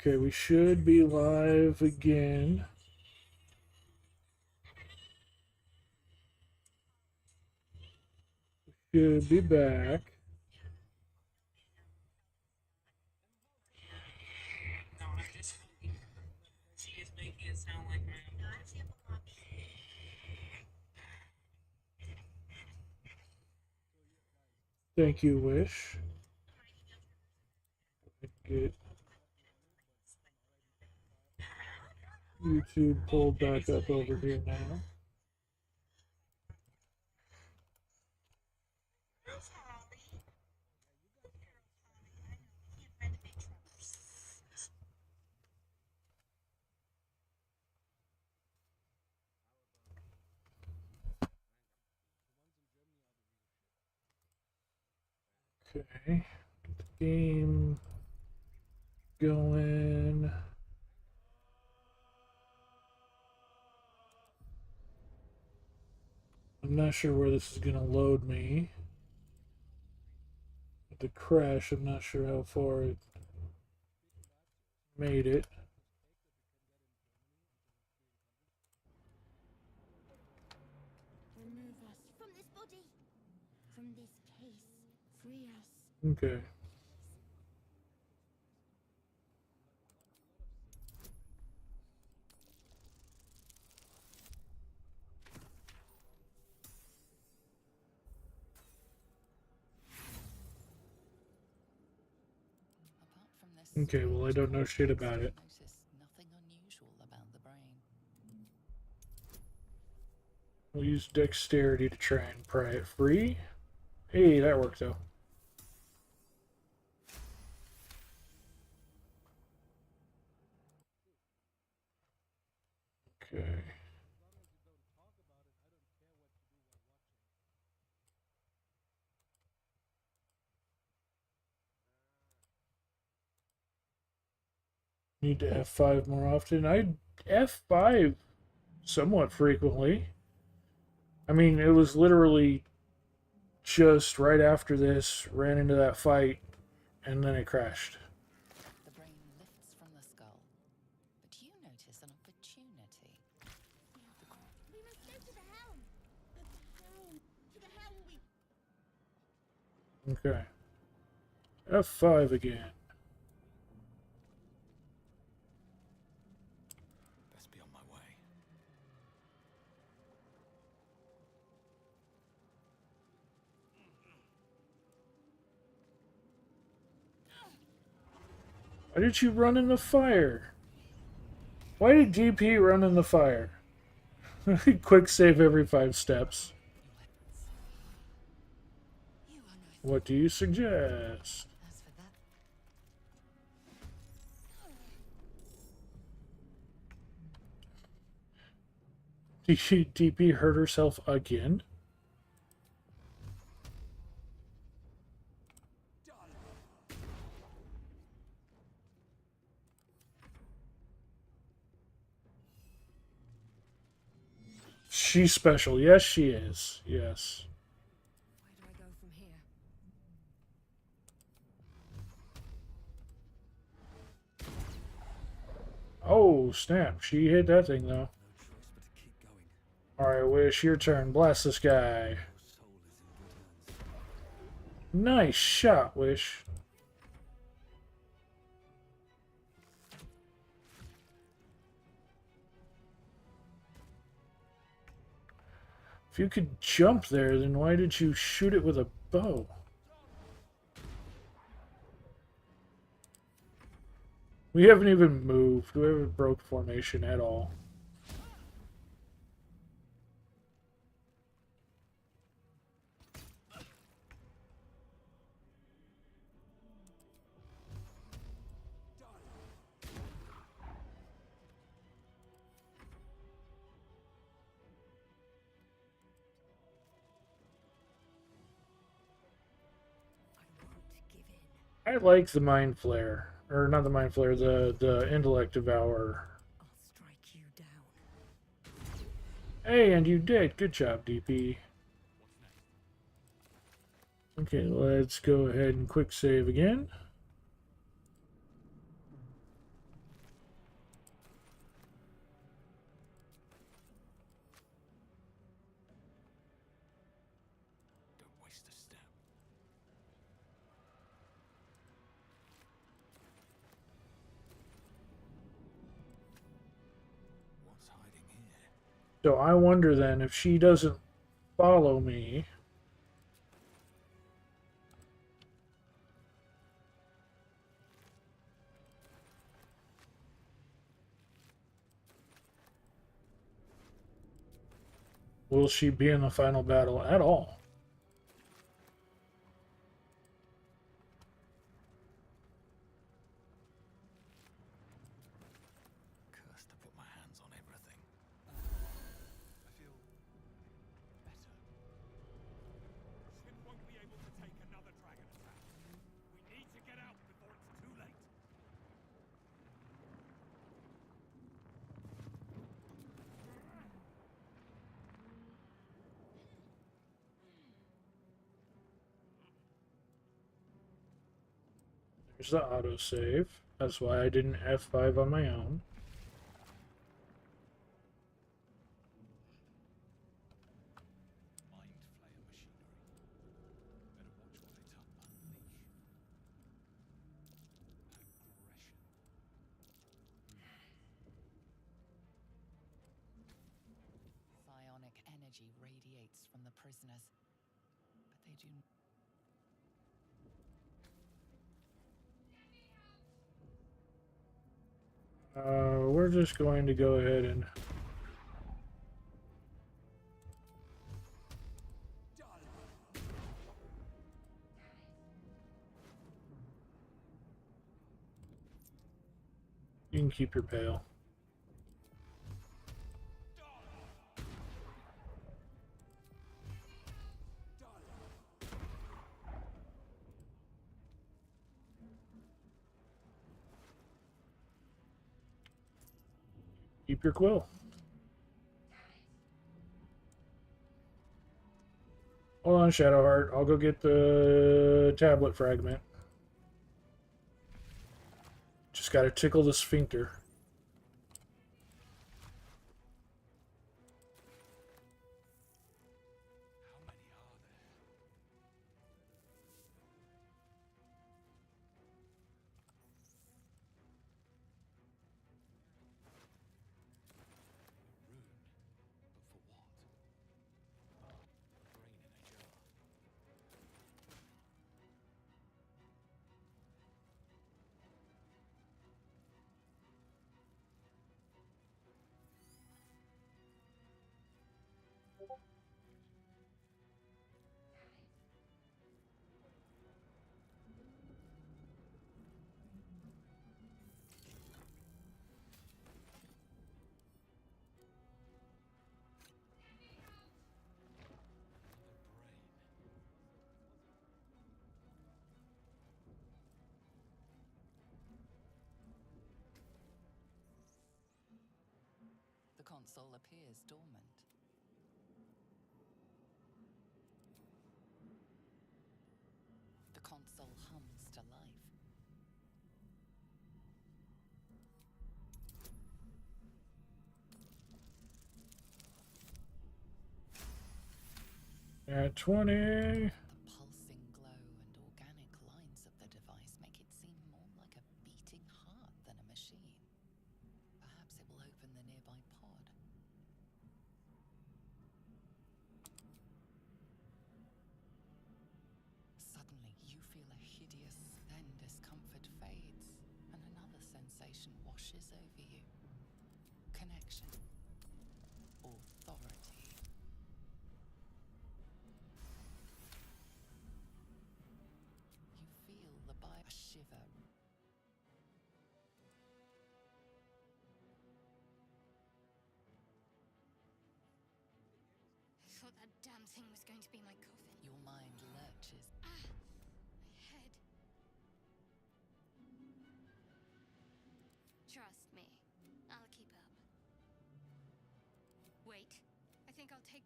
Okay, we should be live again. Should be back. Thank you, Wish. Get YouTube pulled back up over here now. Okay, get the game going. I'm not sure where this is going to load me. With the crash, I'm not sure how far it made it. Remove us from this body, from this case. Free us. Okay. Okay, well, I don't know shit about it. Nothing unusual about the brain. We'll use dexterity to try and pry it free. Hey, that worked though. Okay. Need to F5 more often. I F5 somewhat frequently. I mean, it was literally just right after this, ran into that fight, and then it crashed. The brain lifts from the skull, but you notice an opportunity. We must go to the helm. The helm. To the helm we... Okay. F5 again. Best be on my way. Why did you run in the fire? Why did GP run in the fire? Quick save every 5 steps. What do you suggest? As for that, DP hurt herself again? She's special. Yes, she is. Yes. Where do I go from here? Oh, snap. She hit that thing, though. No choice but to keep going. Alright, Wish, your turn. Blast this guy. Your soul is in good hands. Nice shot, Wish. If you could jump there, then why did you shoot it with a bow? We haven't even moved. We haven't broke formation at all. I like the Mind Flare. Or not the Mind Flare, the Intellect Devourer. I'll strike you down. Hey, and you did. Good job, DP. Okay, let's go ahead and quick save again. So I wonder then if she doesn't follow me. Will she be in the final battle at all? Cursed to put my hands on everything. I feel better. Ship won't be able to take another dragon attack. We need to get out before it's too late. There's the autosave. That's why I didn't F5 on my own. Mind flayer machinery. Better watch what it's unleash. Aggression. Psionic energy radiates from the prisoners, but they do. We're just going to go ahead and you can keep your pail. Keep your quill. Hold on, Shadowheart. I'll go get the tablet fragment. Just gotta tickle the sphincter. How many are there? Rune? But for what? Brain in a jar. Another brain. The console appears dormant. The console hums to life. At 20. The pulsing glow and organic lines of the device make it seem more like a beating heart than a machine. Perhaps it will open the nearby pod. Suddenly, you feel a hideous, then discomfort fades, and another sensation washes over you. Connection. Authority. You feel the a shiver. I thought that damn thing was going to be my coffin. Your mind lurches. Ah! My head. Trust me. I'll keep up. Wait. I think I'll take...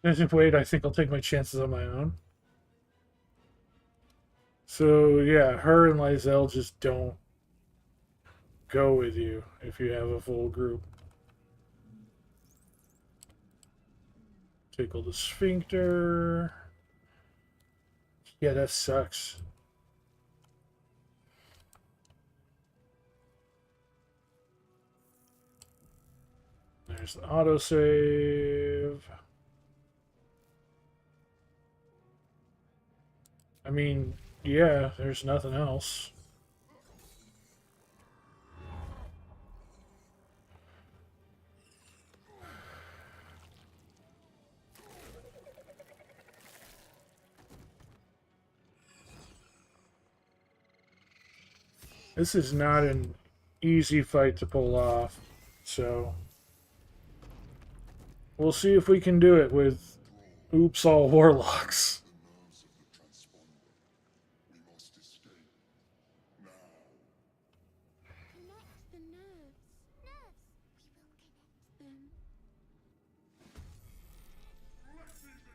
Wait, I think I'll take my chances on my own. So, yeah, her and Lysel just don't go with you if you have a full group. Tickle the sphincter. Yeah, that sucks. There's the autosave. I mean, yeah, there's nothing else. This is not an easy fight to pull off, so we'll see if we can do it with Oops All Warlocks. Connect the nerves. Nerves. We will connect them.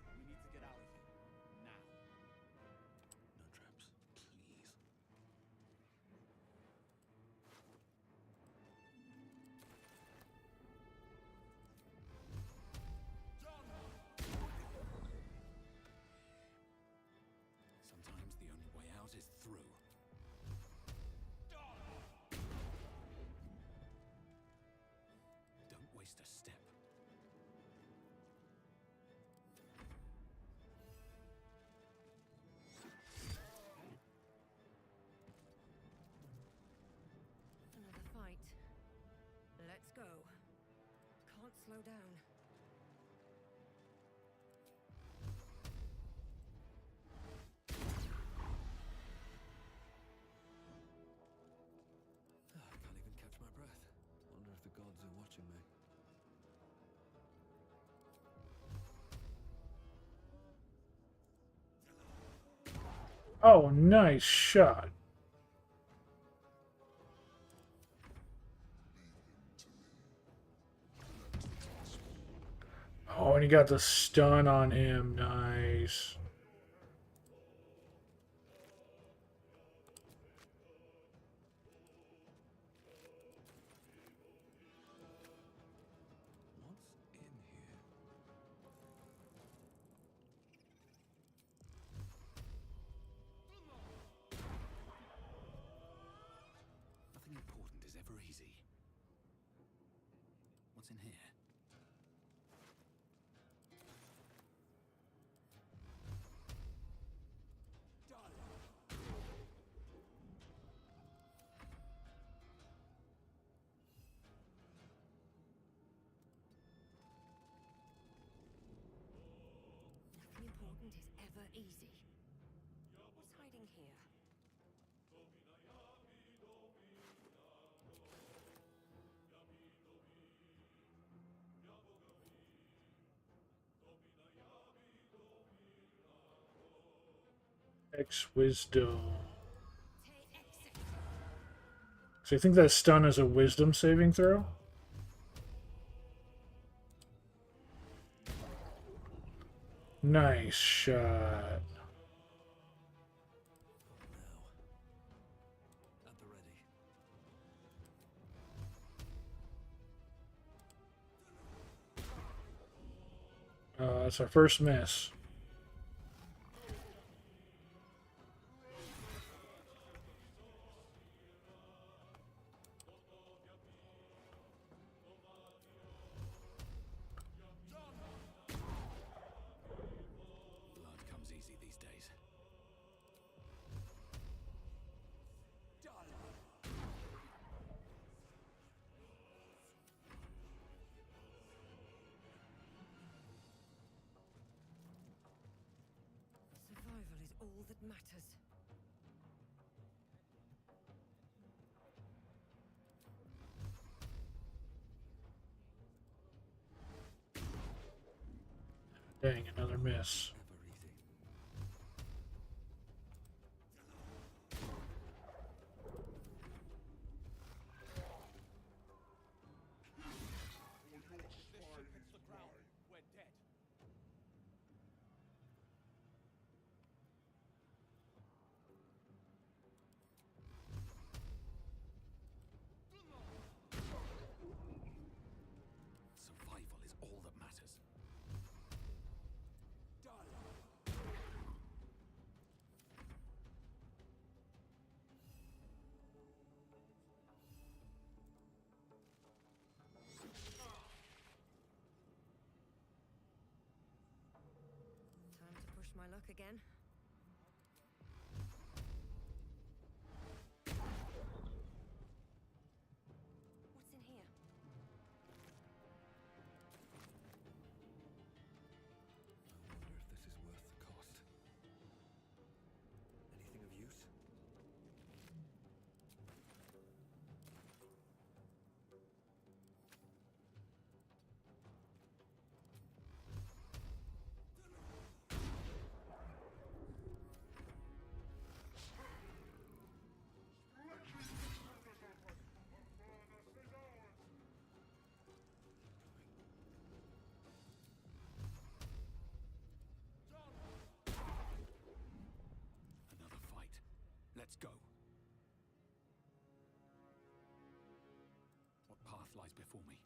We need to get out of here. Now. No traps, please. Sometimes the only way out is through. Don't waste a step. Another fight. Let's go. Can't slow down. I can't even catch my breath. Wonder if the gods are watching me. Oh, nice shot. Oh, and he got the stun on him. Nice. What's in here? Nothing important is ever easy. What's in here? Nothing important is ever easy. What's hiding here? X Wisdom. So I think that stun is a wisdom saving throw. Nice shot. Now. At the ready. That's our first miss. Blood comes easy these days. Survival is all that matters. Dang, another miss. Never easy. If this ship hits the ground, we're dead. Survival is all that matters. my luck again. What's in here? I wonder if this is worth the cost. Anything of use? Another fight. Let's go. What path lies before me?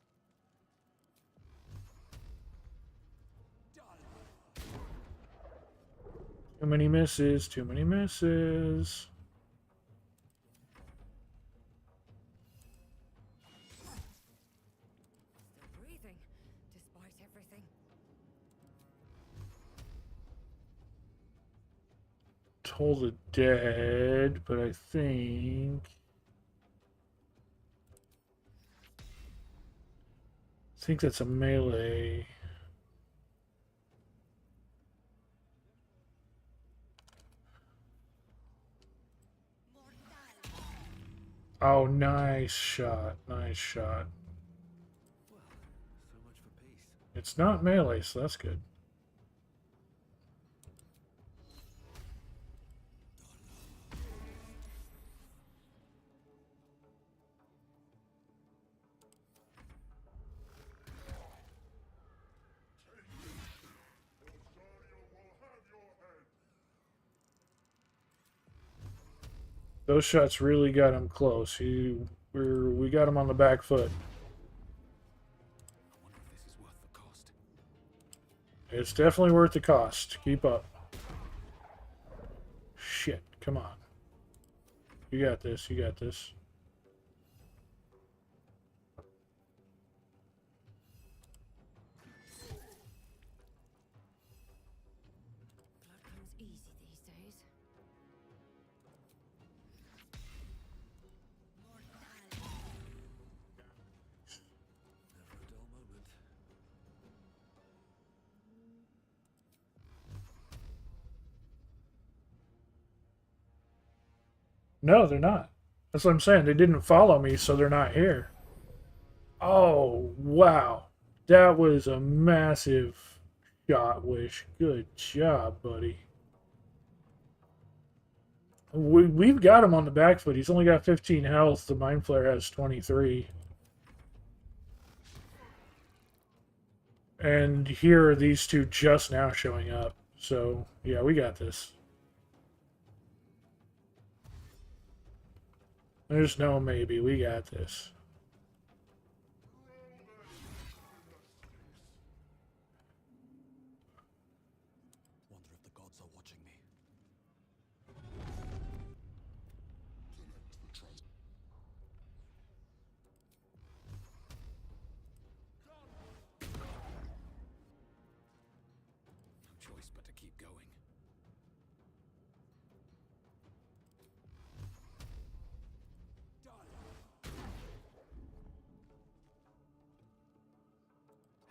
Too many misses, too many misses. Still breathing, despite everything. Toll the Dead, but I think that's a melee. Oh, nice shot. Nice shot. Well, so much for peace. It's not melee, so that's good. Those shots really got him close. We got him on the back foot. I wonder if this is worth the cost. It's definitely worth the cost. Keep up. Shit, come on. You got this, you got this. Blood comes easy these days. Never a dull moment. No, they're not. That's what I'm saying. They didn't follow me, so they're not here. Oh, wow. That was a massive shot, Wish. Good job, buddy. We've got him on the back foot. He's only got 15 health. The Mind Flare has 23. And here are these two just now showing up. So, yeah, we got this. There's no maybe. We got this. Wonder if the gods are watching me. No choice but to keep going.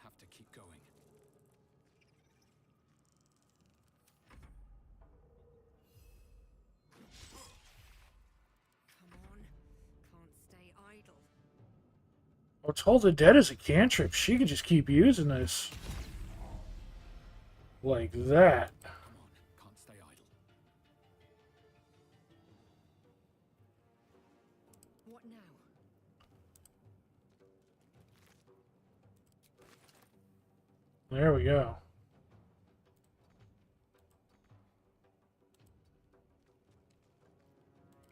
Have to keep going. Come on, can't stay idle. Well, Toll the Dead is a cantrip. She could just keep using this. Like that. Come on, can't stay idle. What now? There we go.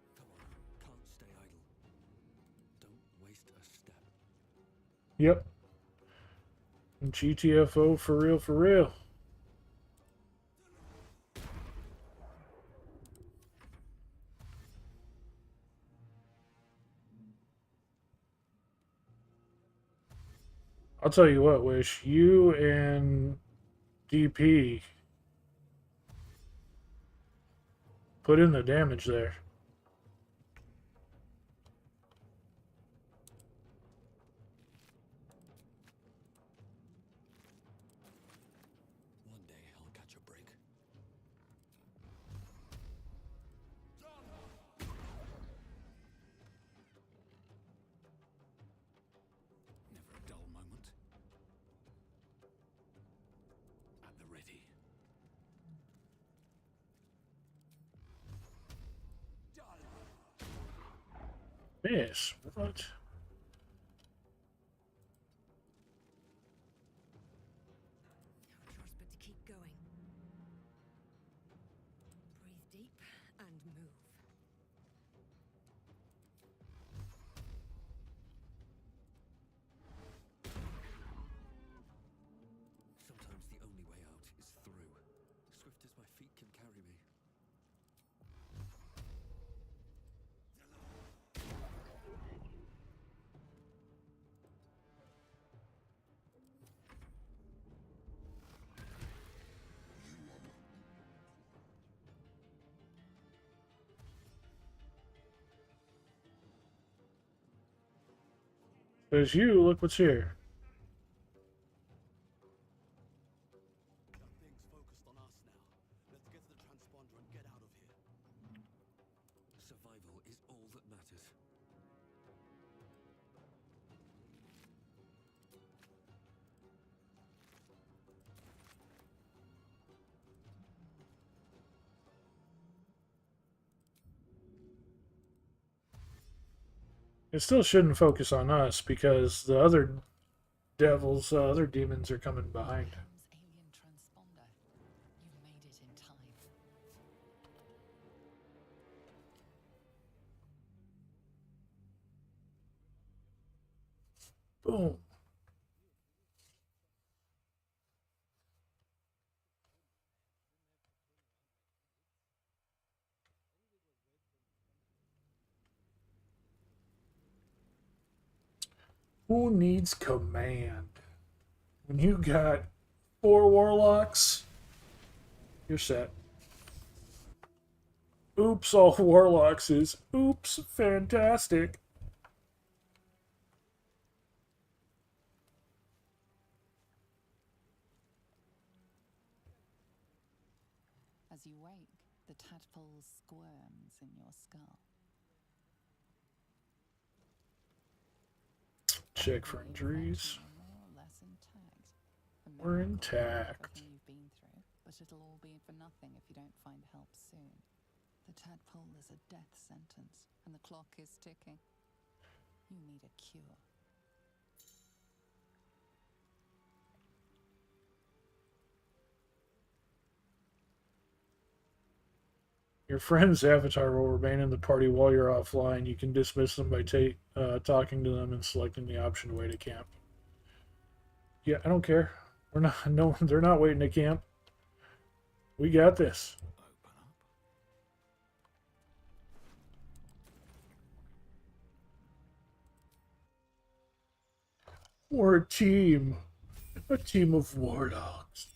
Come on, can't stay idle. Don't waste a step. Yep. GTFO for real, for real. I'll tell you what, Wish. You and DP put in the damage there. One day I'll catch a break. Never a dull moment. At the ready. Yes, what? No choice but to keep going. Breathe deep and move. Sometimes the only way out is through. Swift as my feet can carry me. There's you, look what's here. That thing's focused on us now. Let's get to the transponder and get out of here. Survival is all that matters. It still shouldn't focus on us because the other devils, other demons are coming behind. Alien transponder. You've made it in time. Boom. Who needs command? When you got 4 warlocks, you're set. Oops, all warlocks is oops, fantastic. As you wake, the tadpole squirms in your skull. Check for Your injuries. function are more or less intact. A We're miracle of intact. everything you've been through, but it'll all be for nothing if you don't find help soon. The tadpole is a death sentence, and the clock is ticking. You need a cure. Your friend's avatar will remain in the party while you're offline. You can dismiss them by talking to them and selecting the option to wait at camp. Yeah, I don't care. We're not. No, they're not waiting at camp. We got this. Open up. We're a team of warlocks.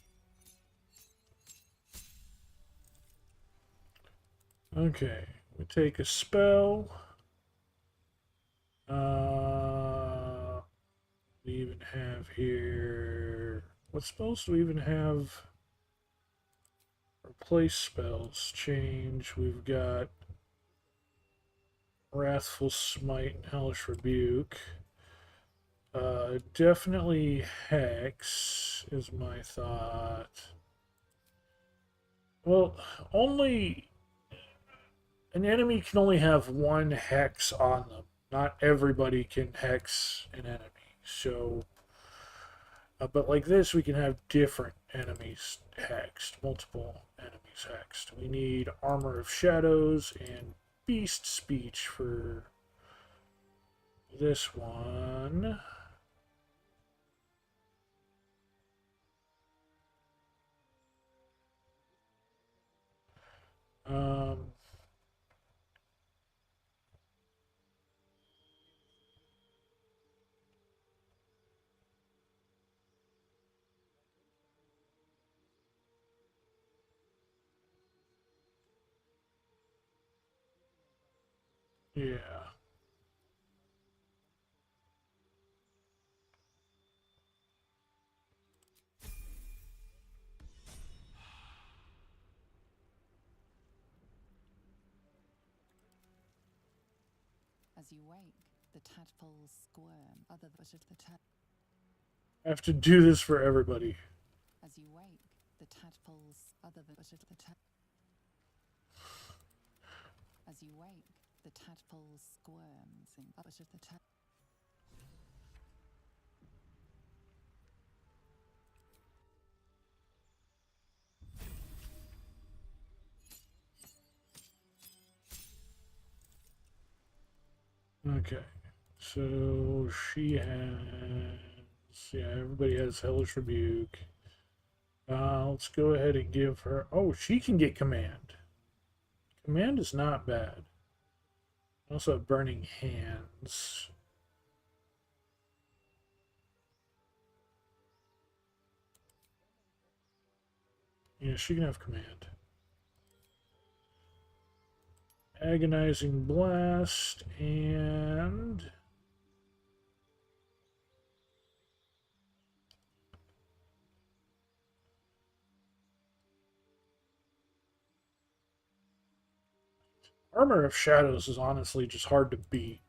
Okay, we take a spell. We even have here. What spells do we even have? Replace spells. Change. We've got Wrathful Smite and Hellish Rebuke. Definitely Hex is my thought. Well, only an enemy can only have one hex on them. Not everybody can hex an enemy. So, but like this, we can have different enemies hexed, multiple enemies hexed. We need Armor of Shadows and Beast Speech for this one. Um, Yeah. As you wake, the tadpoles squirm. Other but of the I have to do this for everybody. As you wake, the tadpoles other than but of the As you wake, the tadpole squirms in but of the Okay. So she has. Yeah, everybody has Hellish Rebuke. Let's go ahead and give her. Oh, she can get Command. Command is not bad. Also have Burning Hands. Yeah, she can have Command. Agonizing Blast and. Armor of Shadows is honestly just hard to beat.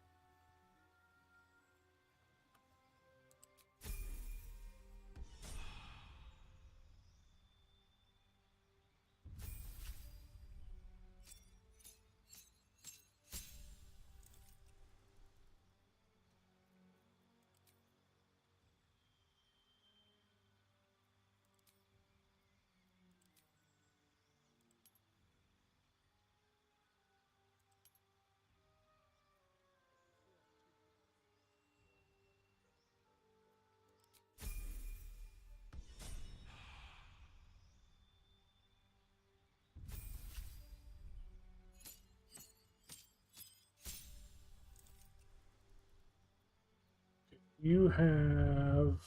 You have.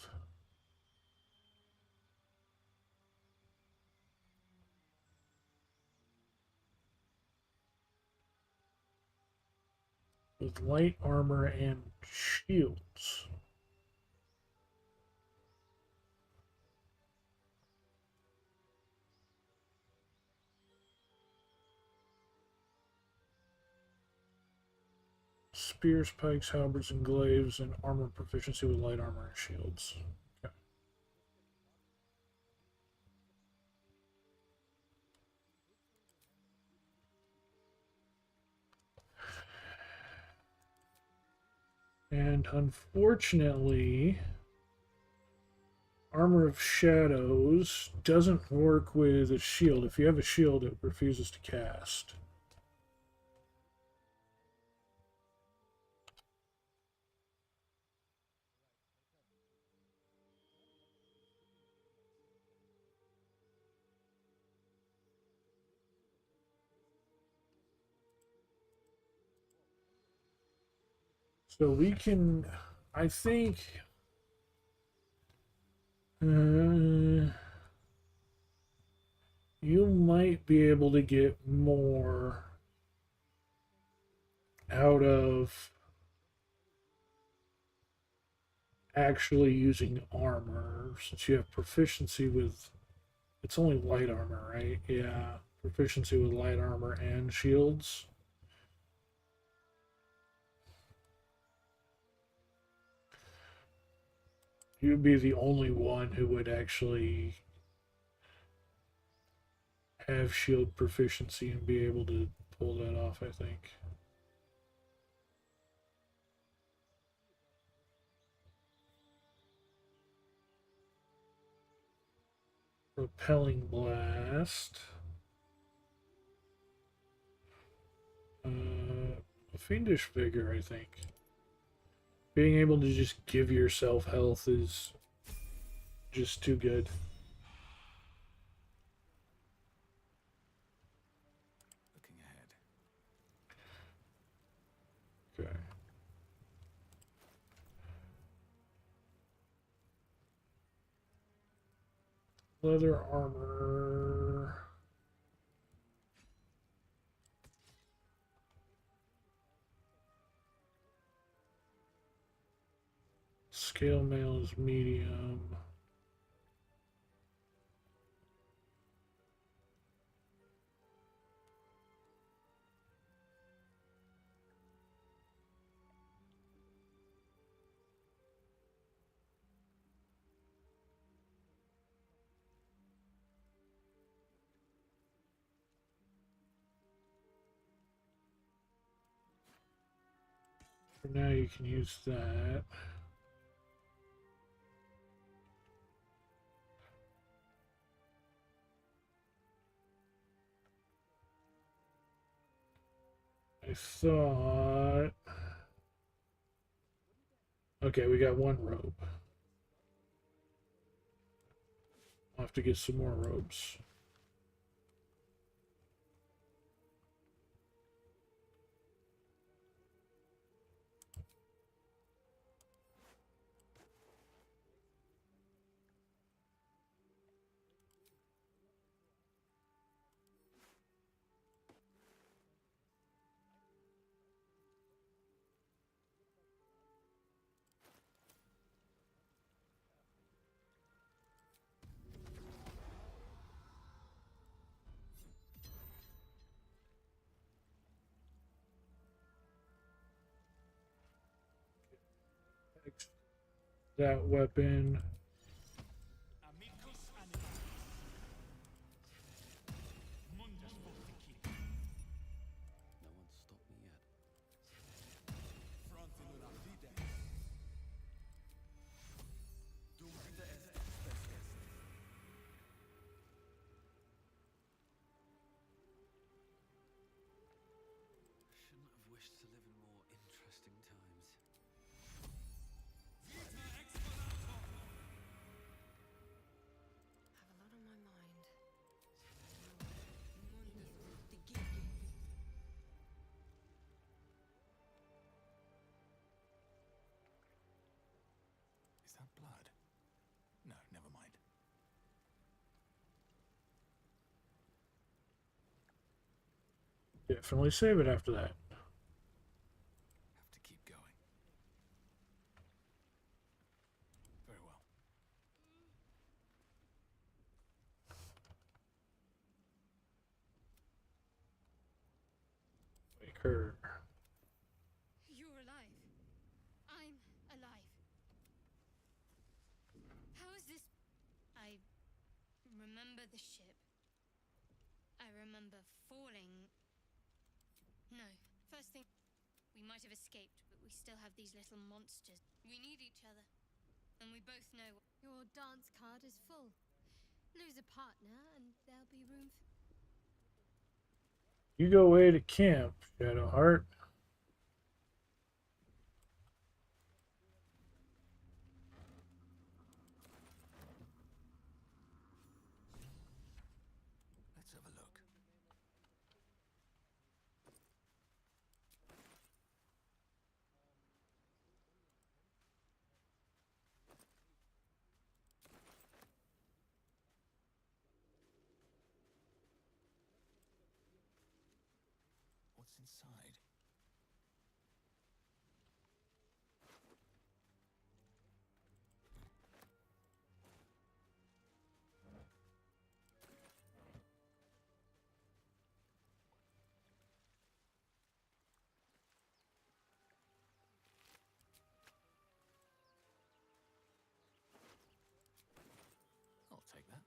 With light armor and shields. Spears, pikes, halberds, and glaives, and armor proficiency with light armor and shields. Okay. And unfortunately, Armor of Shadows doesn't work with a shield. If you have a shield, it refuses to cast. So we can, I think, you might be able to get more out of actually using armor, since you have proficiency with, it's only light armor, right? Yeah, proficiency with light armor and shields. You'd be the only one who would actually have shield proficiency and be able to pull that off, I think. Repelling Blast. Fiendish Vigor, I think. Being able to just give yourself health is just too good. Looking ahead. Okay. Leather armor. Scale mail is medium. For now, you can use that. I thought... Okay, we got one robe. I'll have to get some more robes. That weapon. Amicus animalis. Mundus forticium. No one's stopped me yet. Fronte nulla fides. Dum TTS spes est. Shouldn't have wished to live in more interesting times. Vita expalator. Have a lot on my mind. Is that blood? No, never mind. Definitely save it after that. Have to keep going. Very well. Wake her. You're alive. I'm alive. How is this? I remember the ship. I remember falling. No, first thing, we might have escaped, but we still have these little monsters. We need each other. And we both know your dance card is full. Lose a partner and there'll be room for... You go away to camp, Shadowheart. Let's have a look. What's inside? I'll take that.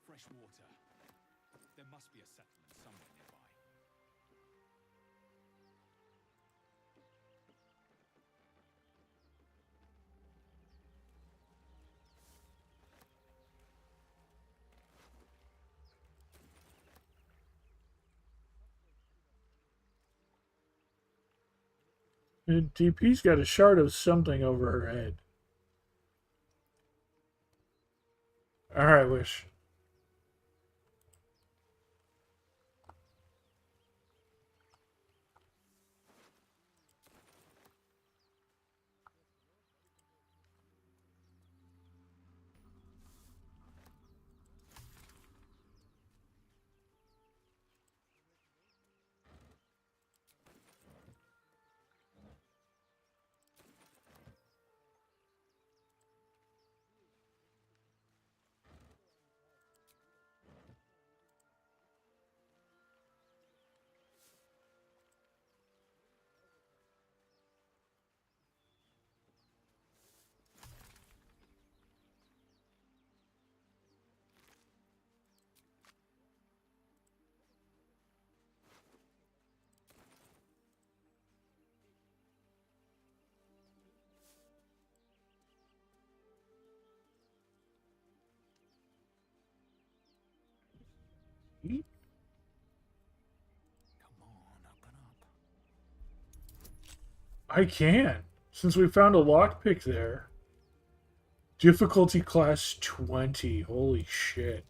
Fresh water. There must be a settlement somewhere nearby. And DP's got a shard of something over her head. Alright, Wish. I can, since we found a lockpick there. Difficulty class 20. Holy shit.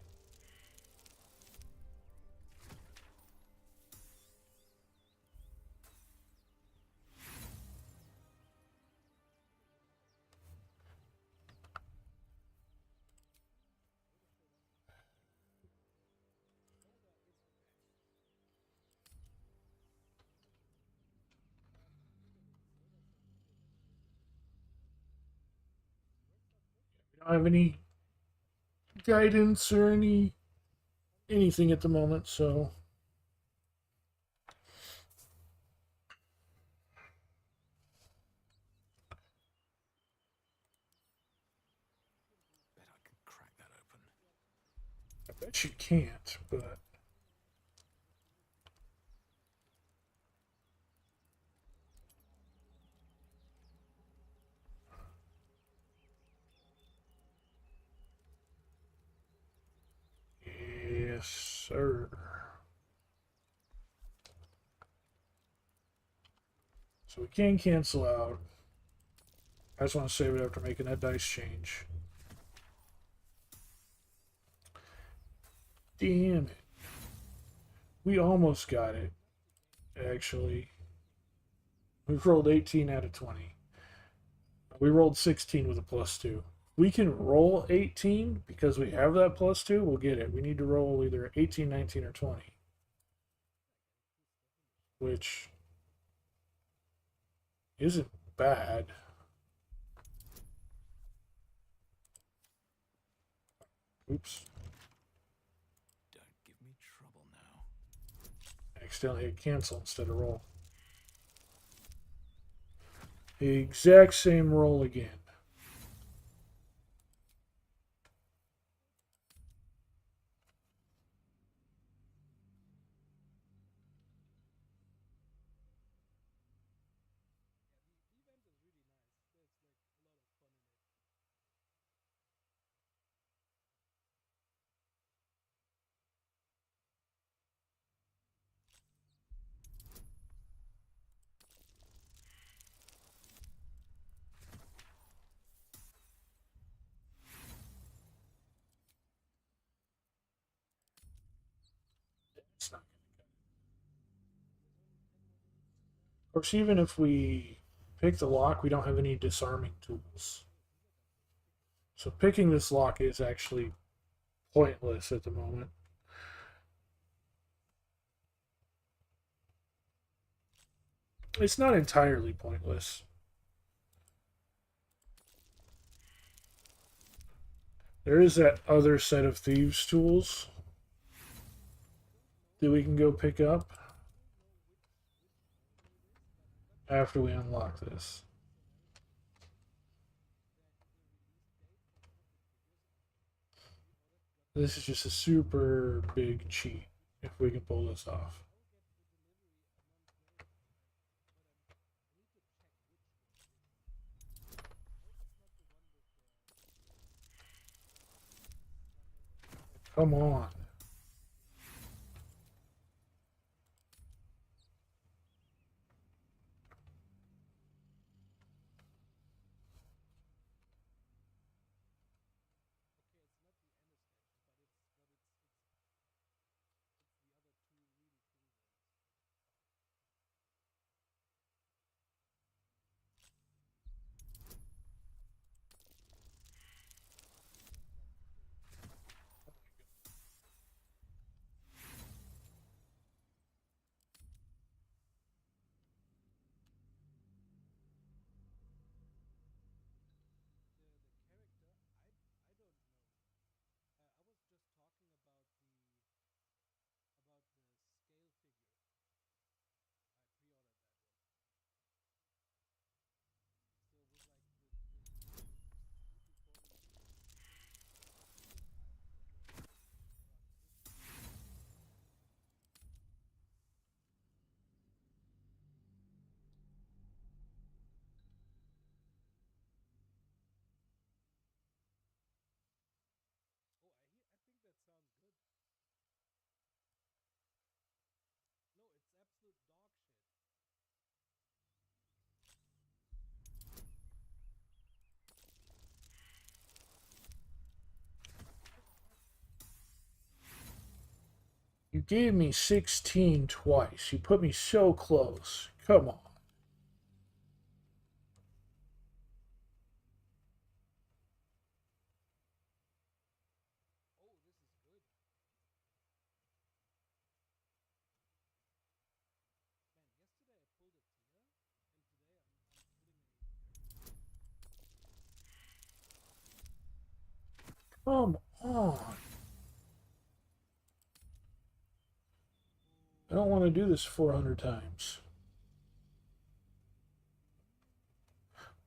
We don't have any guidance or anything at the moment, so Bet I can crack that open. I bet you can't, but yes, sir. So we can cancel out. I just want to save it after making that dice change. Damn it. We almost got it, actually. We've rolled 18 out of 20. We rolled 16 with a +2. We can roll 18 because we have that +2. We'll get it. We need to roll either 18, 19, or 20. Which isn't bad. Oops. Don't give me trouble now. I accidentally hit cancel instead of roll. The exact same roll again. It's not. Of course, even if we pick the lock, we don't have any disarming tools. So picking this lock is actually pointless at the moment. It's not entirely pointless. There is that other set of thieves' tools that we can go pick up after we unlock this. This is just a super big cheat if we can pull this off. Come on. gave me 16 twice. You put me so close. Come on. Come on. I don't want to do this 400 times.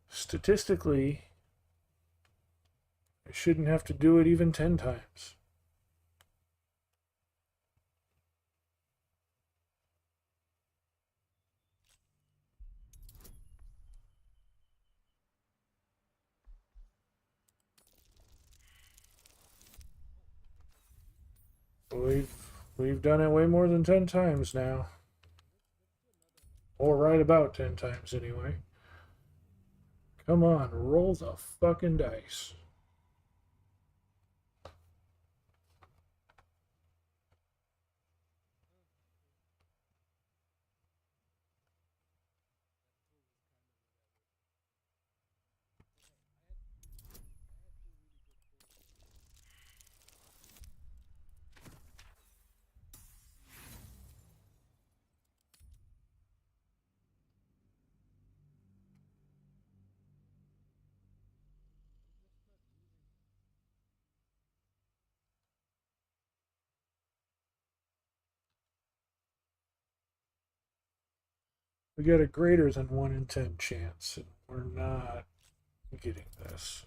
Statistically, I shouldn't have to do it even 10 times. We've done it way more than 10 times now. Or right about 10 times anyway. Come on, roll the fucking dice. We got a greater than 1 in 10 chance, and we're not getting this.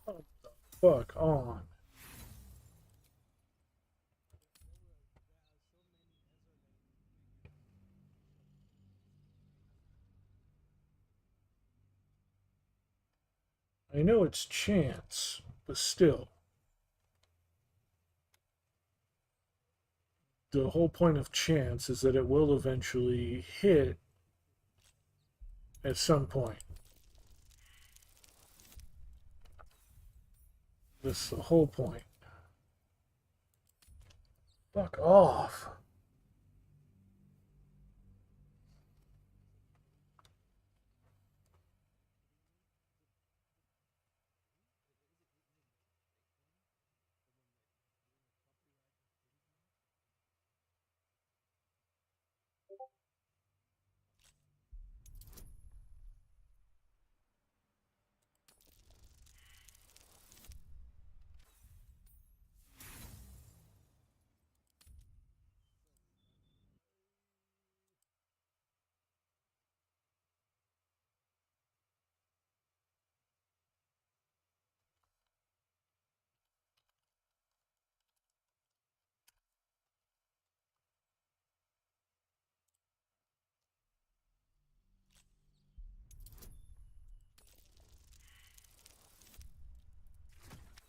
What the fuck on? I know it's chance, but still. The whole point of chance is that it will eventually hit at some point. That's the whole point. Fuck off.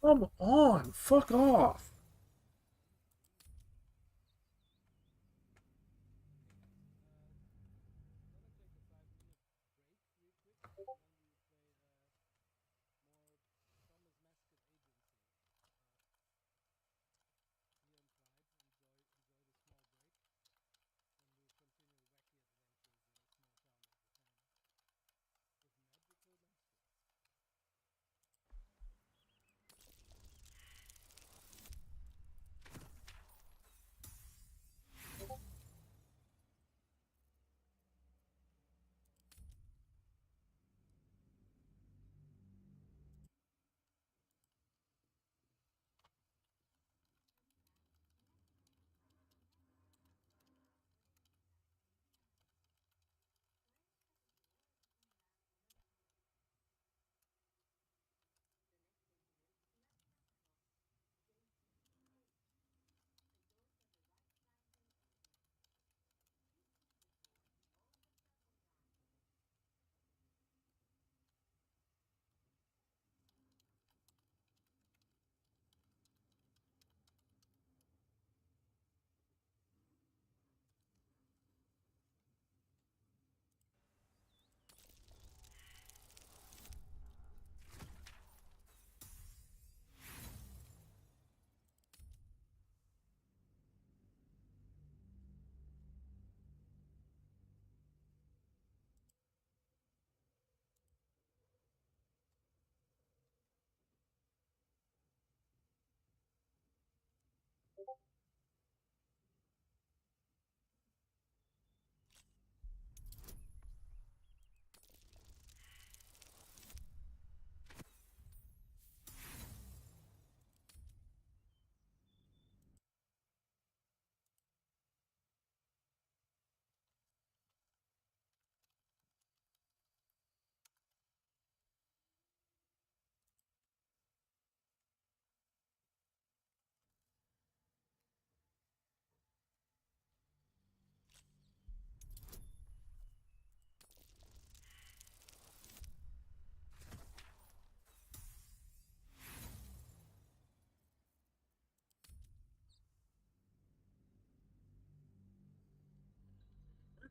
Come on, fuck off.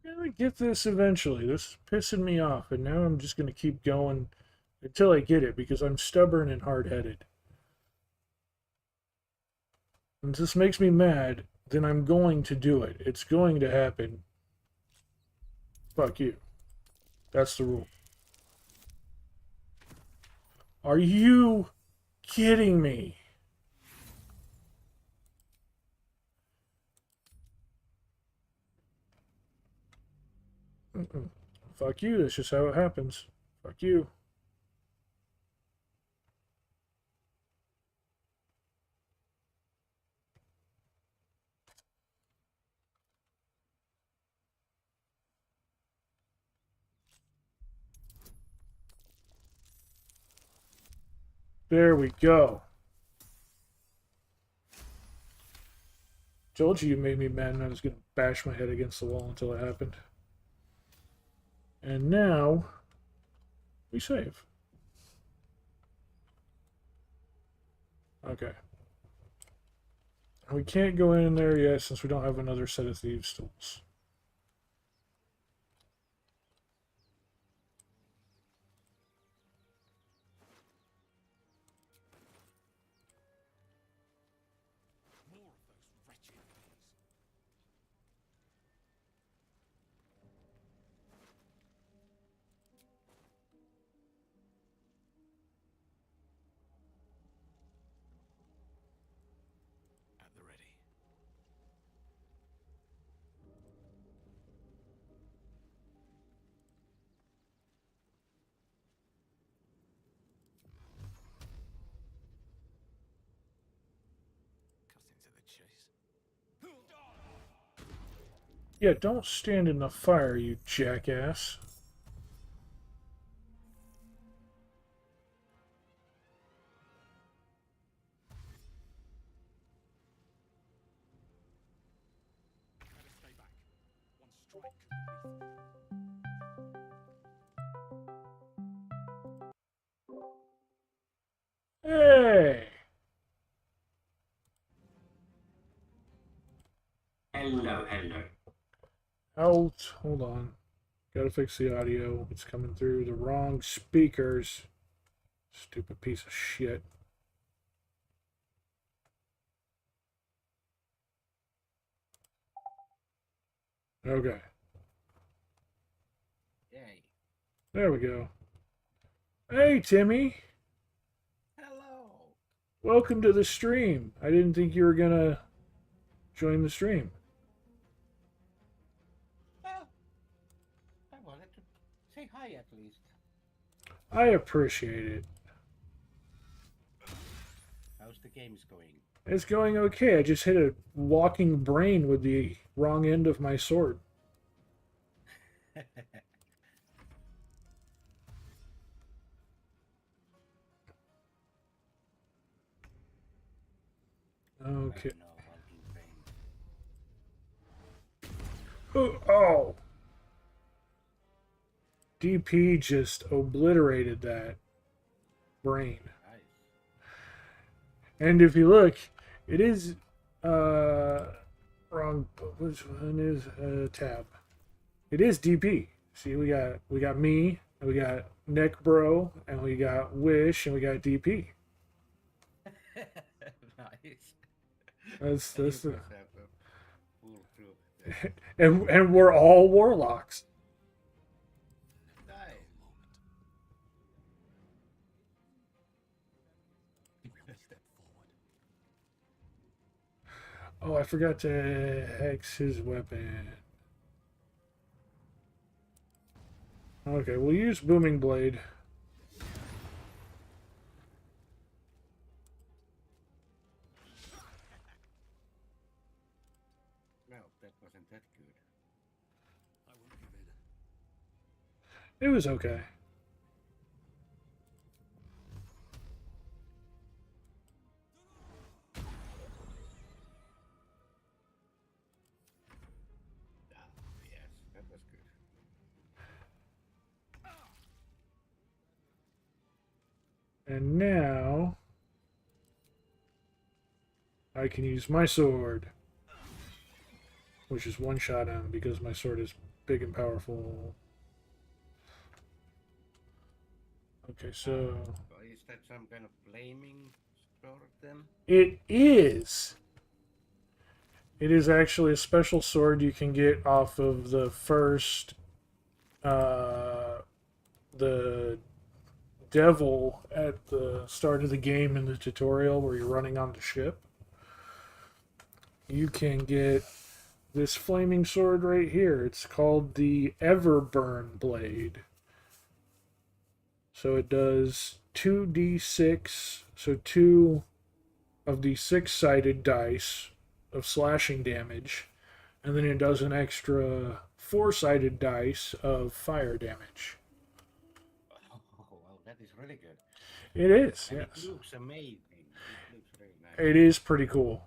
I'm gonna get this eventually. This is pissing me off, and now I'm just gonna keep going until I get it because I'm stubborn and hard-headed. And this makes me mad, then I'm going to do it. It's going to happen. Fuck you. That's the rule. Are you kidding me? Mm-mm. Fuck you. That's just how it happens. Fuck you. There we go. Told you made me mad and I was going to bash my head against the wall until it happened. And now we save. Okay. We can't go in there yet since we don't have another set of thieves' tools. More of those wretched bees. At the ready. Cutting to the chase. Yeah, don't stand in the fire, you jackass. Better stay back. One strike could be lethal. Hey! Hello, hello. Out. Hold on. Gotta fix the audio. It's coming through the wrong speakers. Stupid piece of shit. Okay. Yay. There we go. Hey, Timmy. Hello. Welcome to the stream. I didn't think you were gonna join the stream. Well, I wanted to say hi at least. I appreciate it. How's the games going? It's going okay. I just hit a walking brain with the wrong end of my sword. Okay. No, walking brain. Oh! DP just obliterated that brain. Nice. And if you look, it is wrong. Which one is tab? It is DP. See, we got me, and we got Neck Bro, and we got Wish, and we got DP. Nice. That's You must have a full group. and we're all warlocks. Nice. One step forward. Oh, I forgot to hex his weapon. Okay, we'll use Booming Blade. Well, that wasn't that good. I won't give in. It was okay. Ah, yes, that was good. And now I can use my sword, which is one shot him because my sword is big and powerful. Okay, so Well, is that some kind of flaming sword then? it is. It is actually a special sword you can get off of the first, the devil at the start of the game in the tutorial where you're running on the ship. You can get this flaming sword right here. It's called the Everburn Blade. So it does 2d6, so 2 of the 6-sided dice of slashing damage, and then it does an extra 4-sided dice of fire damage. Oh, well, that is really good. It is, And yes. it looks amazing. It looks really nice. It is pretty cool.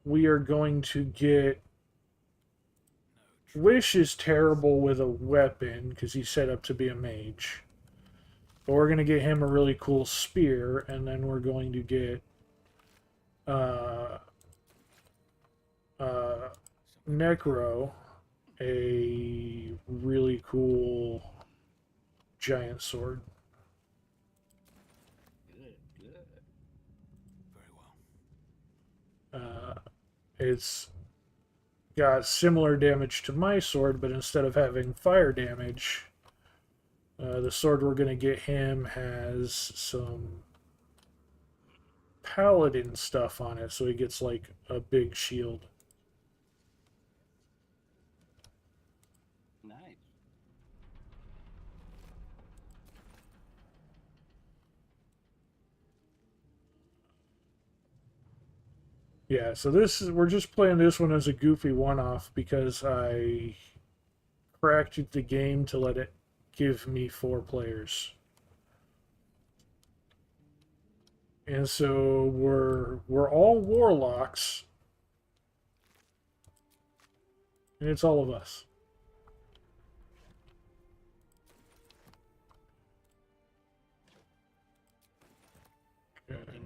We are going to get... Wish is terrible with a weapon because he's set up to be a mage. But we're going to get him a really cool spear, and then we're going to get Necro a really cool giant sword. Good, good. Very well. It's got similar damage to my sword, but instead of having fire damage, the sword we're going to get him has some paladin stuff on it, so he gets like a big shield. Nice. Yeah, so this is, we're just playing this one as a goofy one-off because I cracked the game to let it give me 4 players. And so we're all warlocks. And it's all of us. Okay. Looting.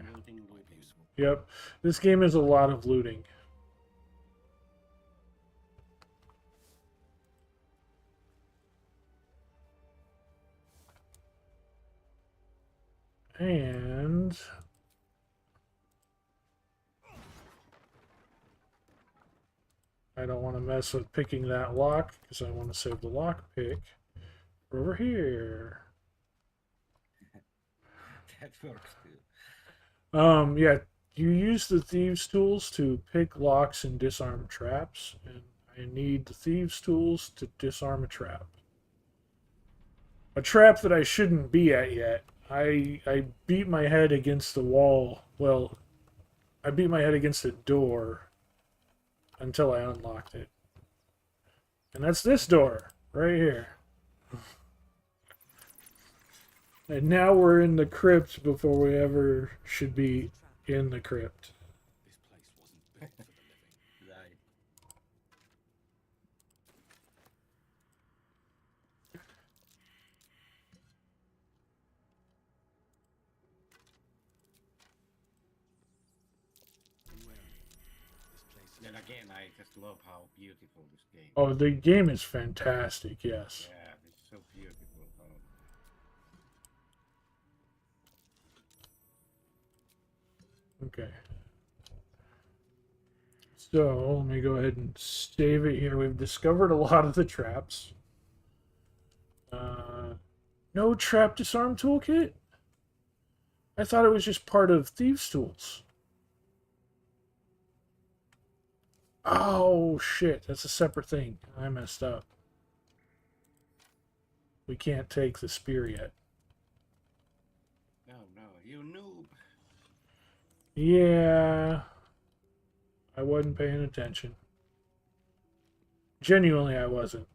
Useful. Yep. This game is a lot of looting. And I don't want to mess with picking that lock because I want to save the lock pick for over here. That works too. Yeah, you use the thieves' tools to pick locks and disarm traps, and I need the thieves' tools to disarm a trap. A trap that I shouldn't be at yet. I beat my head against the wall. Well, I beat my head against a door until I unlocked it. And that's this door, right here. And now we're in the crypt before we ever should be in the crypt. This place wasn't built for the living. Right. I'm wary. This place is Then again, I just love how beautiful this game. Oh, the game is fantastic, yes. Yeah, it's so beautiful. Okay. So, let me go ahead and save it here. We've discovered a lot of the traps. No trap disarm toolkit? I thought it was just part of Thieves' Tools. Oh, shit. That's a separate thing. I messed up. We can't take the spear yet. No, no, you noob. Yeah. I wasn't paying attention. Genuinely, I wasn't.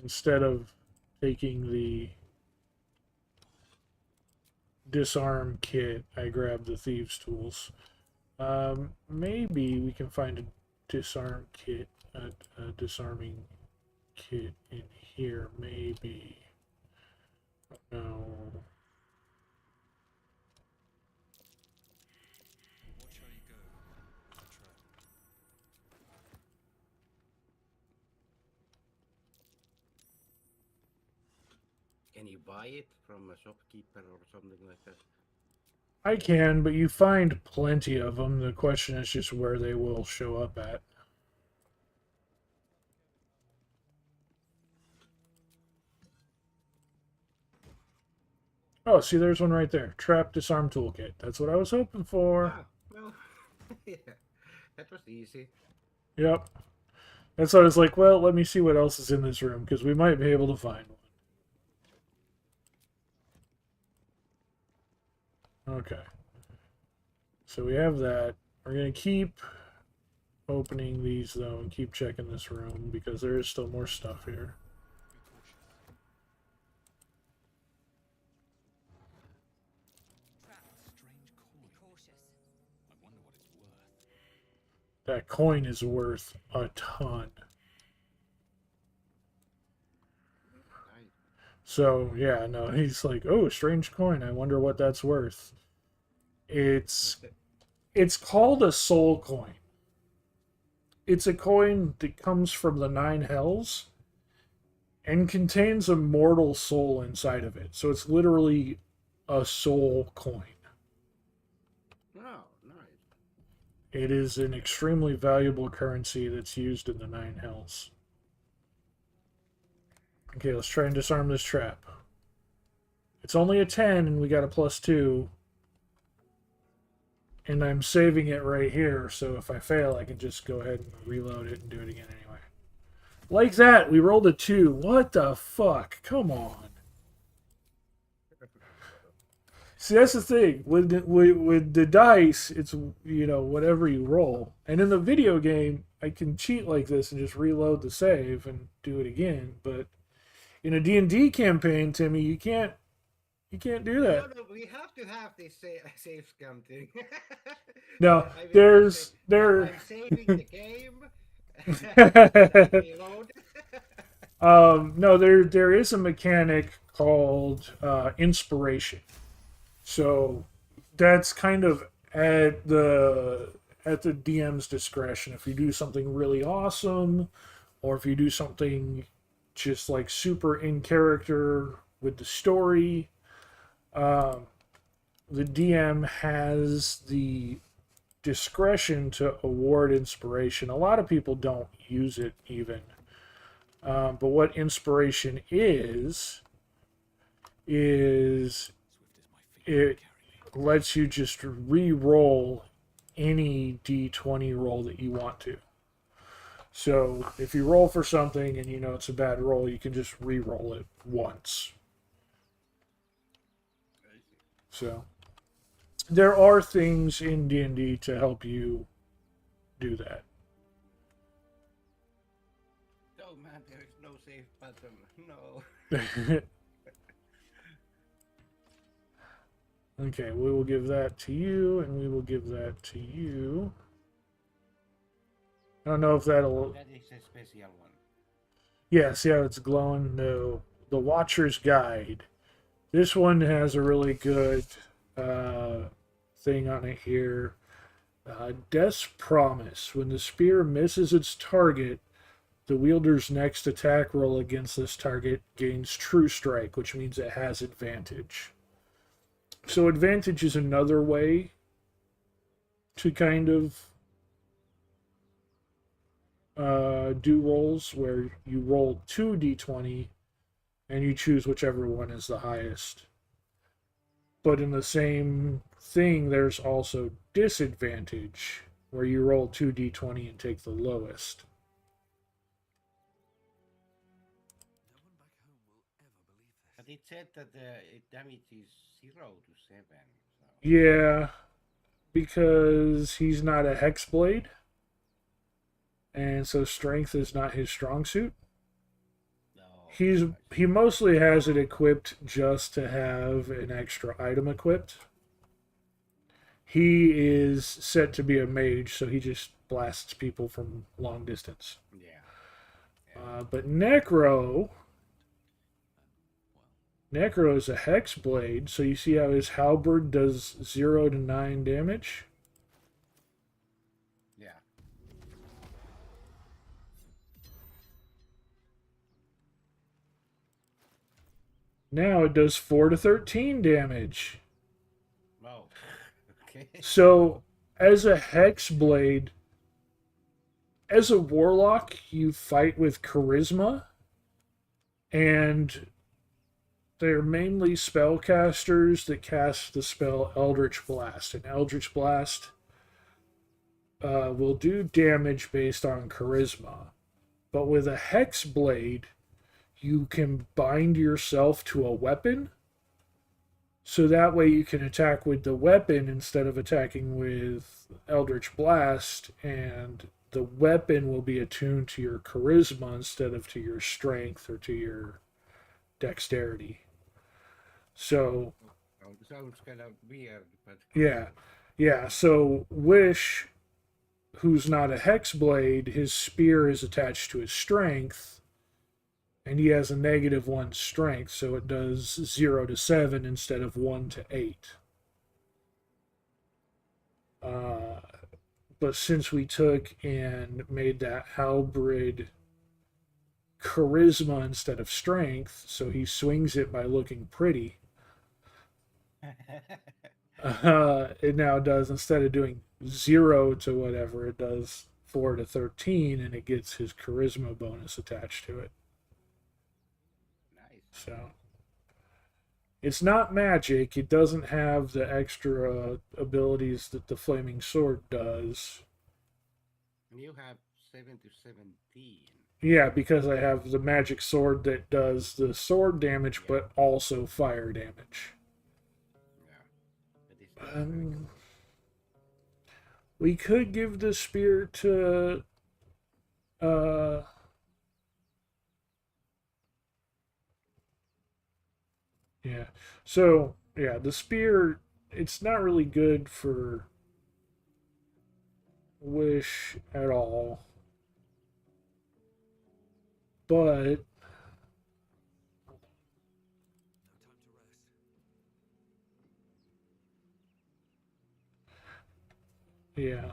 Instead of taking the disarm kit, I grabbed the Thieves' Tools. Maybe we can find a disarm kit, a disarming kit in here. Maybe. No. Watch how you go. It's a trap. Can you buy it from a shopkeeper or something like that? I can, but you find plenty of them. The question is just where they will show up at. Oh, see, there's one right there. Trap disarm toolkit. That's what I was hoping for. Ah, well, yeah, that was easy. Yep. That's why I was like, well, let me see what else is in this room, because we might be able to find one. Okay. So we have that. We're going to keep opening these, though, and keep checking this room, because there is still more stuff here. Strange coin. Cautious. I wonder what it's worth. That coin is worth a ton. Nice. So, yeah, no, he's like, oh, strange coin. I wonder what that's worth. It's called a soul coin. It's a coin that comes from the Nine Hells and contains a mortal soul inside of it. So it's literally a soul coin. Oh, nice. It is an extremely valuable currency that's used in the Nine Hells. Okay, let's try and disarm this trap. It's only a 10 and we got a +2. And I'm saving it right here, so if I fail, I can just go ahead and reload it and do it again anyway. Like that, we rolled a 2. What the fuck? Come on. See, that's the thing. With the dice, it's, you know, whatever you roll. And in the video game, I can cheat like this and just reload the save and do it again. But in a D&D campaign, Timmy, you can't do that. No, we have to have this save scam thing. No, I mean, there's I'm saving the game. Reload. No, there is a mechanic called inspiration. So that's kind of at the DM's discretion. If you do something really awesome, or if you do something just like super in character with the story, the DM has the discretion to award inspiration. A lot of people don't use it even. But what inspiration is it lets you just re-roll any D20 roll that you want to. So if you roll for something and you know it's a bad roll, you can just re-roll it once. So there are things in D&D to help you do that. Oh man, there is no save button. No. Okay, we will give that to you, and we will give that to you. I don't know if that'll... That is a special one. Yeah, see how it's glowing? No. The Watcher's Guide. This one has a really good thing on it here. Death's Promise. When the spear misses its target, the wielder's next attack roll against this target gains True Strike, which means it has advantage. So advantage is another way to kind of do rolls where you roll 2d20 and you choose whichever one is the highest. But in the same thing, there's also disadvantage, where you roll 2d20 and take the lowest. No one back home will ever believe this. But it said that it damage is 0 to 7. So. Yeah, because he's not a hexblade, and so strength is not his strong suit. No. He mostly has it equipped just to have an extra item equipped. He is set to be a mage, so he just blasts people from long distance. Yeah. But Necro is a hexblade, so you see how his halberd does 0 to 9 damage? Yeah. Now it does 4 to 13 damage. Oh. Okay. So, as a hexblade, as a warlock, you fight with charisma, and they're mainly spellcasters that cast the spell Eldritch Blast. And Eldritch Blast will do damage based on charisma. But with a hexblade, you can bind yourself to a weapon, so that way you can attack with the weapon instead of attacking with Eldritch Blast, and the weapon will be attuned to your charisma instead of to your strength or to your dexterity. So, Sounds kind of weird, but yeah. So Wish, who's not a hexblade, his spear is attached to his strength, and he has a -1 strength, so it does 0 to 7 instead of 1 to 8. But since we took and made that halberd charisma instead of strength, so he swings it by looking pretty, it now does, instead of doing 0 to whatever, it does 4 to 13, and it gets his charisma bonus attached to it. nice. So it's not magic. It doesn't have the extra abilities that the flaming sword does. And you have 7 to 17. Yeah, because I have the magic sword that does the sword damage, Yeah. but also fire damage. Yeah. That is not very good. We could give the spear to yeah. So, yeah, the spear, it's not really good for Wish at all. But No time to rest. yeah.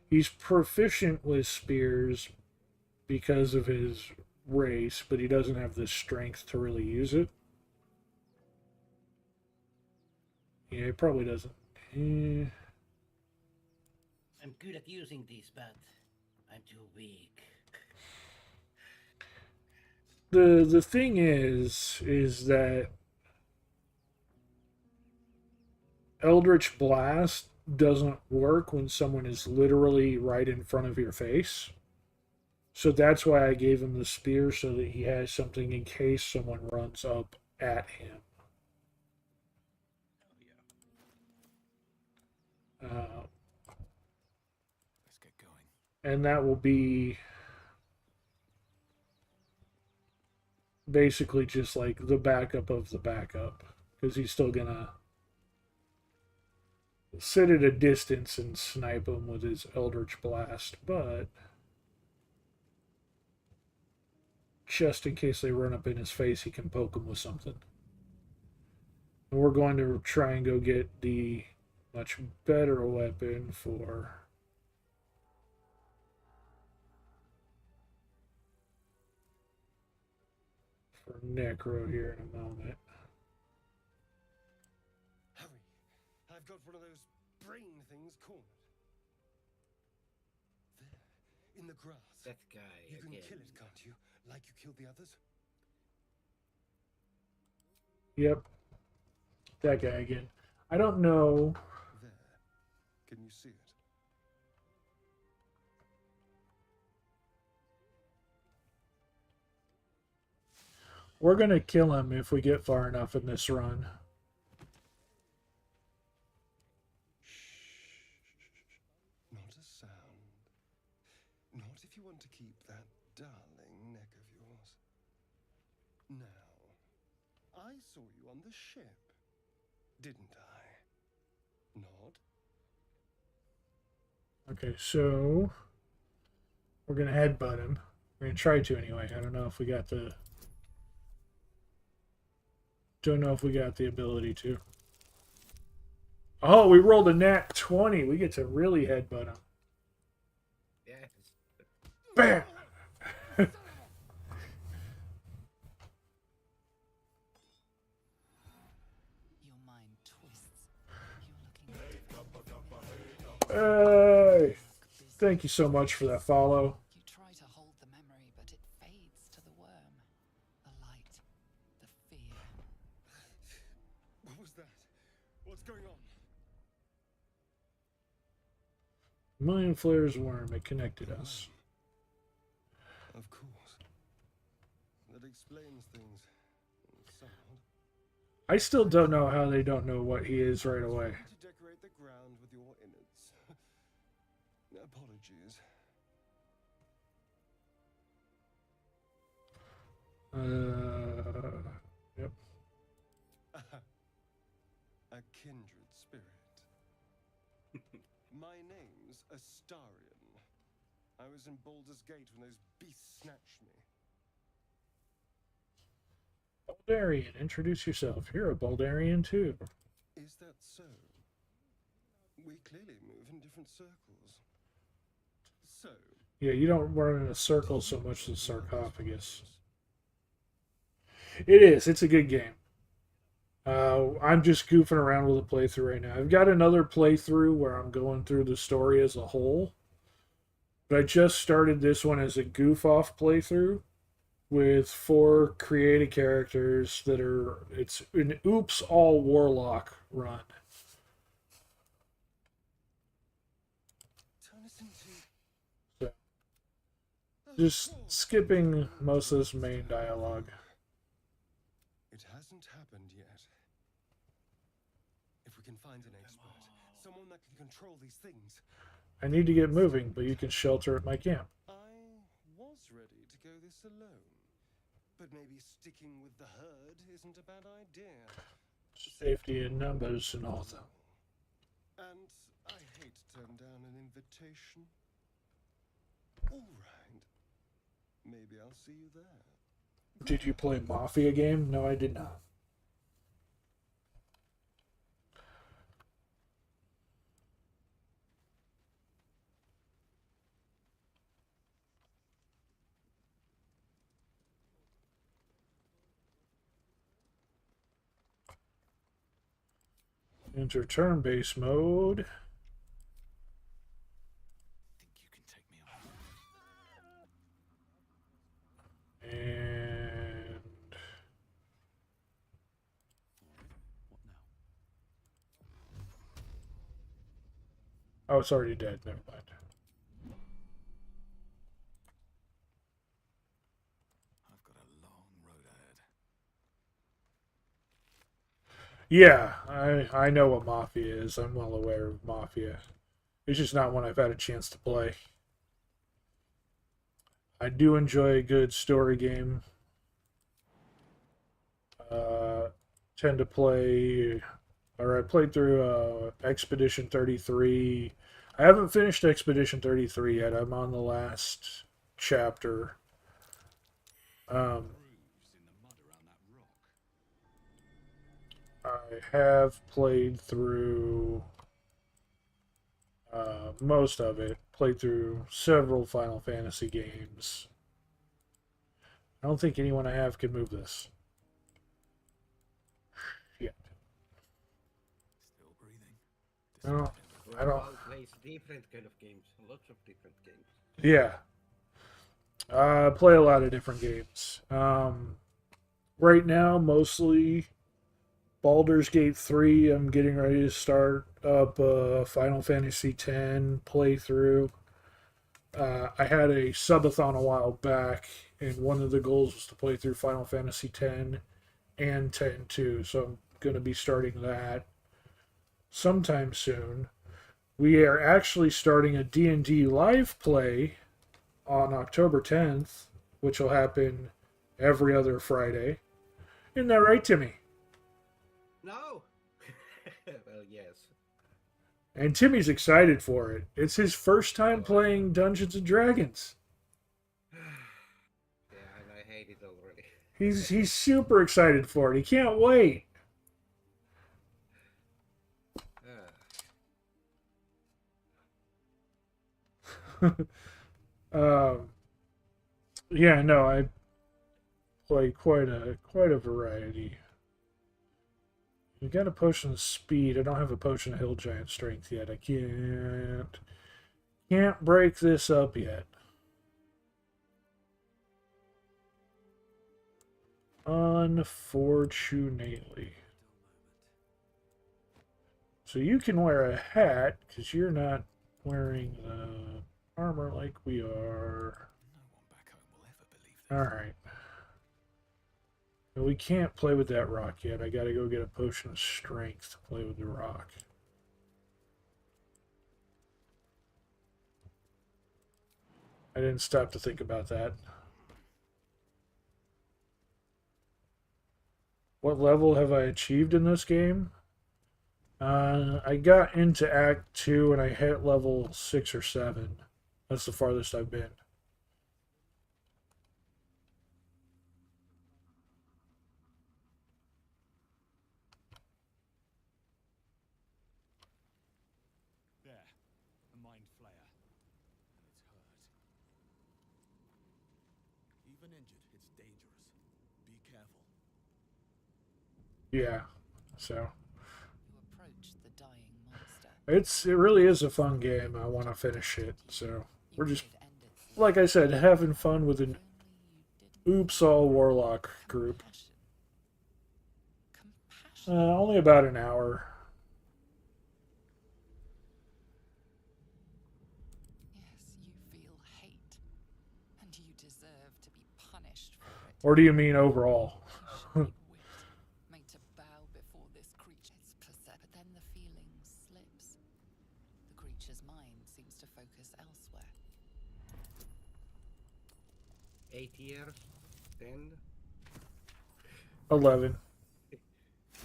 He's proficient with spears because of his race, but he doesn't have the strength to really use it. Yeah, he probably doesn't. I'm good at using these, but I'm too weak. The thing is that Eldritch Blast doesn't work when someone is literally right in front of your face. So that's why I gave him the spear, so that he has something in case someone runs up at him. Let's get going. And that will be basically just like the backup of the backup, because he's still gonna sit at a distance and snipe him with his Eldritch Blast, but just in case they run up in his face, he can poke him with something. And we're going to try and go get the much better weapon for Necro here in a moment. Hurry! I've got one of those brain things cornered. There, in the grass. That guy You can again. kill it, can't you? Like you killed the others? Yep. That guy again. I don't know. There. Can you see it? We're going to kill him if we get far enough in this run. Not a sound. Not if you want to keep that darling neck of yours. Now, I saw you on the ship, didn't I? Nod. Okay, so we're going to headbutt him. We're going to try to anyway. I don't know if we got the... Don't know if we got the ability to. Oh, we rolled a nat 20. We get to really headbutt him. Yes. Bam! Your mind twists. You're looking Hey! Thank you so much for that follow. You try to hold the memory, but it fades to the worm. The light. The fear. What was that? What's going on? Mind Flayer's worm. It connected us. Of course. That explains things somewhat. I still don't know how they don't know what he is right away. To decorate the ground with your innards. Apologies. Yep. A kindred spirit. My name's Astarion. I was in Baldur's Gate when those beasts snatched me. Baldarian, introduce yourself. You're a Baldarian too. Is that so? We clearly move in different circles. So, Yeah, you don't run in a circle so much as a sarcophagus. It is. It's a good game. I'm just goofing around with a playthrough right now. I've got another playthrough where I'm going through the story as a whole. But I just started this one as a goof-off playthrough with 4 created characters that are... It's an Oops All Warlock run. turn us into... So, just skipping most of this main dialogue. It hasn't happened yet. If we can find an expert, someone that can control these things. I need to get moving, but you can shelter at my camp. I was ready to go this alone. But maybe sticking with the herd isn't a bad idea. Safety in numbers and all that. And I hate to turn down an invitation. All right. Maybe I'll see you there. Did you play Mafia game? No, I did not. Enter turn-based mode. Think you can take me on? And What now? oh, it's already dead. Never mind. I've got a long road ahead. Yeah, I know what Mafia is. I'm well aware of Mafia. It's just not one I've had a chance to play. I do enjoy a good story game. Tend to play, or I played through Expedition 33. I haven't finished Expedition 33 yet. I'm on the last chapter. Grooves in the mud around that rock. I have played through most of it. Played through several Final Fantasy games. I don't think anyone I have can move this. Shit. Still breathing. No, I don't. Plays different kind of games. Lots of different games. Yeah. I play a lot of different games. Right now, mostly Baldur's Gate 3. I'm getting ready to start up Final Fantasy X playthrough. I had a subathon a while back, and one of the goals was to play through Final Fantasy X and 10-2, so I'm going to be starting that sometime soon. We are actually starting a D&D live play on October 10th, which will happen every other Friday. Isn't that right, Timmy? No. Well, yes. And Timmy's excited for it. It's his first time playing Dungeons and Dragons. Yeah, and I hate it already. He's super excited for it. He can't wait. um, yeah, no, I play quite a variety. You got a potion of speed. I don't have a potion of hill giant strength yet. I can't break this up yet. Unfortunately. So you can wear a hat because you're not wearing the armor like we are. No one back home will ever believe this. Alright. We can't play with that rock yet. I gotta go get a potion of strength to play with the rock. I didn't stop to think about that. What level have I achieved in this game? I got into Act 2 and I hit level 6 or 7. That's the farthest I've been. There. A mind flayer. And it's hurt. Even injured, it's dangerous. Be careful. Yeah, so You approach the dying monster. it really is a fun game. I want to finish it. So we're You just, could end its like I said, having fun with an life, only you didn't. Oops All Warlock group. Compassion. Only about an hour. Yes, you feel hate, and you deserve to be punished for it. Or do you mean overall? You should be whipped, made to bow before this creature's possessed. But then the feeling slips. The creature's mind seems to focus elsewhere. 8 years? 10? 11.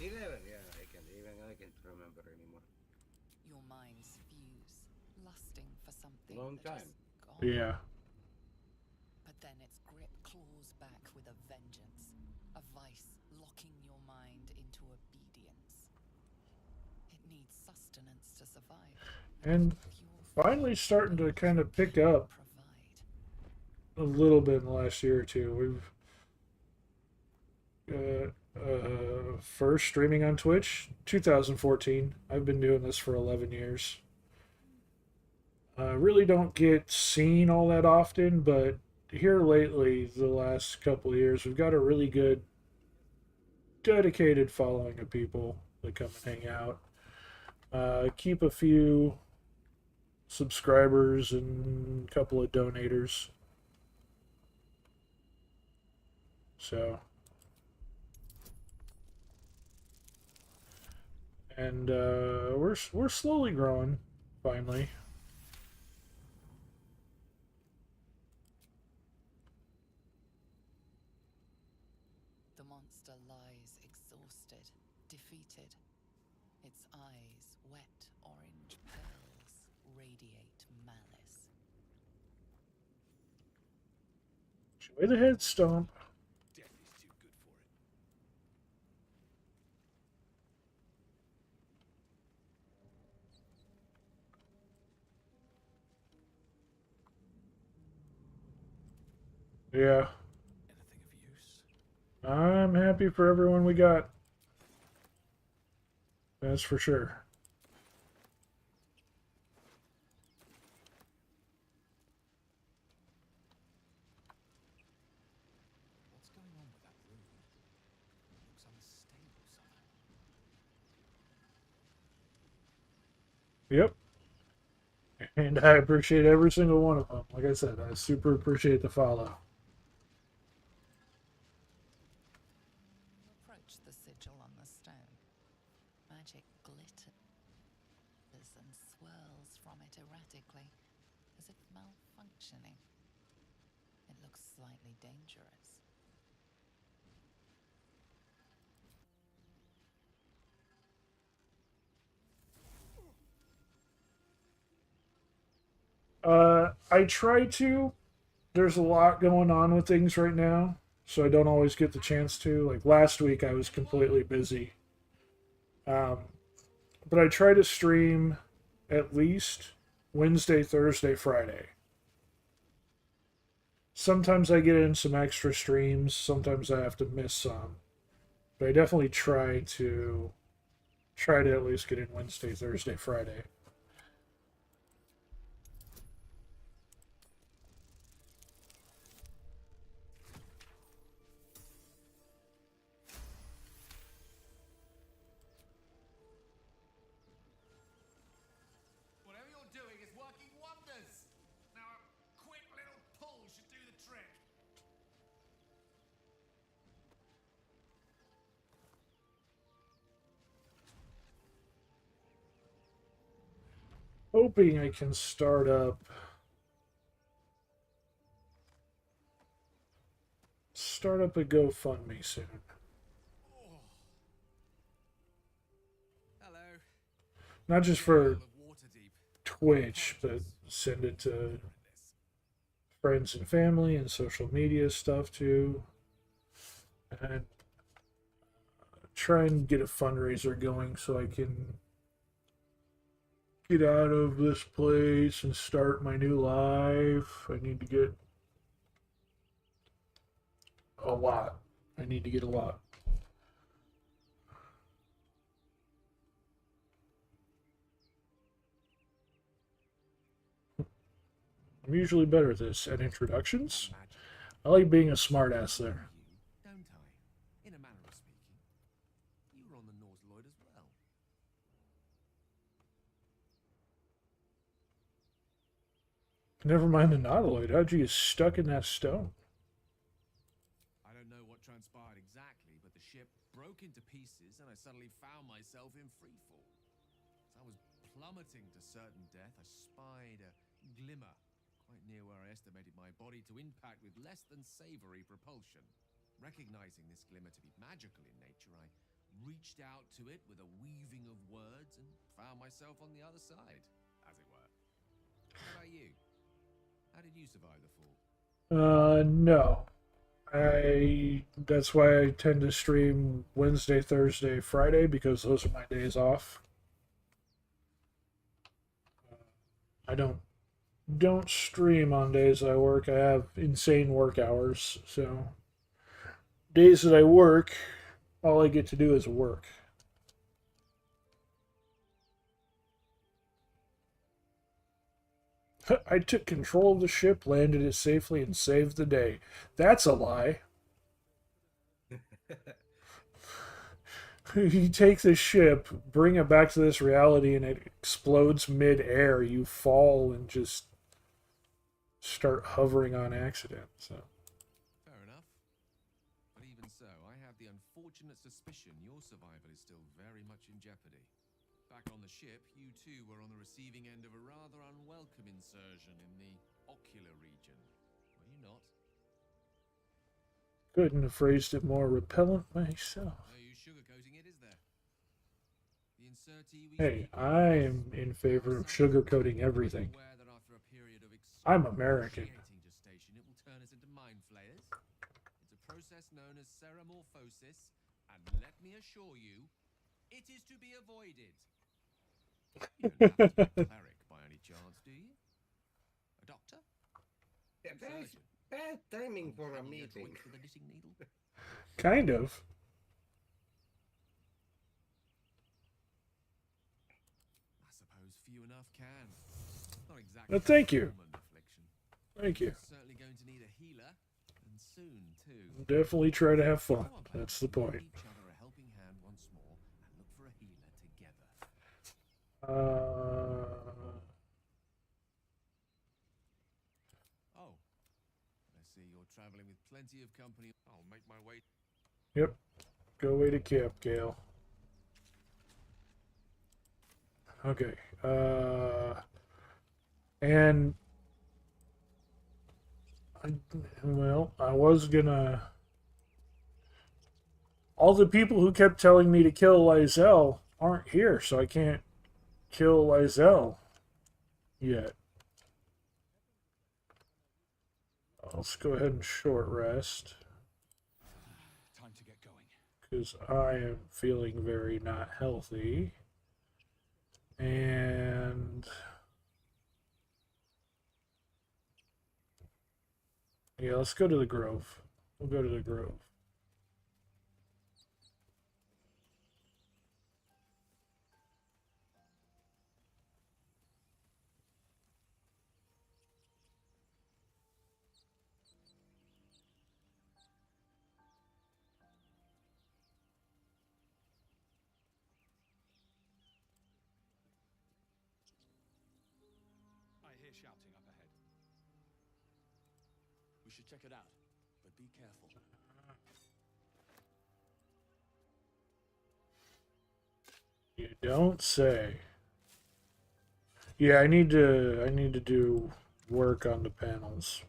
11? Yeah, I can't remember anymore. Your minds fuse, lusting for something Long that time. is gone. Yeah. But then its grip claws back with a vengeance, a vice locking your mind into obedience. It needs sustenance to survive. And Pure finally starting to kind of pick up provide. a little bit in the last year or two. We've first streaming on Twitch, 2014. I've been doing this for 11 years. I really don't get seen all that often, but here lately, the last couple of years, we've got a really good, dedicated following of people that come and hang out. Keep a few subscribers and a couple of donators. So, and we're slowly growing. Finally, The monster lies exhausted, defeated. Its eyes, wet orange pearls, radiate malice. enjoy the head stomp. Death is too good for it. Yeah, Anything of use? I'm happy for everyone we got. That's for sure. What's going on with that room? It looks unstable somehow. Yep. And I appreciate every single one of them. Like I said, I super appreciate the follow. You approach the sigil on the stone. Magic glitters and swirls from it erratically, as if malfunctioning. It looks slightly dangerous. I try to. There's a lot going on with things right now, so I don't always get the chance to. Like last week, I was completely busy. Um, but I try to stream at least Wednesday, Thursday, Friday. Sometimes I get in some extra streams, sometimes I have to miss some. But I definitely try to at least get in Wednesday, Thursday, Friday. Whatever you're doing is working wonders. Now a quick little pull should do the trick. Hoping I can start up a GoFundMe soon. Hello. Not just for Twitch, but send it to friends and family and social media stuff too. And try and get a fundraiser going so I can get out of this place and start my new life. I need to get a lot. I need to get a lot. I'm usually better at this, at introductions. I like being a smartass there. Don't I? In a manner of speaking. You were on the North Lloyd as well. Never mind the nautiloid. How'd you get stuck in that stone? I don't know what transpired exactly, but the ship broke into pieces and I suddenly found myself in freefall. As I was plummeting to certain death, I spied a glimmer quite near where I estimated my body to impact with less than savory propulsion. Recognizing this glimmer to be magical in nature, I reached out to it with a weaving of words and found myself on the other side, as it were. How about you? How did you survive the fall? No. That's why I tend to stream Wednesday, Thursday, Friday because those are my days off. I don't stream on days I work. I have insane work hours, so days that I work, all I get to do is work. I took control of the ship, landed it safely, and saved the day. That's a lie. You take the ship, bring it back to this reality, and it explodes mid-air. You fall and just start hovering on accident. So. Fair enough. But even so, I have the unfortunate suspicion your survival is still very much in jeopardy. Back on the ship, you too were on the receiving end of a rather unwelcome insertion in the ocular region, were you not? Couldn't have phrased it more repellent myself. No use sugarcoating it, is there? The insertee we Hey, speak of I am in favor of sugarcoating everything. aware that after a period of I'm American. excruciating gestation, it will turn us into mind flayers. It's a process known as ceramorphosis, and let me assure you, it is to be avoided. You don't happen to be a cleric by any chance, do you? A doctor? Yeah, Surgeon? bad timing for a Having meeting. drink with a knitting needle? Kind of. I suppose few enough can. Not exactly. Well, thank you. a common affliction. Thank you. Certainly going to need a healer, and soon too. Definitely try to have fun. Come on, pal. That's the point. Give each other a helping hand once more, and look for a healer together. traveling with plenty of company. I'll make my way. Yep. Go away to camp, Gale. Okay. And I was gonna. All the people who kept telling me to kill Lizelle aren't here, so I can't kill Lizelle yet. Let's go ahead and short rest. Time to get going. Because I am feeling very not healthy. And yeah, let's go to the Grove. We'll go to the Grove. I hear shouting up ahead. We should check it out, but be careful. You don't say. Yeah, I need to do work on the panels.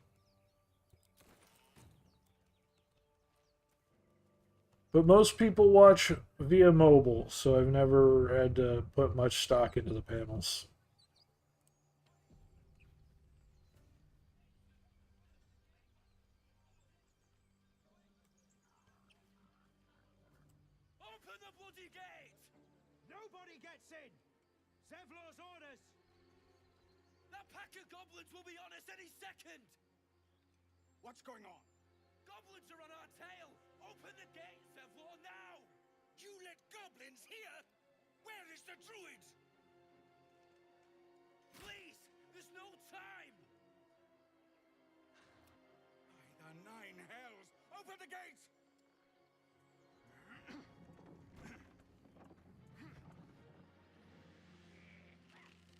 But most people watch via mobile, so I've never had to put much stock into the panels. Open the bloody gate! Nobody gets in! Zevlor's orders! That pack of goblins will be on us any second! What's going on? Goblins are on our tail! Open the gate, Zevlor, now! You let goblins here? Where is the druid? Please! There's no time! By the nine hells! Open the gate!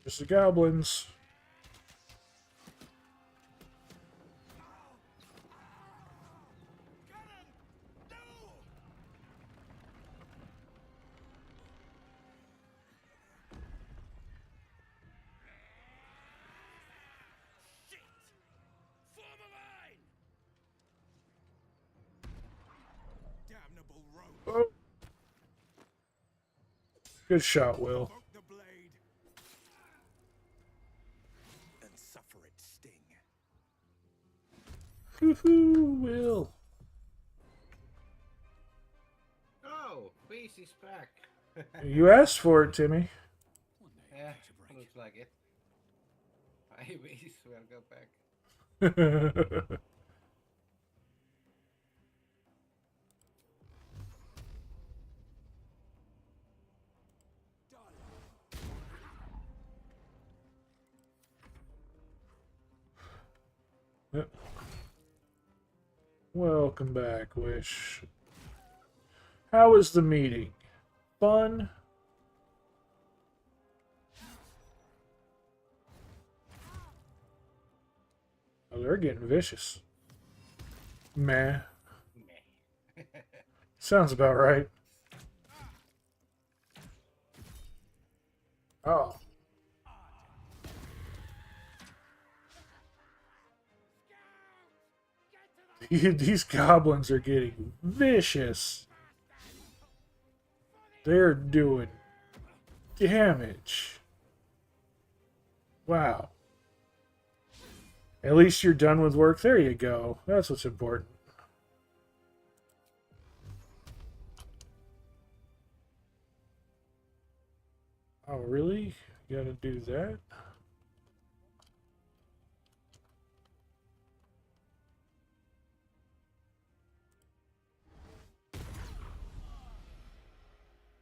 Just the goblins. Shit! Form a line! Damnable rogue! Oh. Good shot, Will. Poke the blade and suffer its sting. Hoo-hoo, Will. Oh, Beast is back. You asked for it, Timmy. One day, Yeah, catch a break. looks like it. Hi, Beast, welcome back. Yep. Welcome back, Wish. How was the meeting? Fun? Oh, they're getting vicious. Meh. Meh. Sounds about right. Oh. These goblins are getting vicious. They're doing damage. Wow. At least you're done with work. There you go. That's what's important. Oh, really? You gotta do that?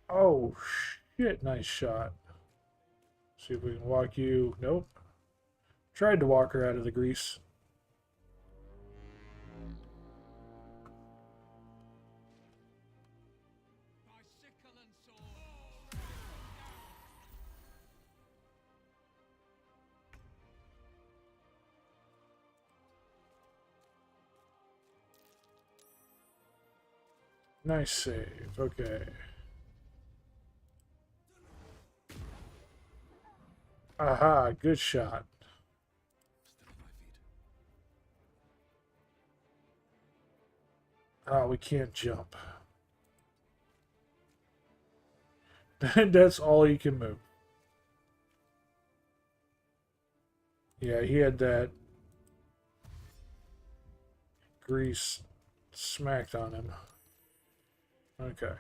Oh, shit. Nice shot. See if we can walk you. Nope. Tried to walk her out of the grease. My sickle and sword! Nice save. Okay. Aha, good shot. Still on my feet. Oh, we can't jump. That's all he can move. Yeah, he had that grease smacked on him. Okay.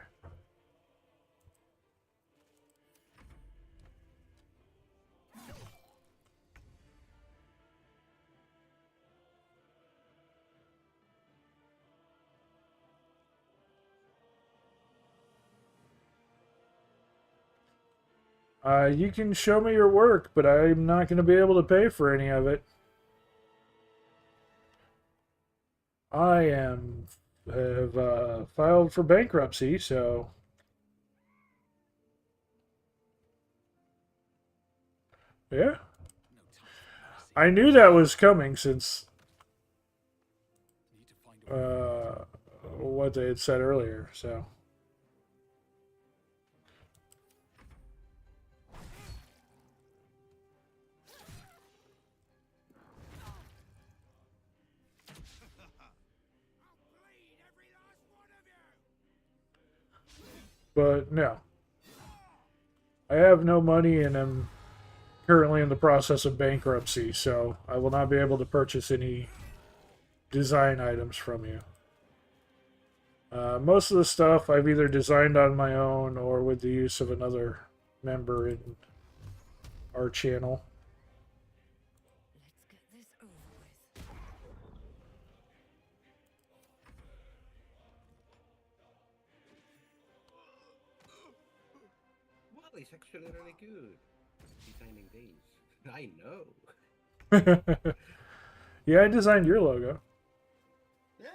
You can show me your work, but I'm not going to be able to pay for any of it. I have filed for bankruptcy, so yeah. I knew that was coming since Need to find a way. what they had said earlier, so. But no. I have no money and I'm currently in the process of bankruptcy, so I will not be able to purchase any design items from you. Most of the stuff I've either designed on my own or with the use of another member in our channel. Let's get this over with. Well, it's actually really good. Designing these. I know. Yeah, I designed your logo. Yeah.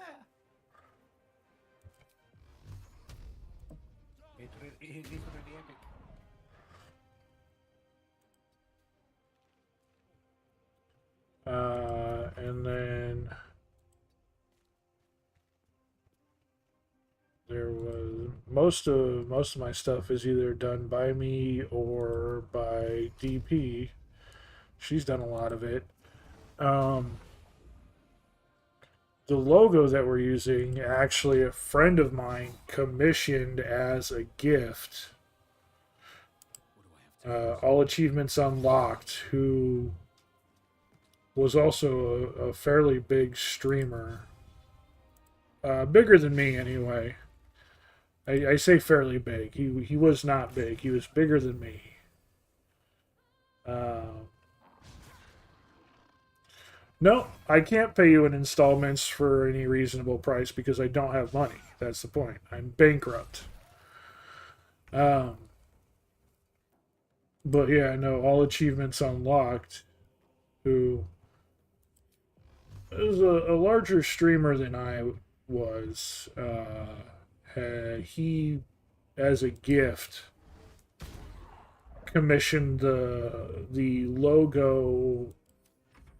It is really epic. And then there was most of my stuff is either done by me or by DP. She's done a lot of it. The logo that we're using, actually a friend of mine commissioned as a gift. What do I have to All Achievements Unlocked, who was also a fairly big streamer. Bigger than me, anyway. I say fairly big. He was not big. He was bigger than me. No, I can't pay you in installments for any reasonable price because I don't have money. That's the point. I'm bankrupt. But yeah, no, All Achievements Unlocked, who is a larger streamer than I was. He, as a gift, commissioned the logo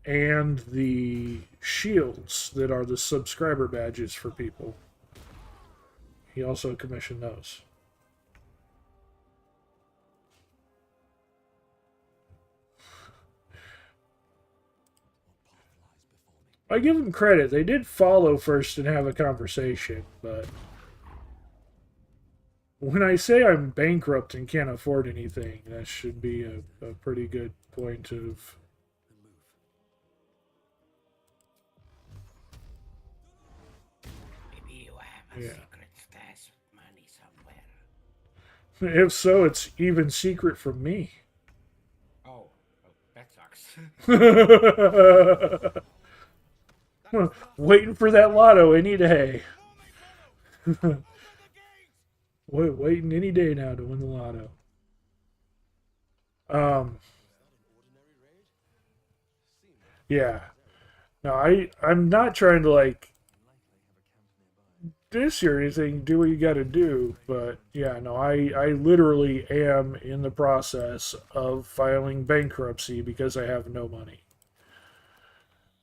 and the shields that are the subscriber badges for people. He also commissioned those. I give them credit. They did follow first and have a conversation, but when I say I'm bankrupt and can't afford anything, that should be a pretty good point of... Maybe you have a Yeah. secret stash of money somewhere. If so, it's even secret from me. Oh, that sucks. Waiting for that lotto any day. Waiting any day now to win the lotto. Yeah. No, I'm not trying to like diss you or anything. Do what you got to do, but yeah, no, I literally am in the process of filing bankruptcy because I have no money.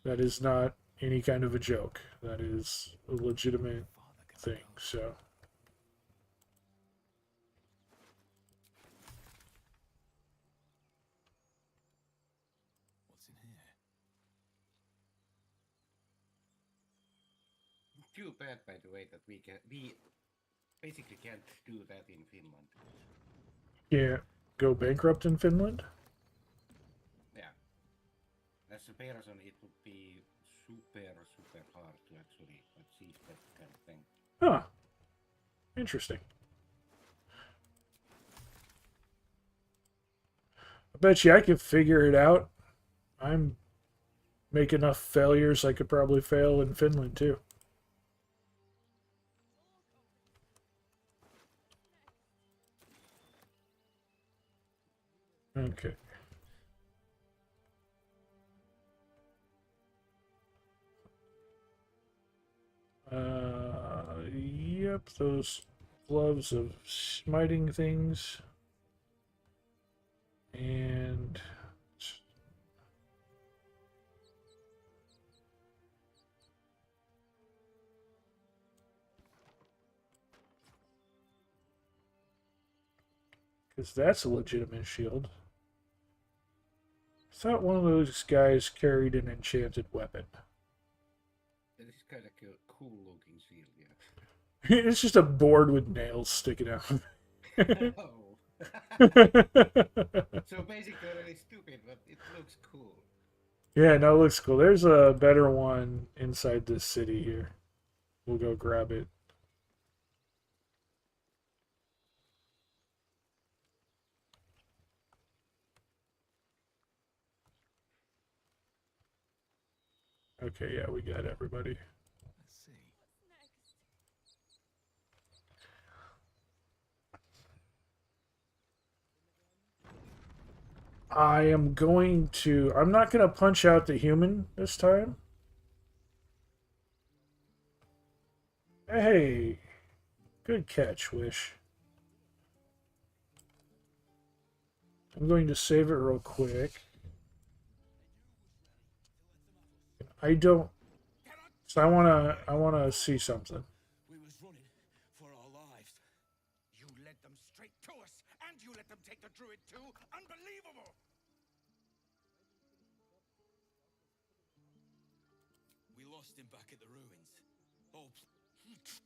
That is not any kind of a joke. That is a legitimate thing. So too bad, by the way, that we basically can't do that in Finland. Yeah, go bankrupt in Finland? Yeah. As a person, it would be super hard to actually achieve that kind of thing. Huh. Interesting. I bet you I could figure it out. I'm make enough failures I could probably fail in Finland too. Okay. Yep, those gloves of smiting things. And because that's a legitimate shield. I thought one of those guys carried an enchanted weapon. That is kind of a cool looking shield, yeah. It's just a board with nails sticking out. Oh. So basically really stupid, but it looks cool. Yeah, no, it looks cool. There's a better one inside this city here. We'll go grab it. Okay, yeah, we got everybody. Let's see. I'm not going to punch out the human this time. Hey, good catch, Wish. I'm going to save it real quick. So I wanna see something. We was running for our lives. You led them straight to us, and you let them take the druid too. Unbelievable! We lost him back at the ruins. Oh,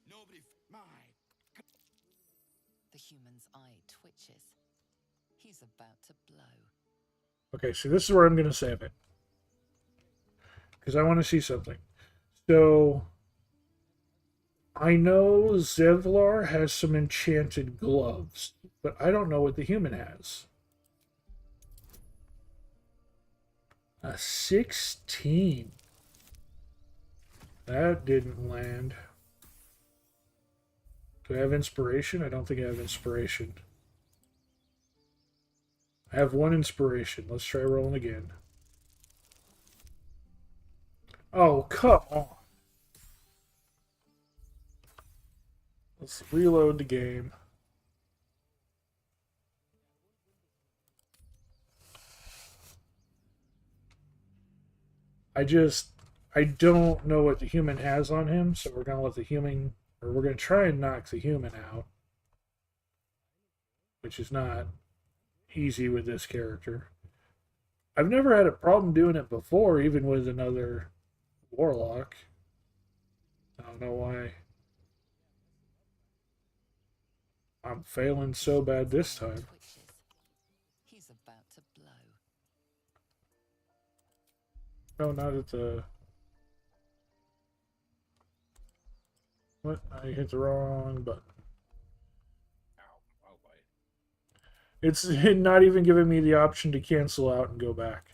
nobody. My. The human's eye twitches. He's about to blow. Okay, so this is where I'm gonna save it. Because I want to see something. So, I know Zevlar has some enchanted gloves, but I don't know what the human has. A 16. That didn't land. Do I have inspiration? I don't think I have inspiration. I have one inspiration. Let's try rolling again. Oh, come on. Let's reload the game. I don't know what the human has on him, so we're going to let the human, or we're going to try and knock the human out, which is not easy with this character. I've never had a problem doing it before, even with another warlock. I don't know why I'm failing so bad this time. He's about to blow. No, not at the... What? I hit the wrong button. Ow, oh boy. It's not even giving me the option to cancel out and go back.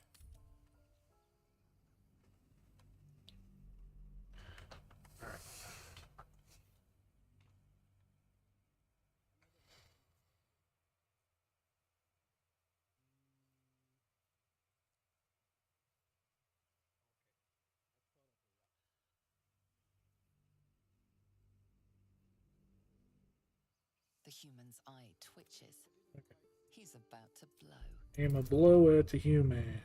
The human's eye twitches. Okay. He's about to blow. Aim a blow at the human.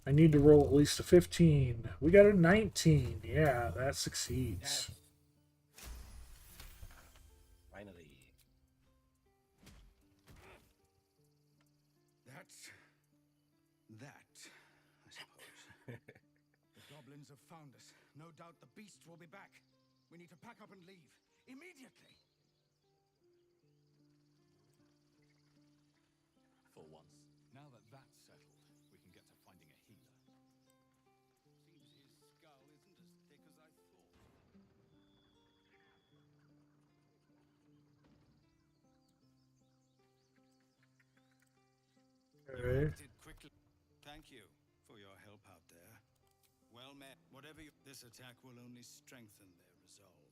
I need to roll at least a 15. We got a 19. Yeah, that succeeds. Yes. Finally. That's that, I suppose. The goblins have found us. No doubt the beasts will be back. We need to pack up and leave. Immediately! For once. Now that that's settled, we can get to finding a healer. Seems his skull isn't as thick as I thought. Alright. Did quickly. Thank you for your help out there. Well met. Whatever you... This attack will only strengthen their resolve.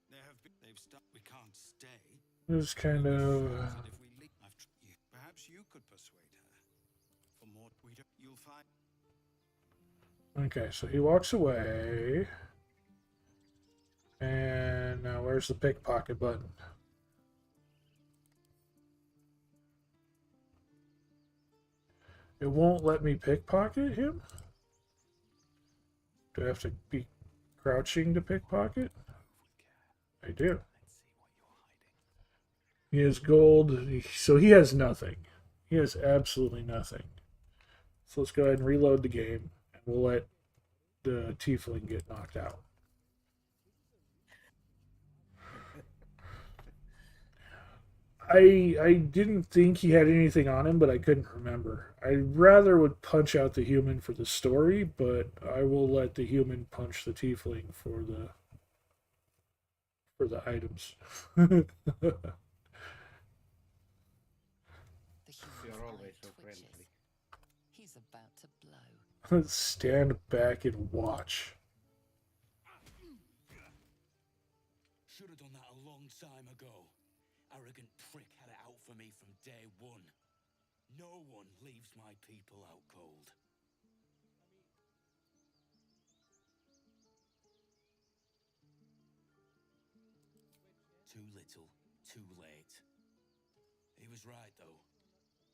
They've stopped. We can't stay. It was kind of... If we leave, perhaps you could persuade her. For more, you'll find. Okay, so he walks away. And now where's the pickpocket button? It won't let me pickpocket him? Do I have to be crouching to pickpocket? I do. He has gold, so he has nothing. He has absolutely nothing. So let's go ahead and reload the game, and we'll let the tiefling get knocked out. I didn't think he had anything on him, but I couldn't remember. I rather would punch out the human for the story, but I will let the human punch the tiefling for the items. The You're human's always eye so twitches. friendly. He's about to blow. Stand back and watch. Should have done that a long time ago. Arrogant prick had it out for me from day one. No one leaves my people out cold. Too little, too late. He was right, though.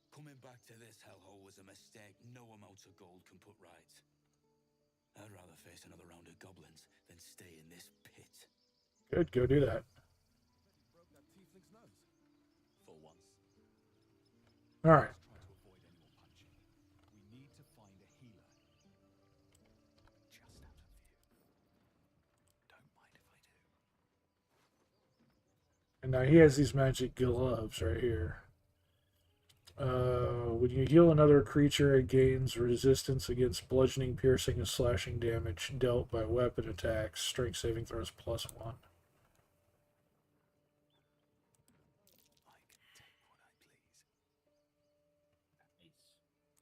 Coming back to this hellhole was a mistake no amount of gold can put right. I'd rather face another round of goblins than stay in this pit. Good, go do that. Broke that tiefling's nose. For once. Alright. Try to avoid any more punching. We need to find a healer. Just out of view. Don't mind if I do. And now he has these magic gloves right here. When you heal another creature, it gains resistance against bludgeoning, piercing, and slashing damage dealt by weapon attacks. Strength saving throws +1. I can take what I please.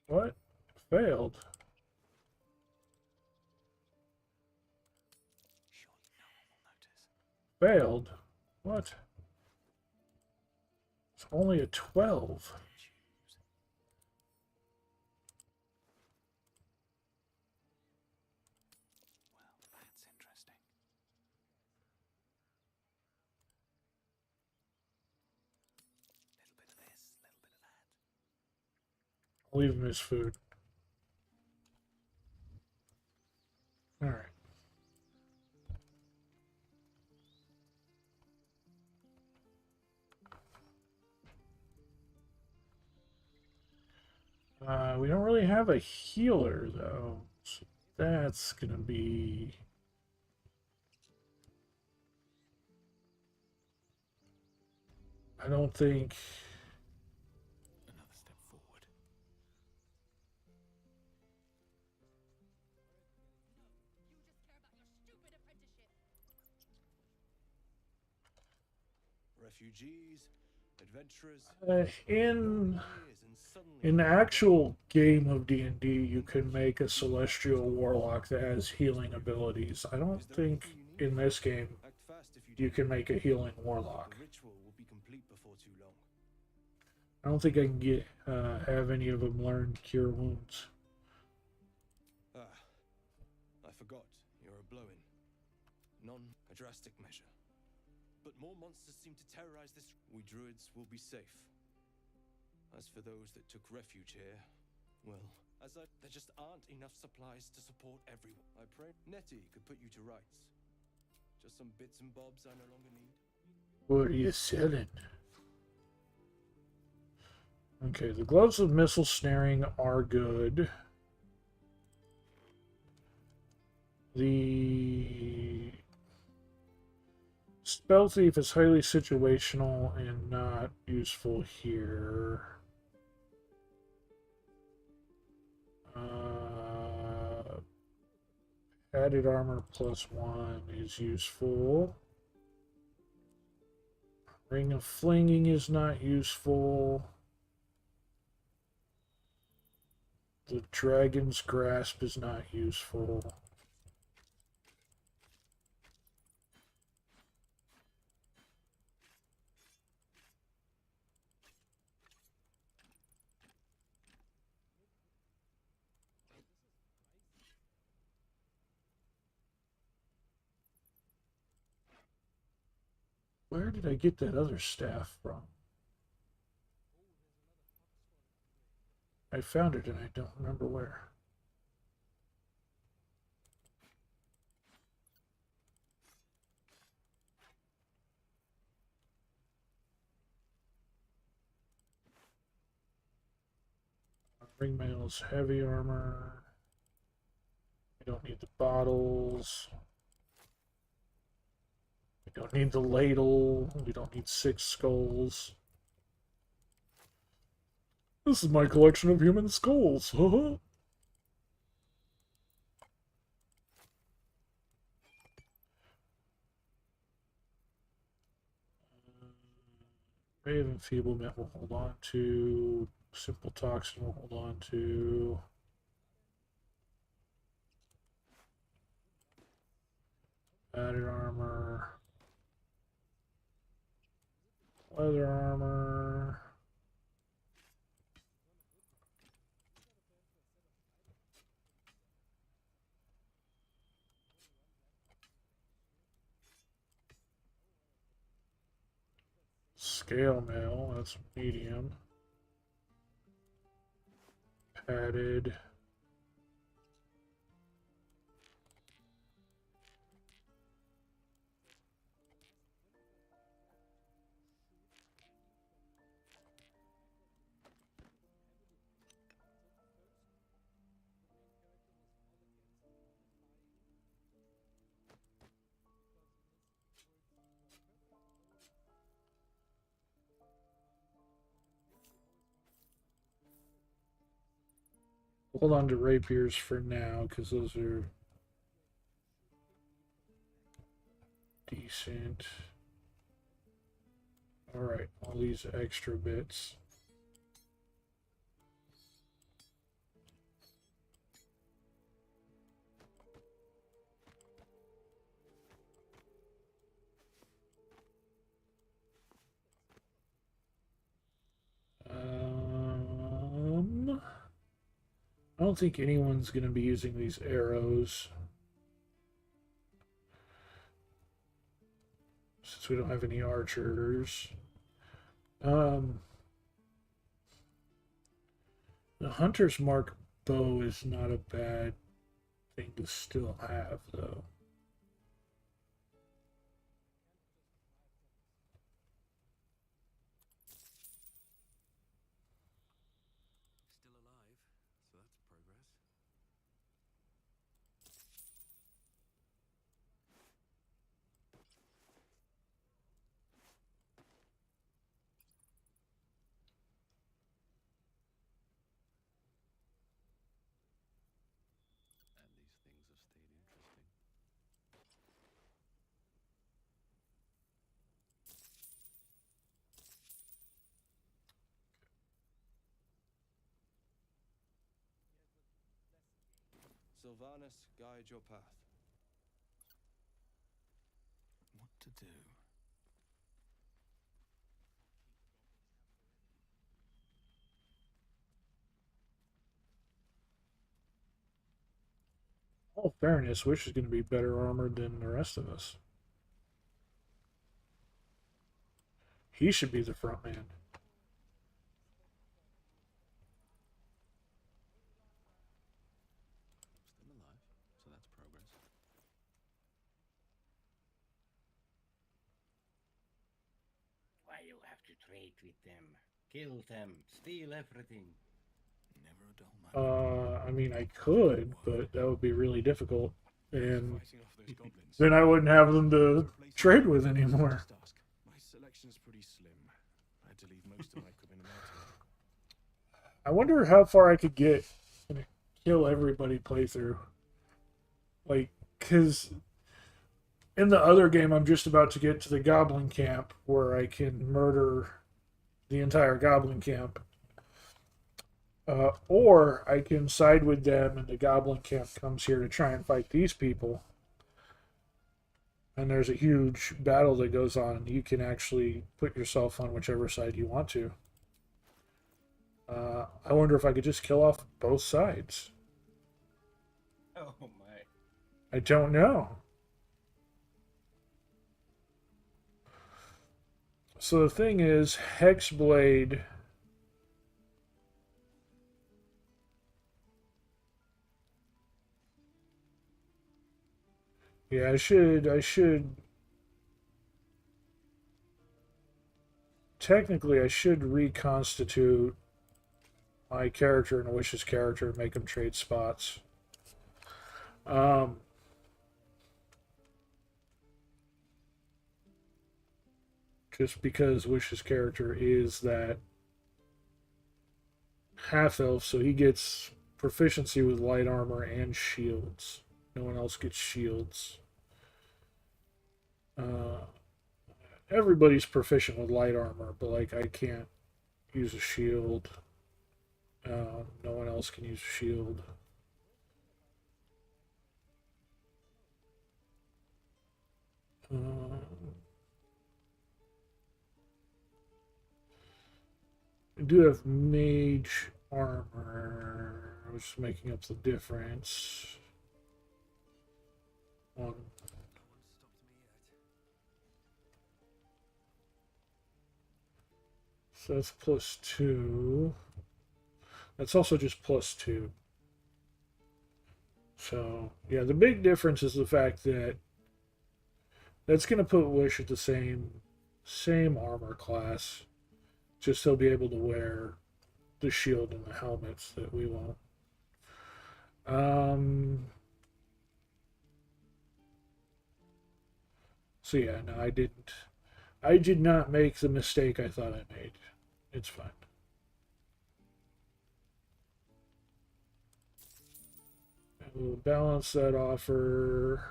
What? Failed. Surely no one will notice. Failed? What? It's only a 12. Choose. Well, that's interesting. Little bit of this, little bit of that. I'll leave him his food. Alright. We don't really have a healer, though. So that's gonna be... I don't think... Another step forward. Refugees, adventurers. In the actual game of D&D, you can make a celestial warlock that has healing abilities. I don't think in this game Act fast if you you can make a healing warlock. The ritual will be complete before too long. I don't think I can get have any of them learn cure wounds. Ah, I forgot. You're a blow-in. A drastic measure. But more monsters seem to terrorize this. We druids will be safe. As for those that took refuge here, well, there just aren't enough supplies to support everyone. I pray Nettie could put you to rights. Just some bits and bobs I no longer need. What are you selling? Okay, the gloves of missile snaring are good. The spell thief is highly situational and not useful here. Added armor +1 is useful. Ring of flinging is not useful. The dragon's grasp is not useful. Where did I get that other staff from? I found it and I don't remember where. Ringmail's heavy armor. We don't need the bottles. We don't need the ladle. We don't need 6 skulls. This is my collection of human skulls. Ray of Enfeeblement we'll hold on to. Simple Toxin we'll hold on to. Added armor. Leather armor. Scale mail, that's medium. Padded. Hold on to rapiers for now, because those are decent. Alright, all these extra bits. I don't think anyone's going to be using these arrows. Since we don't have any archers. The Hunter's Mark bow is not a bad thing to still have, though. Still alive, so that's progress. And these things have stayed interesting. Sylvanus, guide your path. What to do? All fairness, Wish is going to be better armored than the rest of us. He should be the front man. Still alive, so that's progress. Why you have to trade with them? Kill them, steal everything. Never a dull moment. I mean, I could, but that would be really difficult. And Fighting off those goblins. then I wouldn't have them to trade with anymore. Just ask. My selection's pretty slim. I had to leave most of my equipment in there too. I wonder how far I could get in a kill everybody playthrough. Like, because in the other game, I'm just about to get to the goblin camp where I can murder the entire goblin camp. Or I can side with them and the goblin camp comes here to try and fight these people. And there's a huge battle that goes on, and you can actually put yourself on whichever side you want to. I wonder if I could just kill off both sides. Oh my. I don't know. So the thing is, Hexblade. Yeah, I should. Technically, I should reconstitute my character and Wish's character and make them trade spots. Just because Wish's character is that half-elf, so he gets proficiency with light armor and shields. No one else gets shields. Everybody's proficient with light armor, but like I can't use a shield. No one else can use a shield. I do have mage armor. I was just making up the difference. One. So that's +2. That's also just +2. So, yeah, the big difference is the fact that that's going to put Wish at the same armor class. Just he'll be able to wear the shield and the helmets that we won't. So yeah, no, I did not make the mistake I thought I made. It's fine. We'll balance that offer.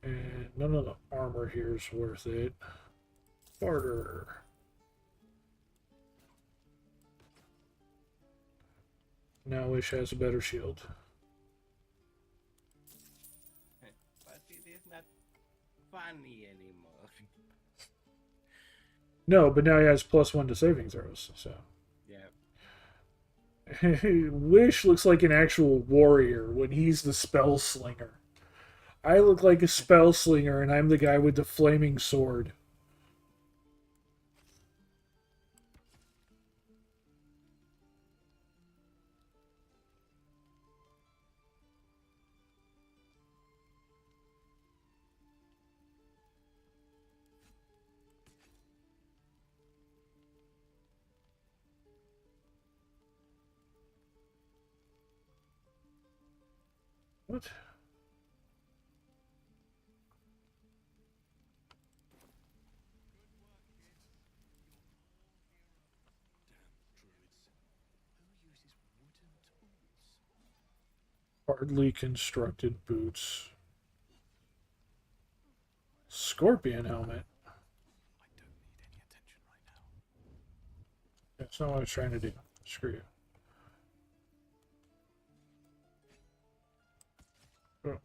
And none of the armor here is worth it. Barter. Now Wish has a better shield. But it is not funny anymore. No, but now he has +1 to saving throws, so. Yeah. Wish looks like an actual warrior when he's the spell slinger. I look like a spell slinger and I'm the guy with the flaming sword. What? Hardly constructed boots. Scorpion helmet. I don't need any attention right now. That's not what I was trying to do. Screw you. Oh.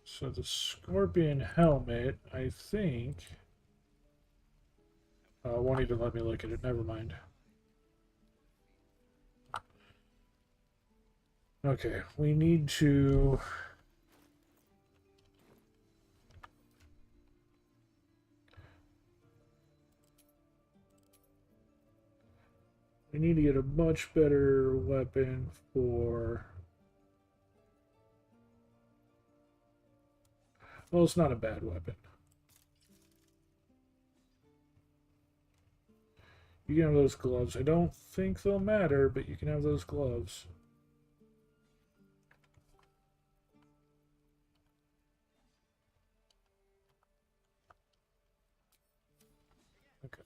So the scorpion helmet, I think. Won't even let me look at it. Never mind. Okay, we need to. We need to get a much better weapon for. Well, it's not a bad weapon. You can have those gloves. I don't think they'll matter, but you can have those gloves. Okay.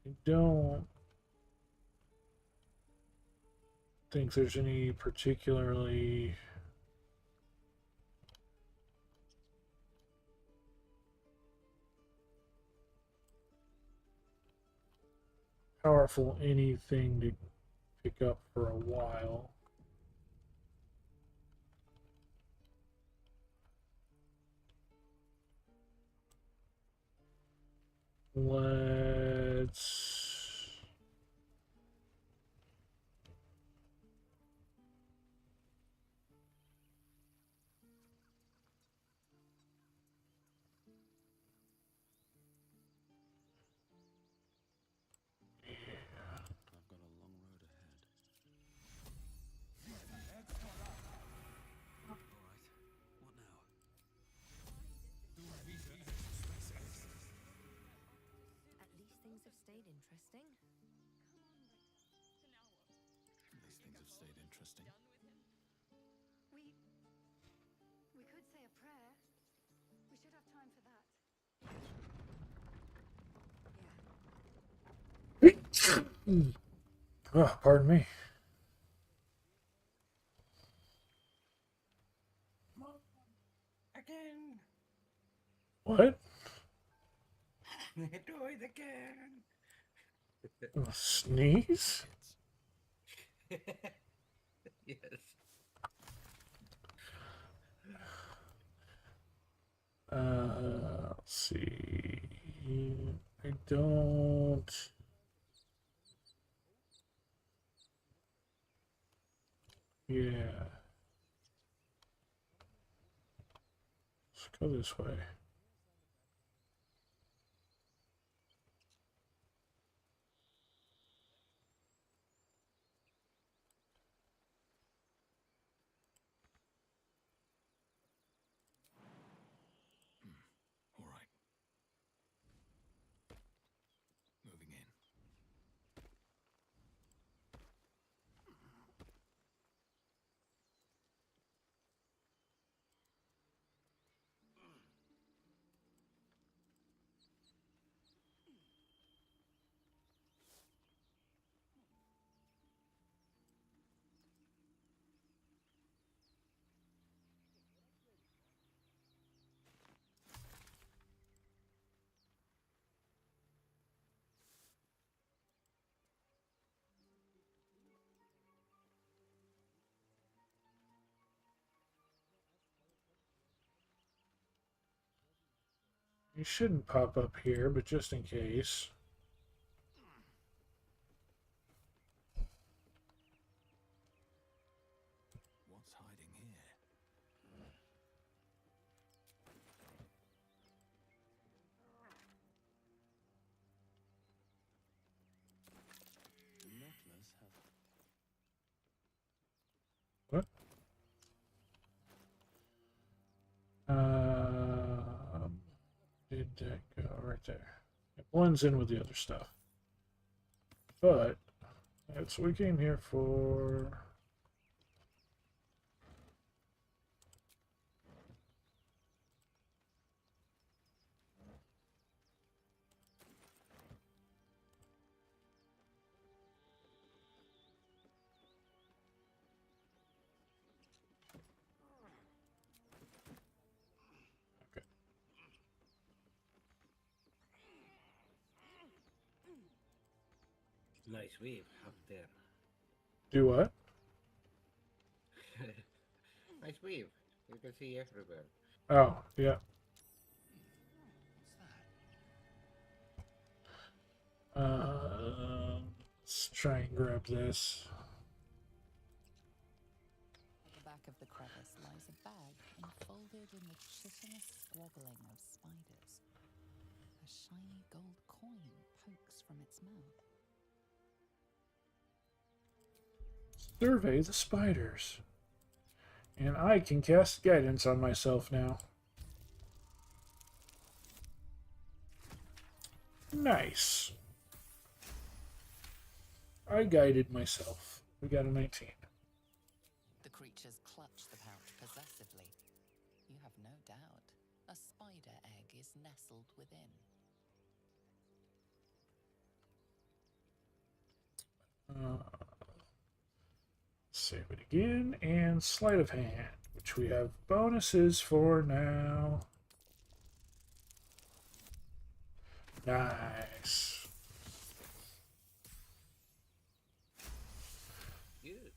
I don't think there's any particularly powerful anything to pick up for a while. Let's I've got a long road ahead. Alright, what now? At least things have stayed interesting. At least things have stayed interesting. We could say a prayer. We should have time for that. oh, pardon me. Again. What? Do it again. A sneeze? Yes. Let's see. I don't. Yeah. Let's go this way. Alright. Moving in. You shouldn't pop up here, but just in case. What's hiding here? Necklace has... What? Did that go right there? It blends in with the other stuff. But that's what we came here for. Okay. Nice weave up there. Do what? Nice weave. You can see everywhere. Oh, yeah. Let's try and grab this. At the back of the crevice lies a bag enfolded in the chitinous squabbling of spiders. A shiny gold coin pokes from its mouth. Survey the spiders. And I can cast guidance on myself now. Nice. I guided myself. We got a 19. The creatures clutch the pouch possessively. You have no doubt a spider egg is nestled within. Save it again, and sleight of hand, which we have bonuses for now. Nice. Good.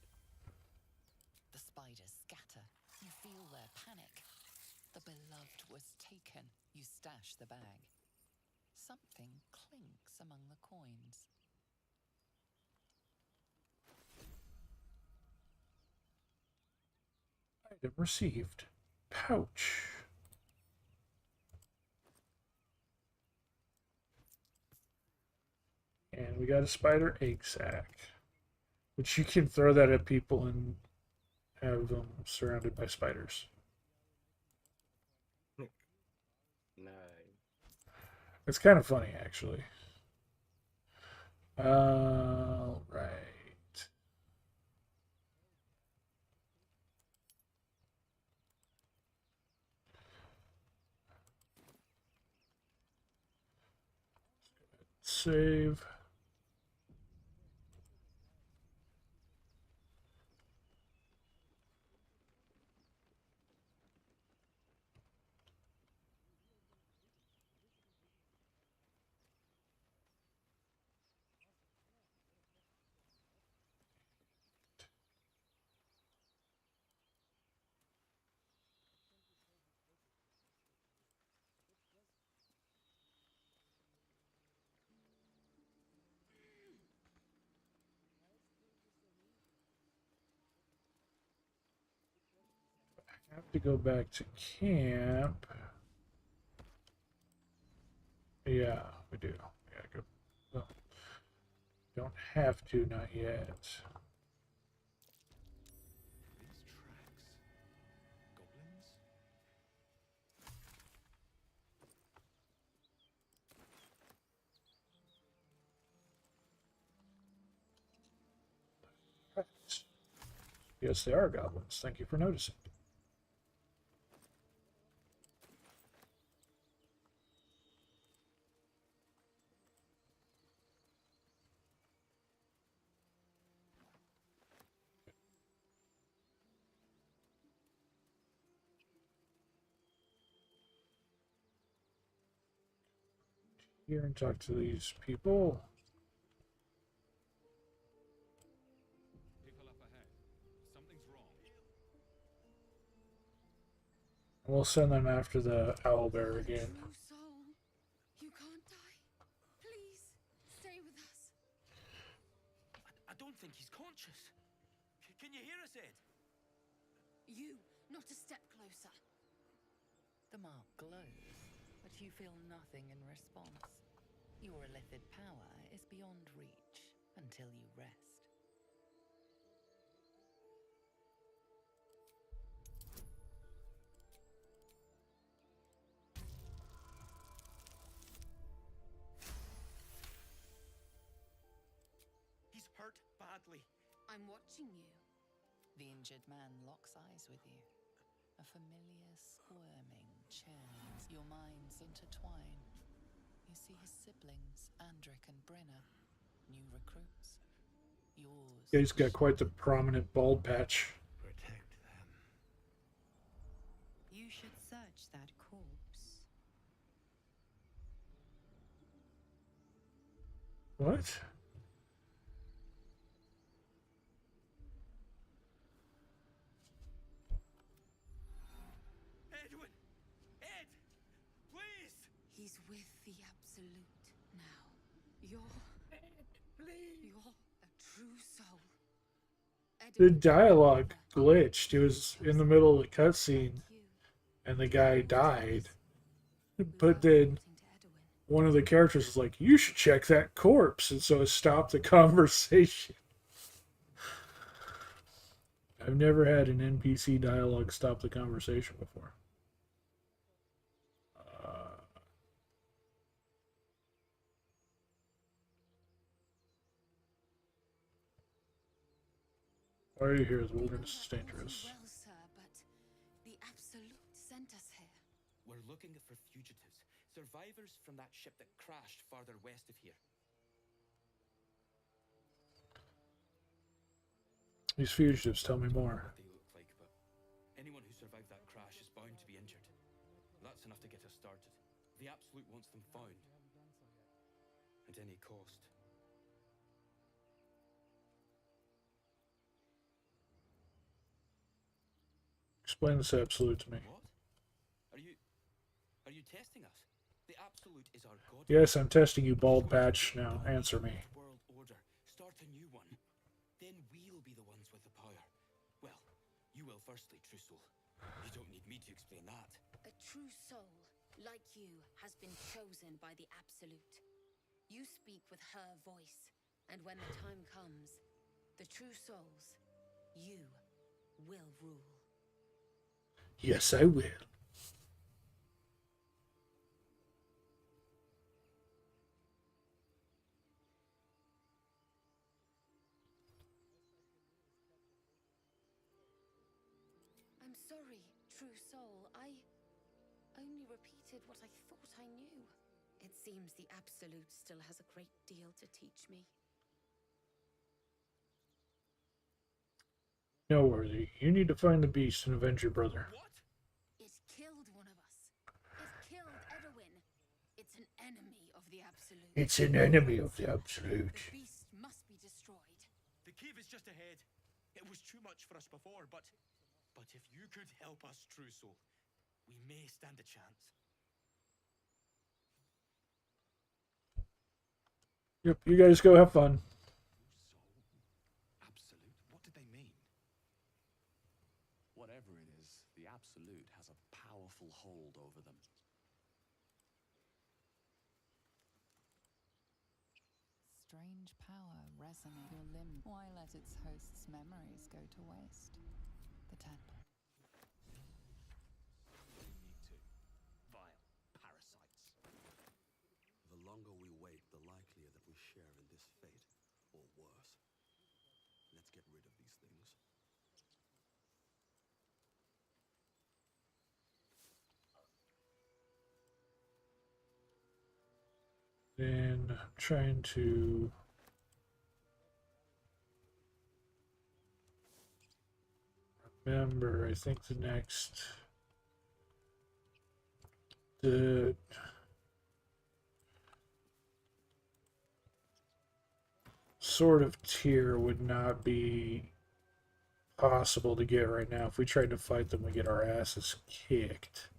The spiders scatter. You feel their panic. The beloved was taken. You stash the bag. Something clinks among the coins. Item received. Pouch. And we got a spider egg sac, which you can throw that at people and have them surrounded by spiders. Nice. It's kind of funny, actually. All right. Save. I have to go back to camp. Yeah, we do. Yeah, go. Well, don't have to, not yet. These tracks. Goblins? Right. Yes, they are goblins. Thank you for noticing. Here and talk to these people. People up ahead. Something's wrong. We'll send them after the owlbear again. True soul, you can't die. Please, stay with us. I don't think he's conscious. Can you hear us, Ed? You, not a step closer. The mark glows, but you feel nothing in response. Your illithid power is beyond reach until you rest. He's hurt badly. I'm watching you. The injured man locks eyes with you. A familiar squirming churns. Your minds intertwine. You see his siblings, Andric and Brenna, new recruits. Yours. Yeah, he's got quite the prominent bald patch. Protect them. You should search that corpse. What? Edwin! Ed! Please! He's with the Absolute now. You're a true soul. The Edwin, dialogue glitched. He was in the middle of the cutscene, you. and the guy died. We But are then reporting to Edwin. one of the characters is like, "You should check that corpse," and so it stopped the conversation. I've never had an NPC dialogue stop the conversation before. Why are you here? The wilderness is dangerous. Well, sir, but the Absolute sent us here. We're looking for fugitives, survivors from that ship that crashed farther west of here. These fugitives, tell me more. What they look like, but anyone who survived that crash is bound to be injured. That's enough to get us started. The Absolute wants them found. At any cost. Explain this Absolute to me. What? Are you testing us? The Absolute is our god. Yes, I'm testing you, bald patch. Now, answer me. World order. Start a new one. Then we'll be the ones with the power. Well, you will firstly, true soul. You don't need me to explain that. A true soul, like you, has been chosen by the Absolute. You speak with her voice, and when the time comes, the true souls, you will rule. Yes, I will. I'm sorry, true soul. I only repeated what I thought I knew. It seems the Absolute still has a great deal to teach me. No worry. You need to find the beast and avenge your brother. What? It killed one of us. It killed Edwin. It's an enemy of the Absolute. It's an enemy of the Absolute. The beast must be destroyed. The cave is just ahead. It was too much for us before, but if you could help us, true soul, we may stand a chance. Yep, you guys go have fun. Absolute? What did they mean? Whatever it is, the Absolute has a powerful hold over them. Strange power resonate your limb. Why let its host's memories go to waste? The temple. We need to. Vile parasites. The longer we wait, the likelier that we share in this fate, or worse. Let's get rid of these things. Then I'm trying to remember, I think the next sort of tier would not be possible to get right now. If we tried to fight them, we get our asses kicked.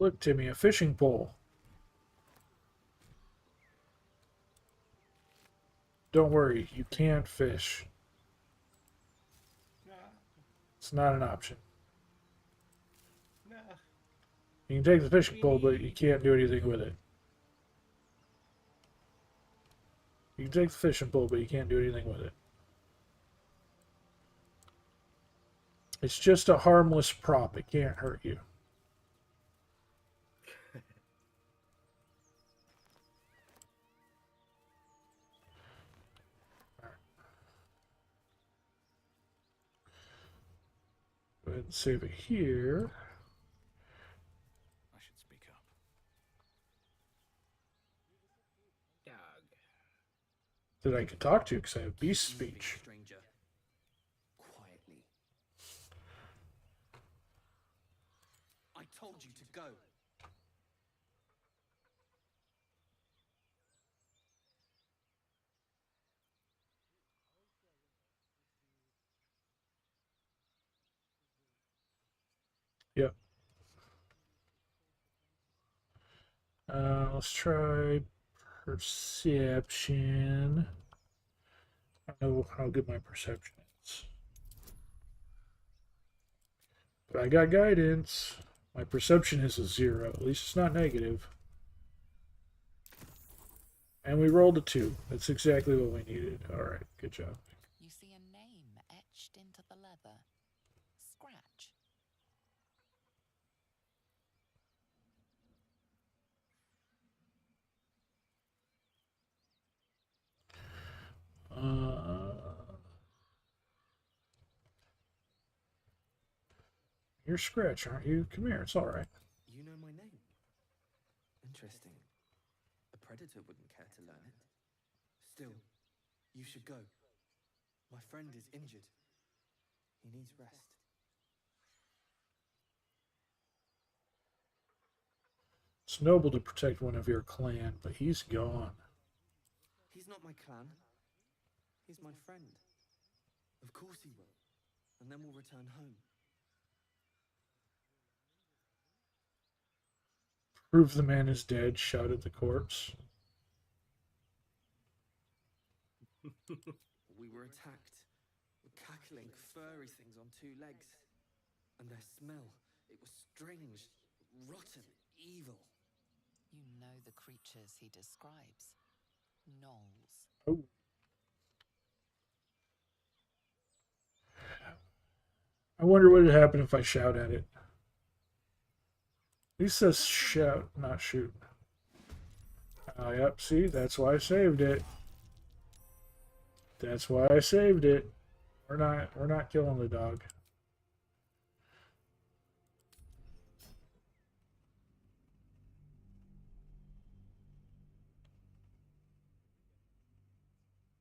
Look, Timmy, a fishing pole. Don't worry, you can't fish. Nah, It's not an option. nah. You can take the fishing pole, but you can't do anything with it. You can take the fishing pole, but you can't do anything with it. It's just a harmless prop. It can't hurt you. Go ahead and save it here. I should speak up. Dog. That I can talk to because I have beast Moving, speech. stranger. Quietly. I told you to go. Yep. Let's try perception. I don't know how good my perception is. But I got guidance. My perception is a 0. At least it's not negative. And we rolled a 2. That's exactly what we needed. Alright, good job. You see a name etched into the leather. Scratch. You're Scratch, aren't you? Come here, it's alright. You know my name. Interesting. A predator wouldn't care to learn it. Still, you should go. My friend is injured. He needs rest. It's noble to protect one of your clan, but he's gone. He's not my clan. He's my friend. Of course he will. And then we'll return home. Prove the man is dead, shouted the corpse. We were attacked with cackling, furry things on 2 legs. And their smell, it was strange, rotten, evil. You know the creatures he describes. Gnolls. Oh. I wonder what would happen if I shout at it. He says shout, not shoot. Yep, see, that's why I saved it. That's why I saved it. We're not killing the dog.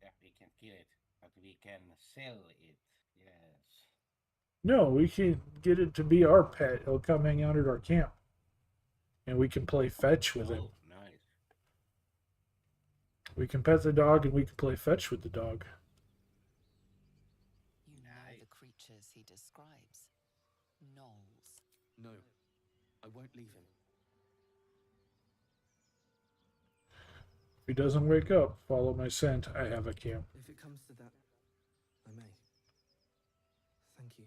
Yeah, we can kill it, but we can sell it. Yes. No, we can get it to be our pet. It'll come hang out at our camp. And we can play fetch with him. Oh, nice. We can pet the dog and we can play fetch with the dog. You know the creatures he describes. Gnolls. No, I won't leave him. If he doesn't wake up, follow my scent. I have a camp. If it comes to that, I may. Thank you.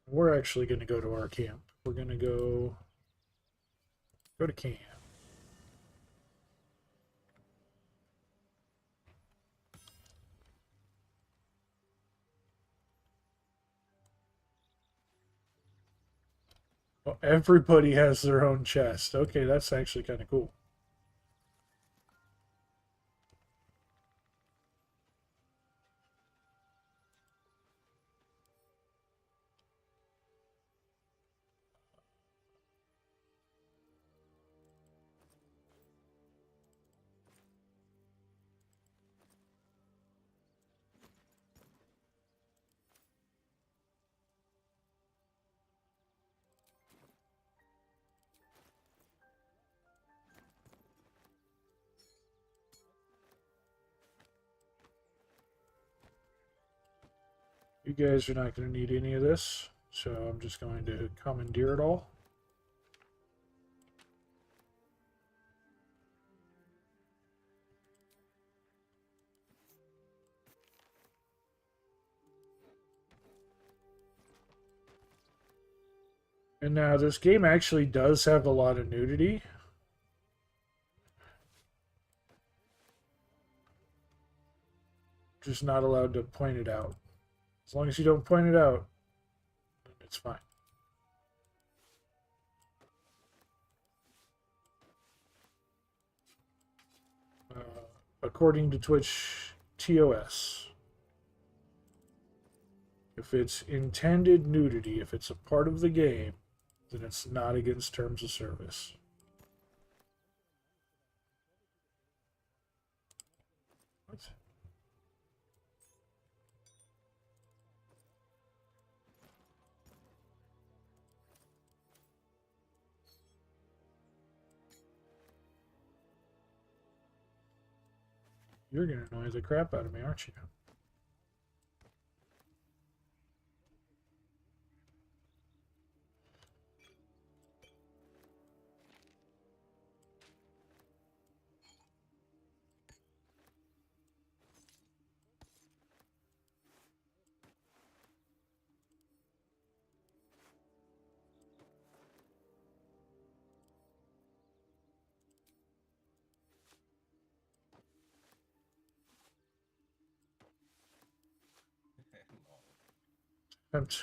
We're actually going to go to our camp. We're going to go to camp. Well, everybody has their own chest. Okay, that's actually kind of cool. You guys are not going to need any of this, so I'm just going to commandeer it all. And now this game actually does have a lot of nudity. Just not allowed to point it out. As long as you don't point it out, it's fine. According to Twitch TOS, if it's intended nudity, if it's a part of the game, then it's not against terms of service. What? You're gonna annoy the crap out of me, aren't you?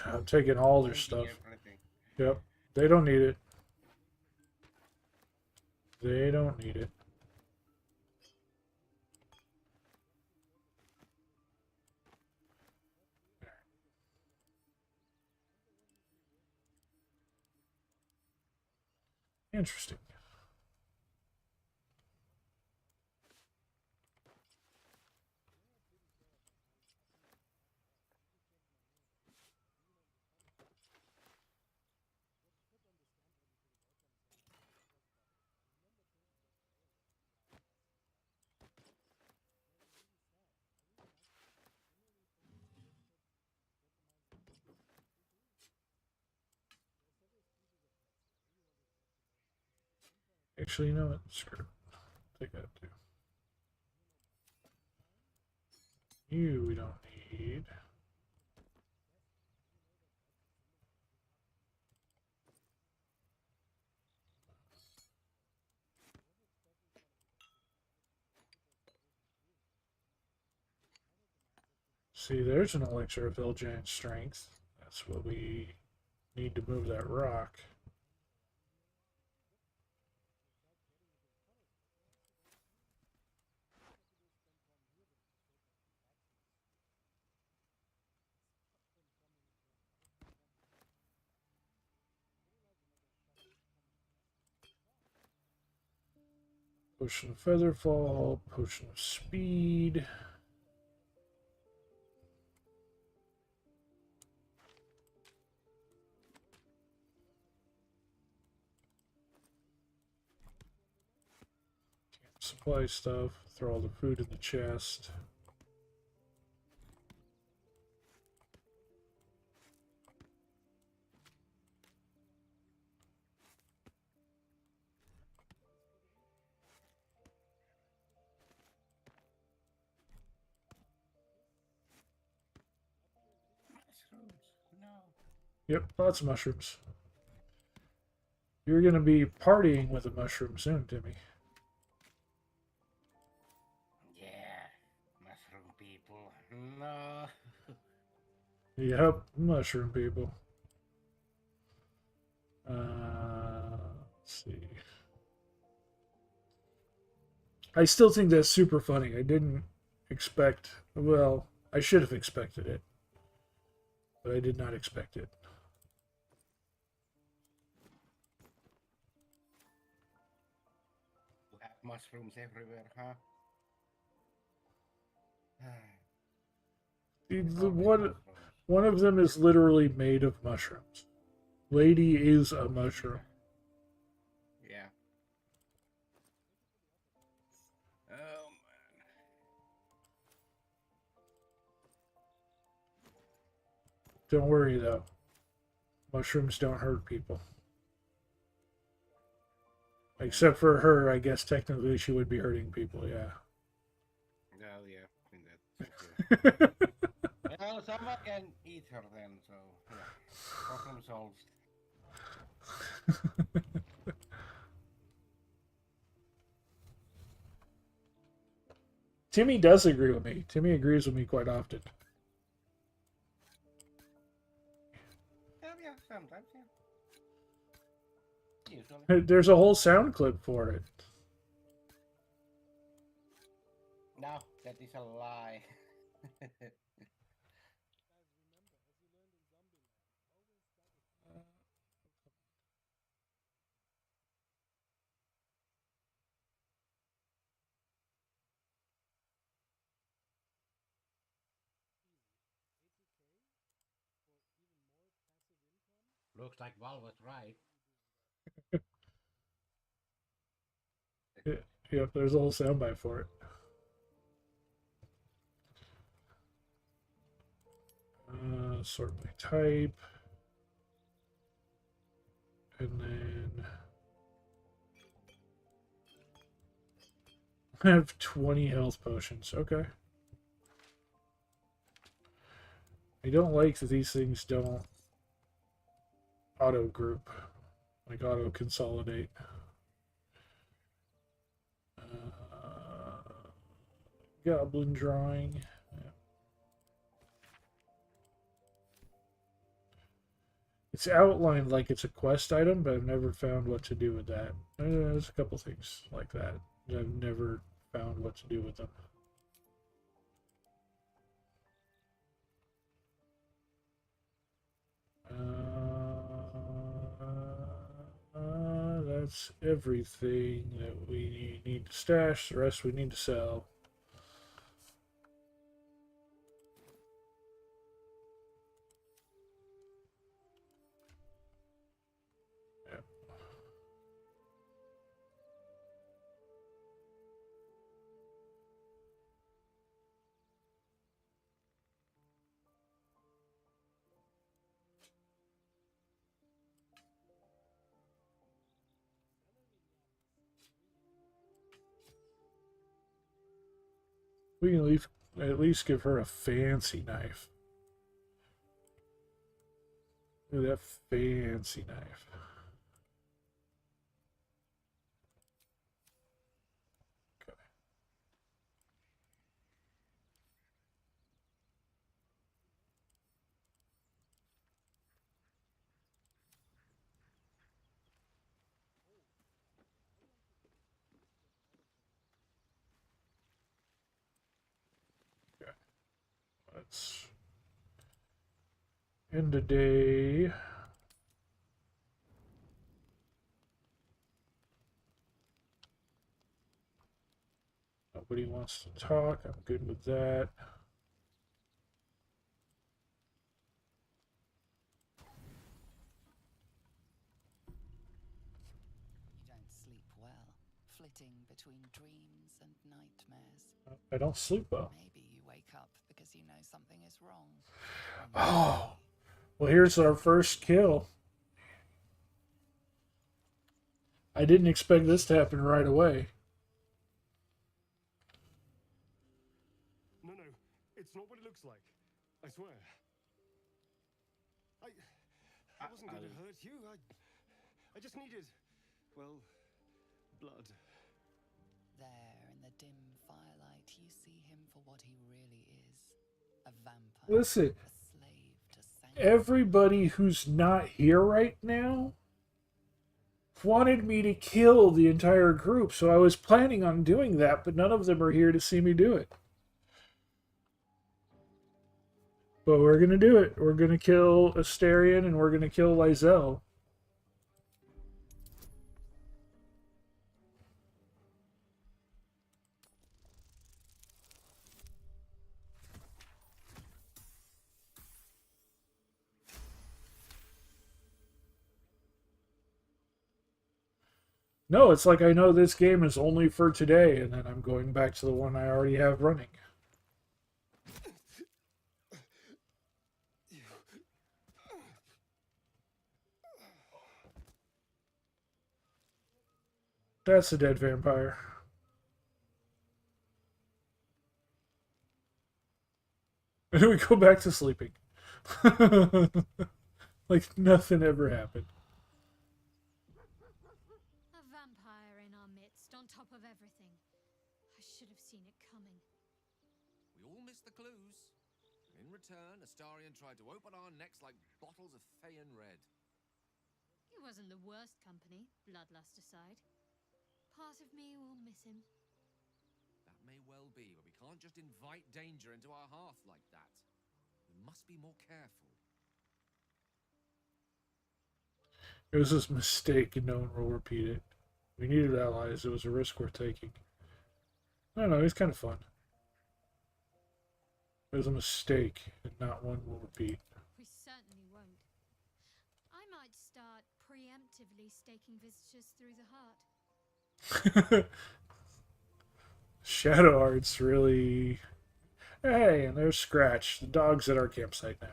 I'm taking all their stuff. Everything. Yep. They don't need it. They don't need it. Interesting. Actually, you know what? Screw it. Take that too. You we don't need. See, there's an elixir of ill giant strength. That's what we need to move that rock. Potion of Featherfall, Potion of Speed. Supply stuff, throw all the food in the chest. Mushrooms. No. Yep, lots of mushrooms. You're going to be partying with a mushroom soon, Timmy. Yeah. Mushroom people. No. Yep, mushroom people. Let's see. I still think that's super funny. I didn't expect, well, I should have expected it, but I did not expect it. You have mushrooms everywhere, huh? One of them is literally made of mushrooms. Lady is a mushroom. Yeah. Oh man. Don't worry, though. Mushrooms don't hurt people. Except for her, I guess technically she would be hurting people, yeah. Oh, yeah. I think that's true. Well, someone can eat her then, so yeah. Problem solved. Timmy does agree with me. Timmy agrees with me quite often. Yeah, sometimes, yeah. Usually. There's a whole sound clip for it. No, that is a lie. Looks like Val was right. Yep, there's a whole soundbite for it. Sort by type. And then I have 20 health potions. Okay. I don't like that these things don't auto group, like auto consolidate. Goblin drawing. Yeah. It's outlined like it's a quest item, but I've never found what to do with that. There's a couple things like that. I've never found what to do with them. That's everything that we need to stash. The rest we need to sell. We can at least give her a fancy knife. Look at that fancy knife. Okay. Okay. Let's end the day. Nobody wants to talk. I'm good with that. You don't sleep well, flitting between dreams and nightmares. I don't sleep well. Maybe you wake up because you know something is wrong. Oh, well, here's our first kill. I didn't expect this to happen right away. No, it's not what it looks like. I swear. I wasn't going to hurt you. I just needed, well, blood. There, in the dim firelight, you see him for what he really is. A vampire. Listen, A slave to sanctity. everybody who's not here right now wanted me to kill the entire group, so I was planning on doing that, but none of them are here to see me do it. But we're gonna do it. We're gonna kill Asterion and we're gonna kill Lysel. No, it's like I know this game is only for today, and then I'm going back to the one I already have running. That's a dead vampire. And we go back to sleeping. Like nothing ever happened. A vampire in our midst, on top of everything. I should have seen it coming. We all missed the clues. In return, Astarion tried to open our necks like bottles of Thayan Red. He wasn't the worst company, bloodlust aside. Part of me will miss him. That may well be, but we can't just invite danger into our hearth like that. We must be more careful. It was this mistake and no one will repeat it. We needed allies. It was a risk worth taking. I don't know. It's kind of fun. It was a mistake and not one will repeat. We certainly won't. I might start preemptively staking visitors through the heart. Shadow Art's really... Hey, and there's Scratch. The dog's at our campsite now.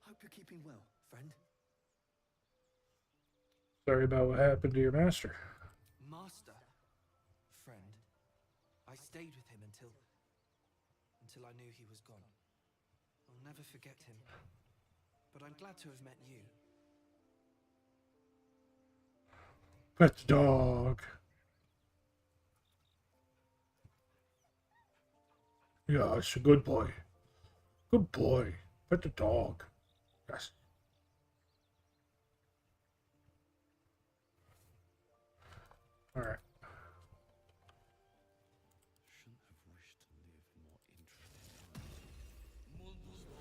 Hope you're keeping well, friend. Sorry about what happened to your master. Master? Friend. I stayed with him until I knew he was gone. I'll never forget him. But I'm glad to have met you. Pet the dog. Yeah, it's a good boy. Good boy. Pet the dog. Yes. Alright. Shouldn't have wished to live in more interesting times. Let's move.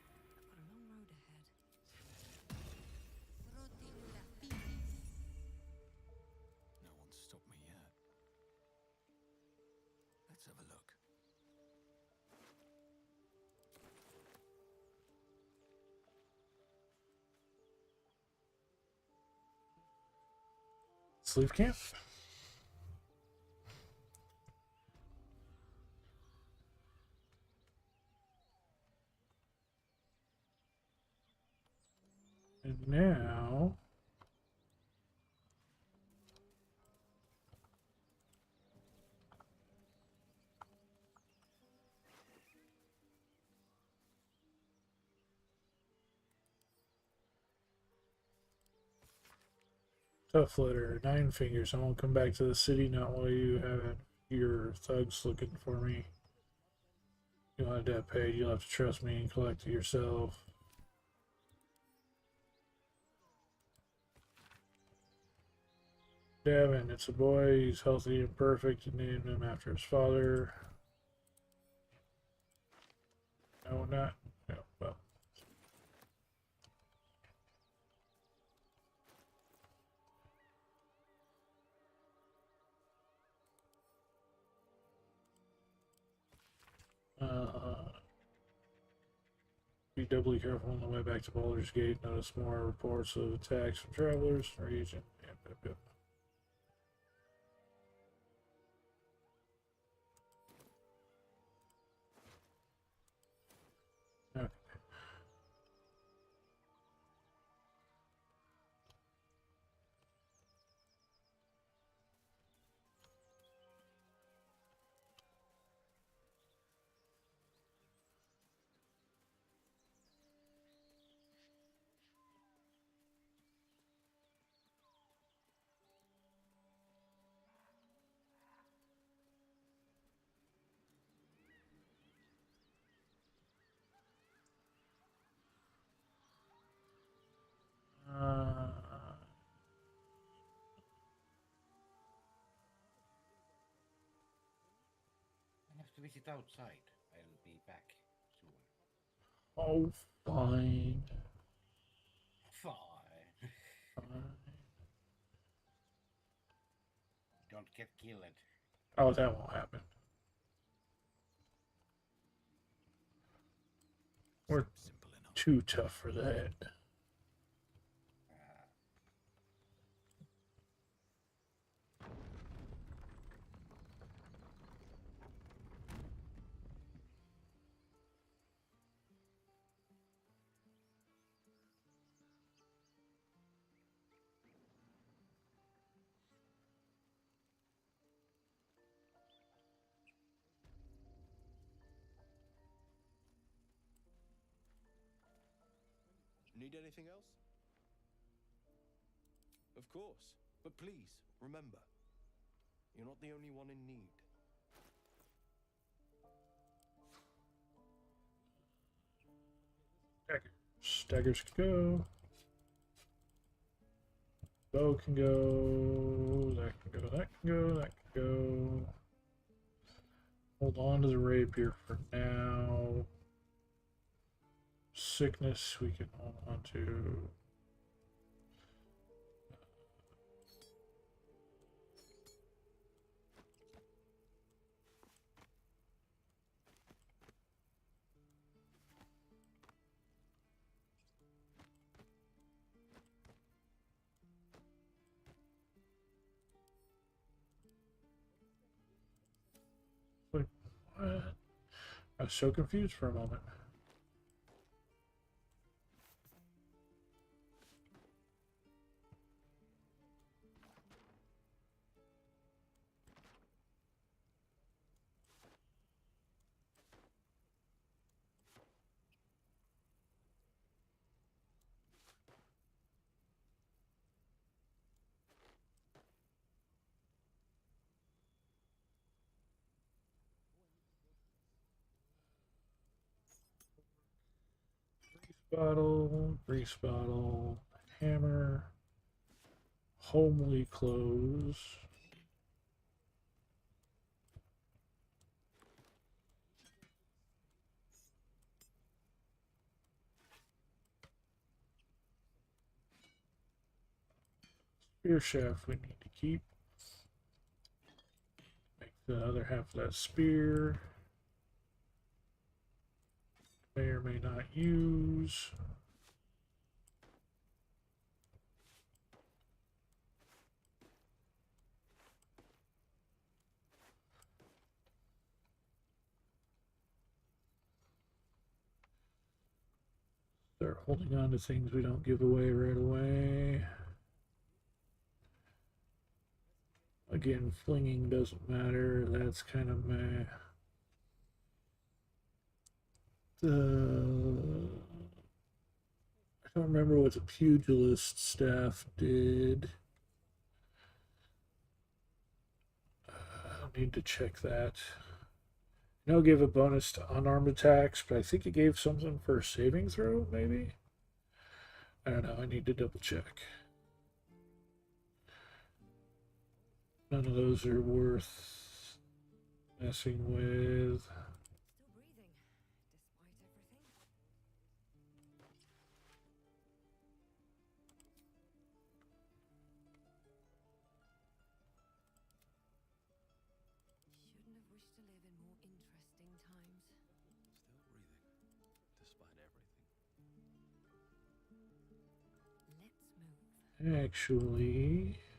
I've got a long road ahead. No one's stopped me yet. Let's have a look. Sleep camp? And now... Tough letter, 9 fingers. I won't come back to the city, not while you have your thugs looking for me. You want that paid, you'll have to trust me and collect it yourself. Davin, it's a boy. He's healthy and perfect. You named him after his father. No, not. No, well. Be doubly careful on the way back to Baldur's Gate. Notice more reports of attacks from travelers from the region. Yep. Okay. I have to visit outside. I'll be back soon. Oh, fine. Fine. Fine. Don't get killed. Oh, that won't happen. We're Simple enough. too tough for that. Need anything else? Of course. But please, remember, you're not the only one in need. Daggers can go. Bow can go. That can go. That can go. That can go. Hold on to the rapier for now. Sickness we can hold on to. Wait, what? I was so confused for a moment. Grease bottle, hammer, homely clothes. Spear shaft we need to keep. Make the other half of that spear. May or may not use. Start holding on to things we don't give away right away. Again, flinging doesn't matter. That's kind of meh. I don't remember what the pugilist staff did. I need to check that. I know it gave a bonus to unarmed attacks, but I think it gave something for a saving throw, maybe? I don't know, I need to double check. None of those are worth messing with. Still breathing, despite everything. Shouldn't have wished to live in more interesting times. Still breathing, despite everything. Let's move. Actually, Let's move.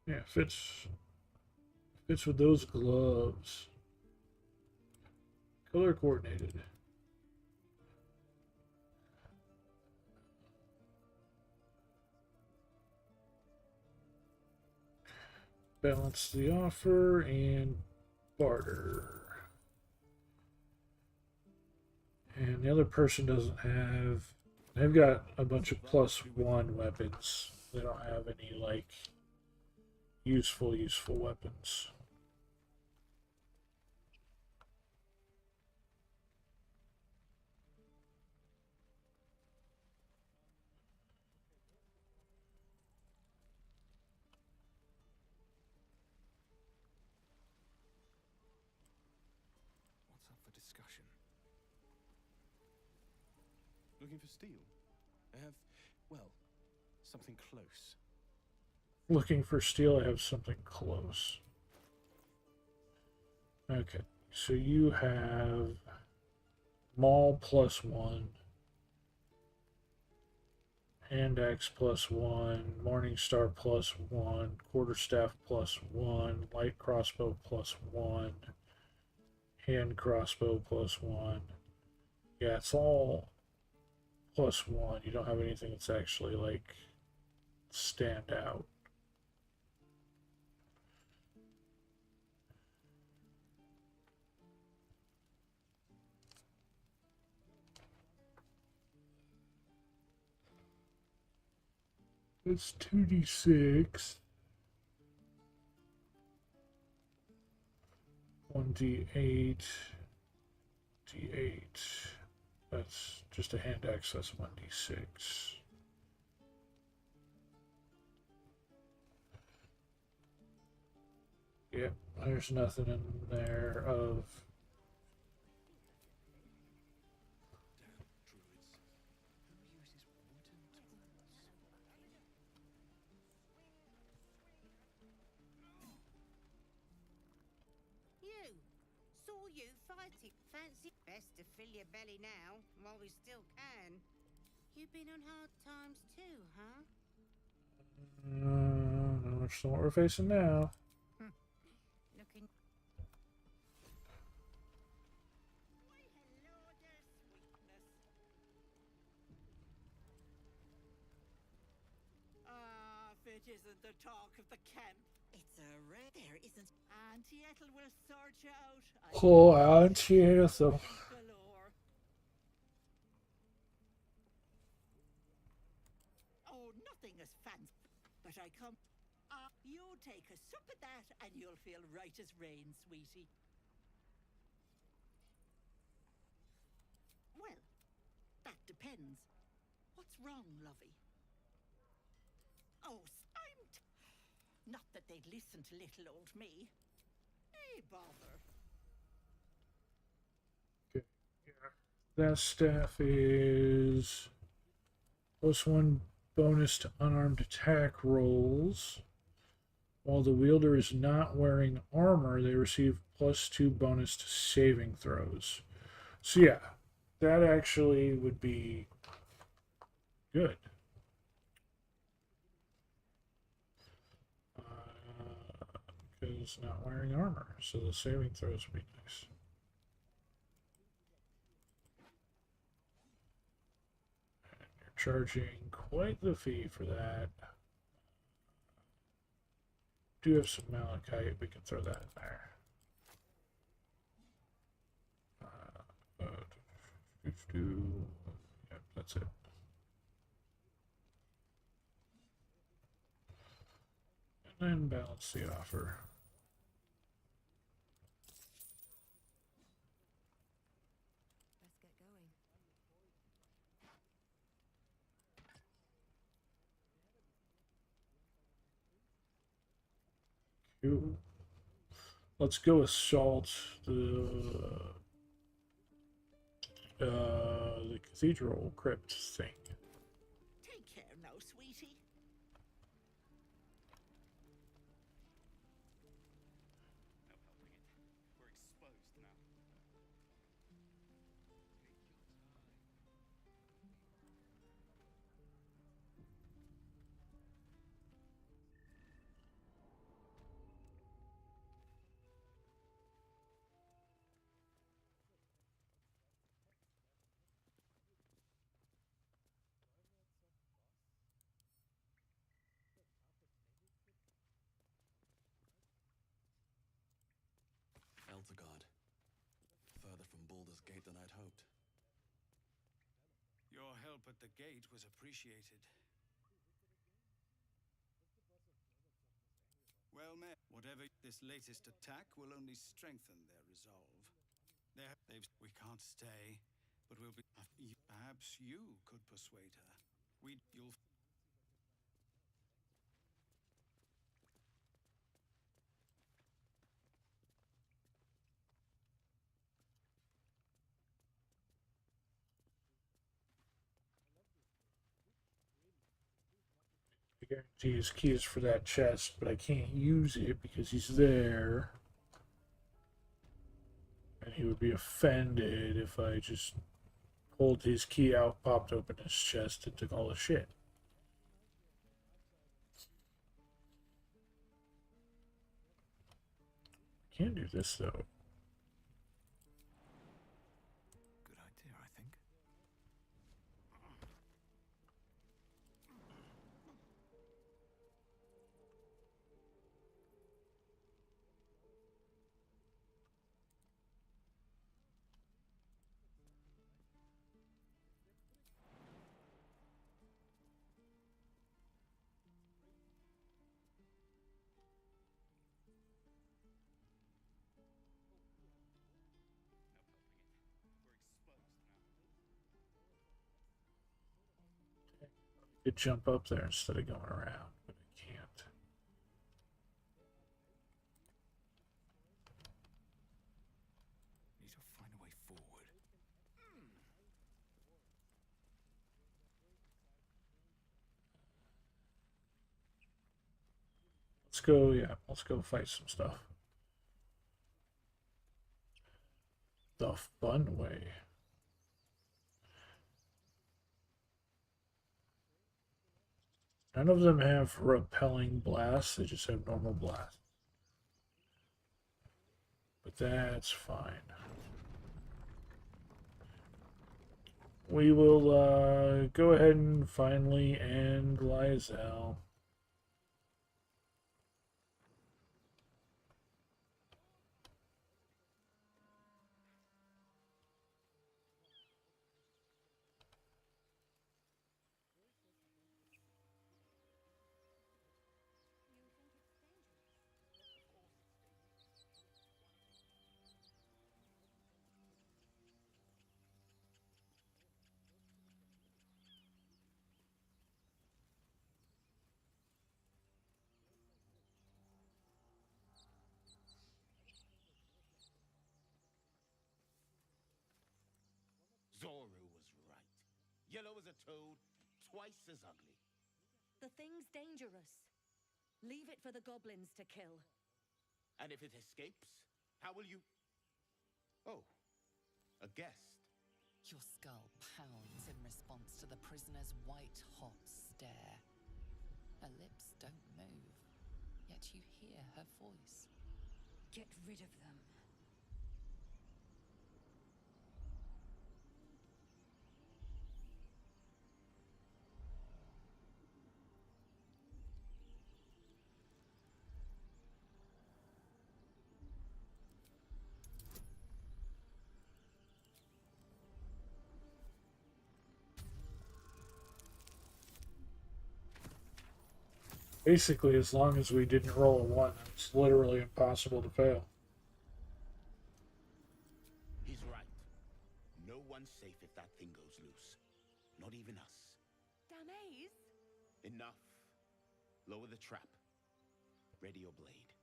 yeah, fits with those gloves. Color coordinated. Balance the offer and barter. And the other person doesn't have. They've got a bunch of +1 weapons. They don't have any, like, useful weapons. What's up for discussion? Looking for steel? I have, well, Something close. Looking for steel, I have something close. Okay, so you have Maul +1, Hand Axe +1, Morningstar +1, Quarterstaff +1, Light Crossbow +1, Hand Crossbow +1. Yeah, it's all +1. You don't have anything that's actually like stand out. It's 2d6. 1d8. D8. That's just a hand axe. That's 1d6. Yep, there's nothing in there of. You! Saw you fighting. Fancy best to fill your belly now, while we still can. You've been on hard times too, huh? That's not what we're facing now. Looking. If it isn't the talk of the camp. It's a rare there isn't. Auntie Ethel will sort you out. Oh, Auntie Ethel. Oh, nothing as fancy. But I come. You take a sup at that and you'll feel right as rain, sweetie. Well, that depends. What's wrong, lovey? Oh, not that they'd listen to little old me. Hey, bother. Okay. Yeah. That staff is +1 bonus to unarmed attack rolls. While the wielder is not wearing armor, they receive +2 bonus to saving throws. So yeah, that actually would be good. Because it's not wearing armor, so the saving throws would be nice. And you're charging quite the fee for that. Do have some malachite, we can throw that in there. Yep, that's it. And then balance the offer. Let's get going. Cool. Let's go assault the cathedral crypt thing. Take care now, sweetie. We're exposed now. Elder God. Further from Baldur's Gate than I'd hoped. Your help at the gate was appreciated. Well met. Whatever this latest attack will only strengthen their resolve. We can't stay, but we'll be. Perhaps you could persuade her. You'll. I guarantee his key is for that chest, but I can't use it because he's there. And he would be offended if I just pulled his key out, popped open his chest, and took all the shit. Can't do this though. Good idea, I think. I could jump up there instead of going around, but I can't. Need to find a way forward. Let's go, yeah, let's go fight some stuff. The fun way. None of them have repelling blasts, they just have normal blasts. But that's fine. We will go ahead and finally end Lysel. Zoru was right. Yellow as a toad, twice as ugly. The thing's dangerous. Leave it for the goblins to kill. And if it escapes, how will you... Oh, a guest. Your skull pounds in response to the prisoner's white-hot stare. Her lips don't move, yet you hear her voice. Get rid of them. Basically, as long as we didn't roll a 1, it's literally impossible to fail. He's right. No one's safe if that thing goes loose. Not even us. Damaze? Enough. Lower the trap. Ready your blade.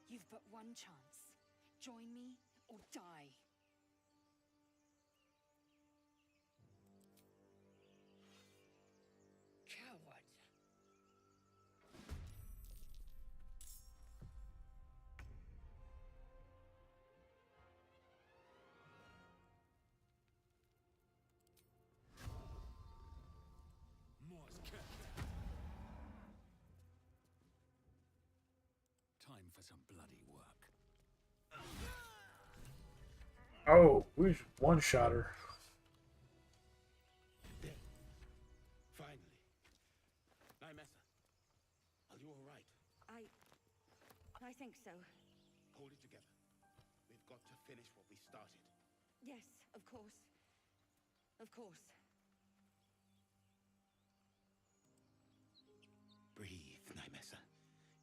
You've but one chance. Join me or die. Coward. Time for some bloody work. Oh, we one-shot her. Finally. Nymessa, are you all right? I think so. Hold it together. We've got to finish what we started. Yes, of course. Of course. Breathe, Nymessa.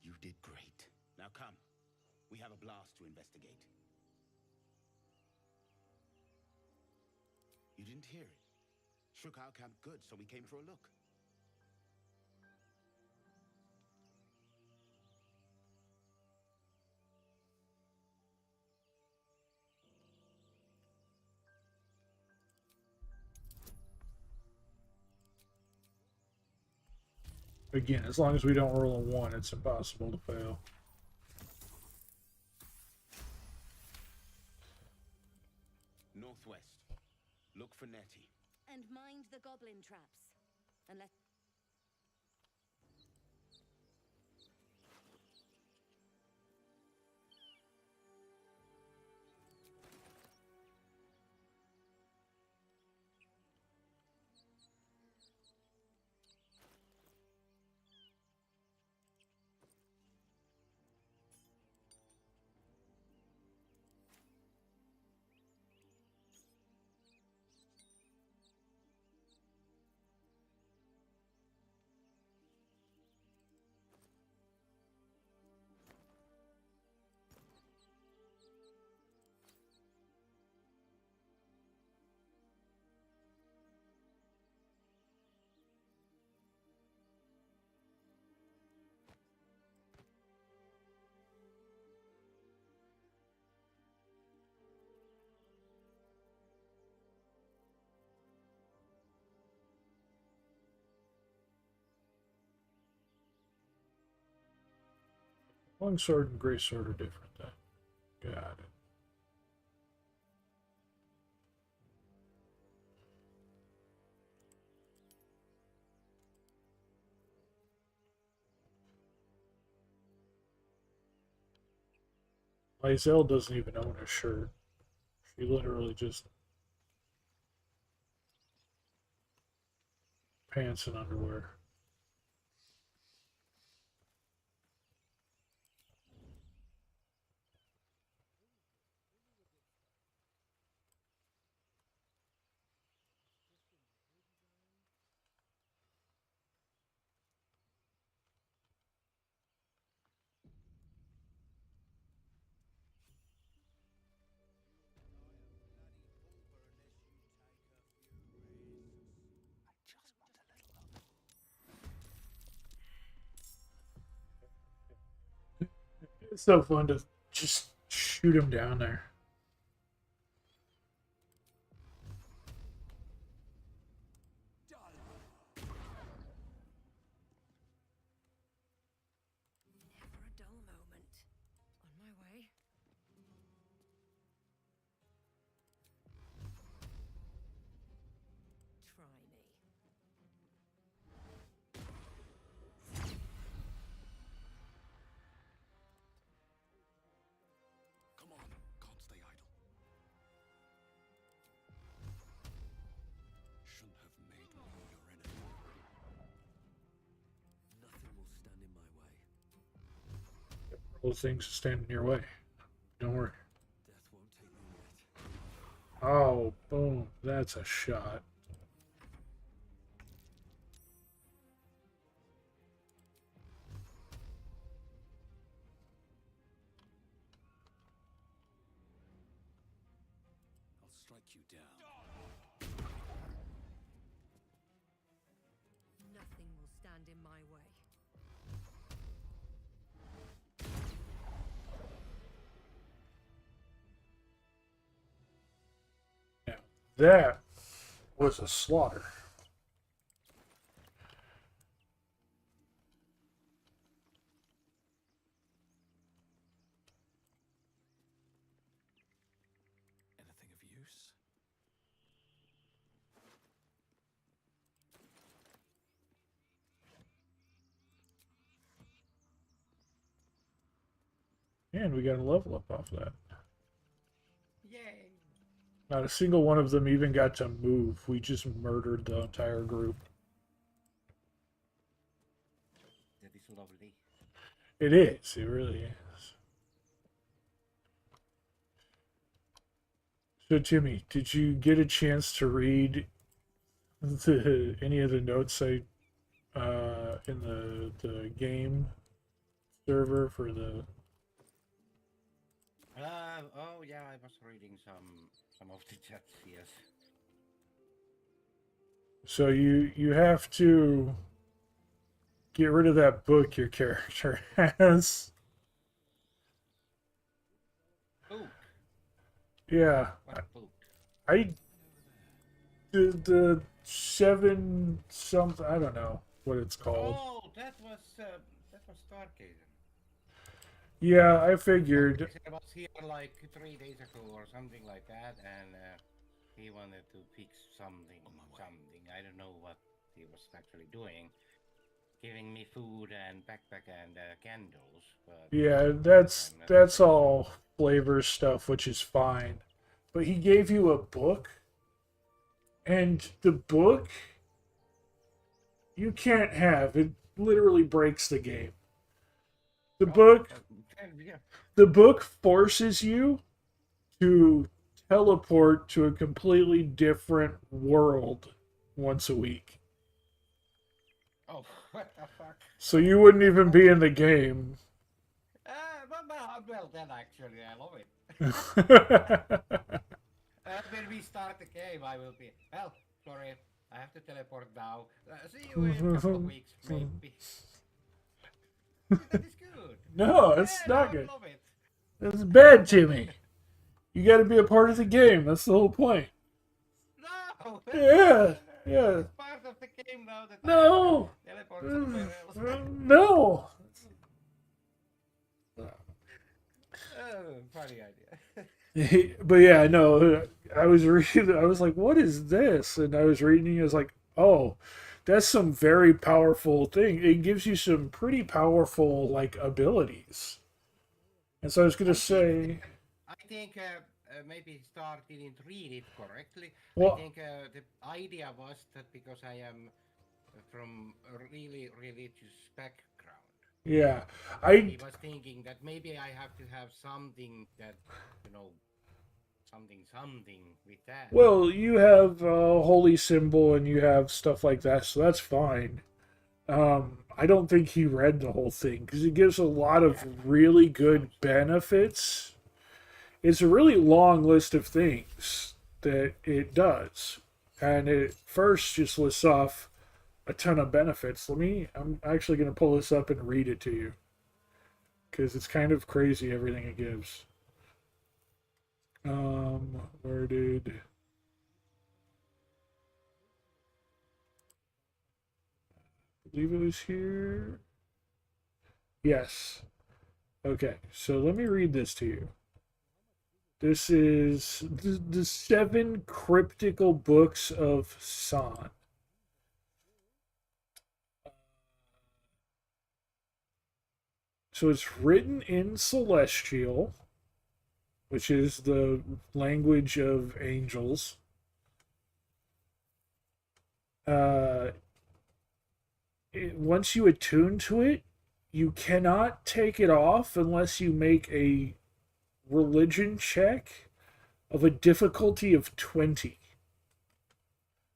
You did great. Now come. We have a blast to investigate. You didn't hear it. Shook our camp good, so we came for a look. Again, as long as we don't roll a 1, it's impossible to fail. Northwest. Look for Nettie. And mind the goblin traps. And let... Long sword and gray sword are different then. Got it. Lysel doesn't even own a shirt. She literally just pants and underwear. It's so fun to just shoot him down there. Never a dull moment. On my way. Try me. Come on, can't stay idle. Shouldn't have made me your enemy. Nothing will stand in my way. Those things stand in your way. Don't worry. Death won't take me yet. Oh, boom. That's a shot. I'll strike you down. Nothing will stand in my way. Now, that was a slaughter. Anything of use? And we got a level up off that. Yay! Not a single one of them even got to move. We just murdered the entire group. That is lovely. It is. It really is. So, Timmy, did you get a chance to read any of the notes I in the game server for the? Oh yeah, I was reading some of the chats. Yes. So you have to get rid of that book your character has. Book. Yeah. What book? I the 7 something, I don't know. what it's called. Oh, that was Stargazer. Yeah, I figured. I was here like 3 days ago or something like that, and he wanted to fix something. I don't know what he was actually doing. Giving me food and backpack and candles. But Yeah, I'm not that's sure. all flavor stuff, which is fine. But he gave you a book, and the book you can't have. It literally breaks the game. The book Yeah. the book forces you to teleport to a completely different world once a week. Oh, what the fuck? So you wouldn't even be in the game. Well, then actually, I love it. When we start the game, I will be. Well, sorry, I have to teleport now. See you in a couple of weeks, maybe. That is good. No, it's Yeah, not I good. love it. It's bad, Timmy. You got to be a part of the game. That's the whole point. No. Yeah, yeah. It's part of the game now that No. I teleport somewhere else. No. Funny idea. But yeah, no. I was reading. I was like, "What is this?" And I was reading. I was like, "Oh, that's some very powerful thing. It gives you some pretty powerful like abilities." And so I was gonna say, I think maybe Star didn't read it correctly. Well- I think the idea was that because I am from a really religious background, yeah, he was thinking that maybe I have to have something that, something with that. Well, you have a holy symbol and you have stuff like that, so that's fine. I don't think he read the whole thing because it gives a lot of really good benefits. It's a really long list of things that it does, and it first just lists off a ton of benefits. I'm actually going to pull this up and read it to you because it's kind of crazy everything it gives. Where did... I believe it was here. Yes. Okay, so let me read this to you. This is the 7 cryptical books of San. So it's written in Celestial, which is the language of angels. Once you attune to it, you cannot take it off unless you make a religion check of a difficulty of 20.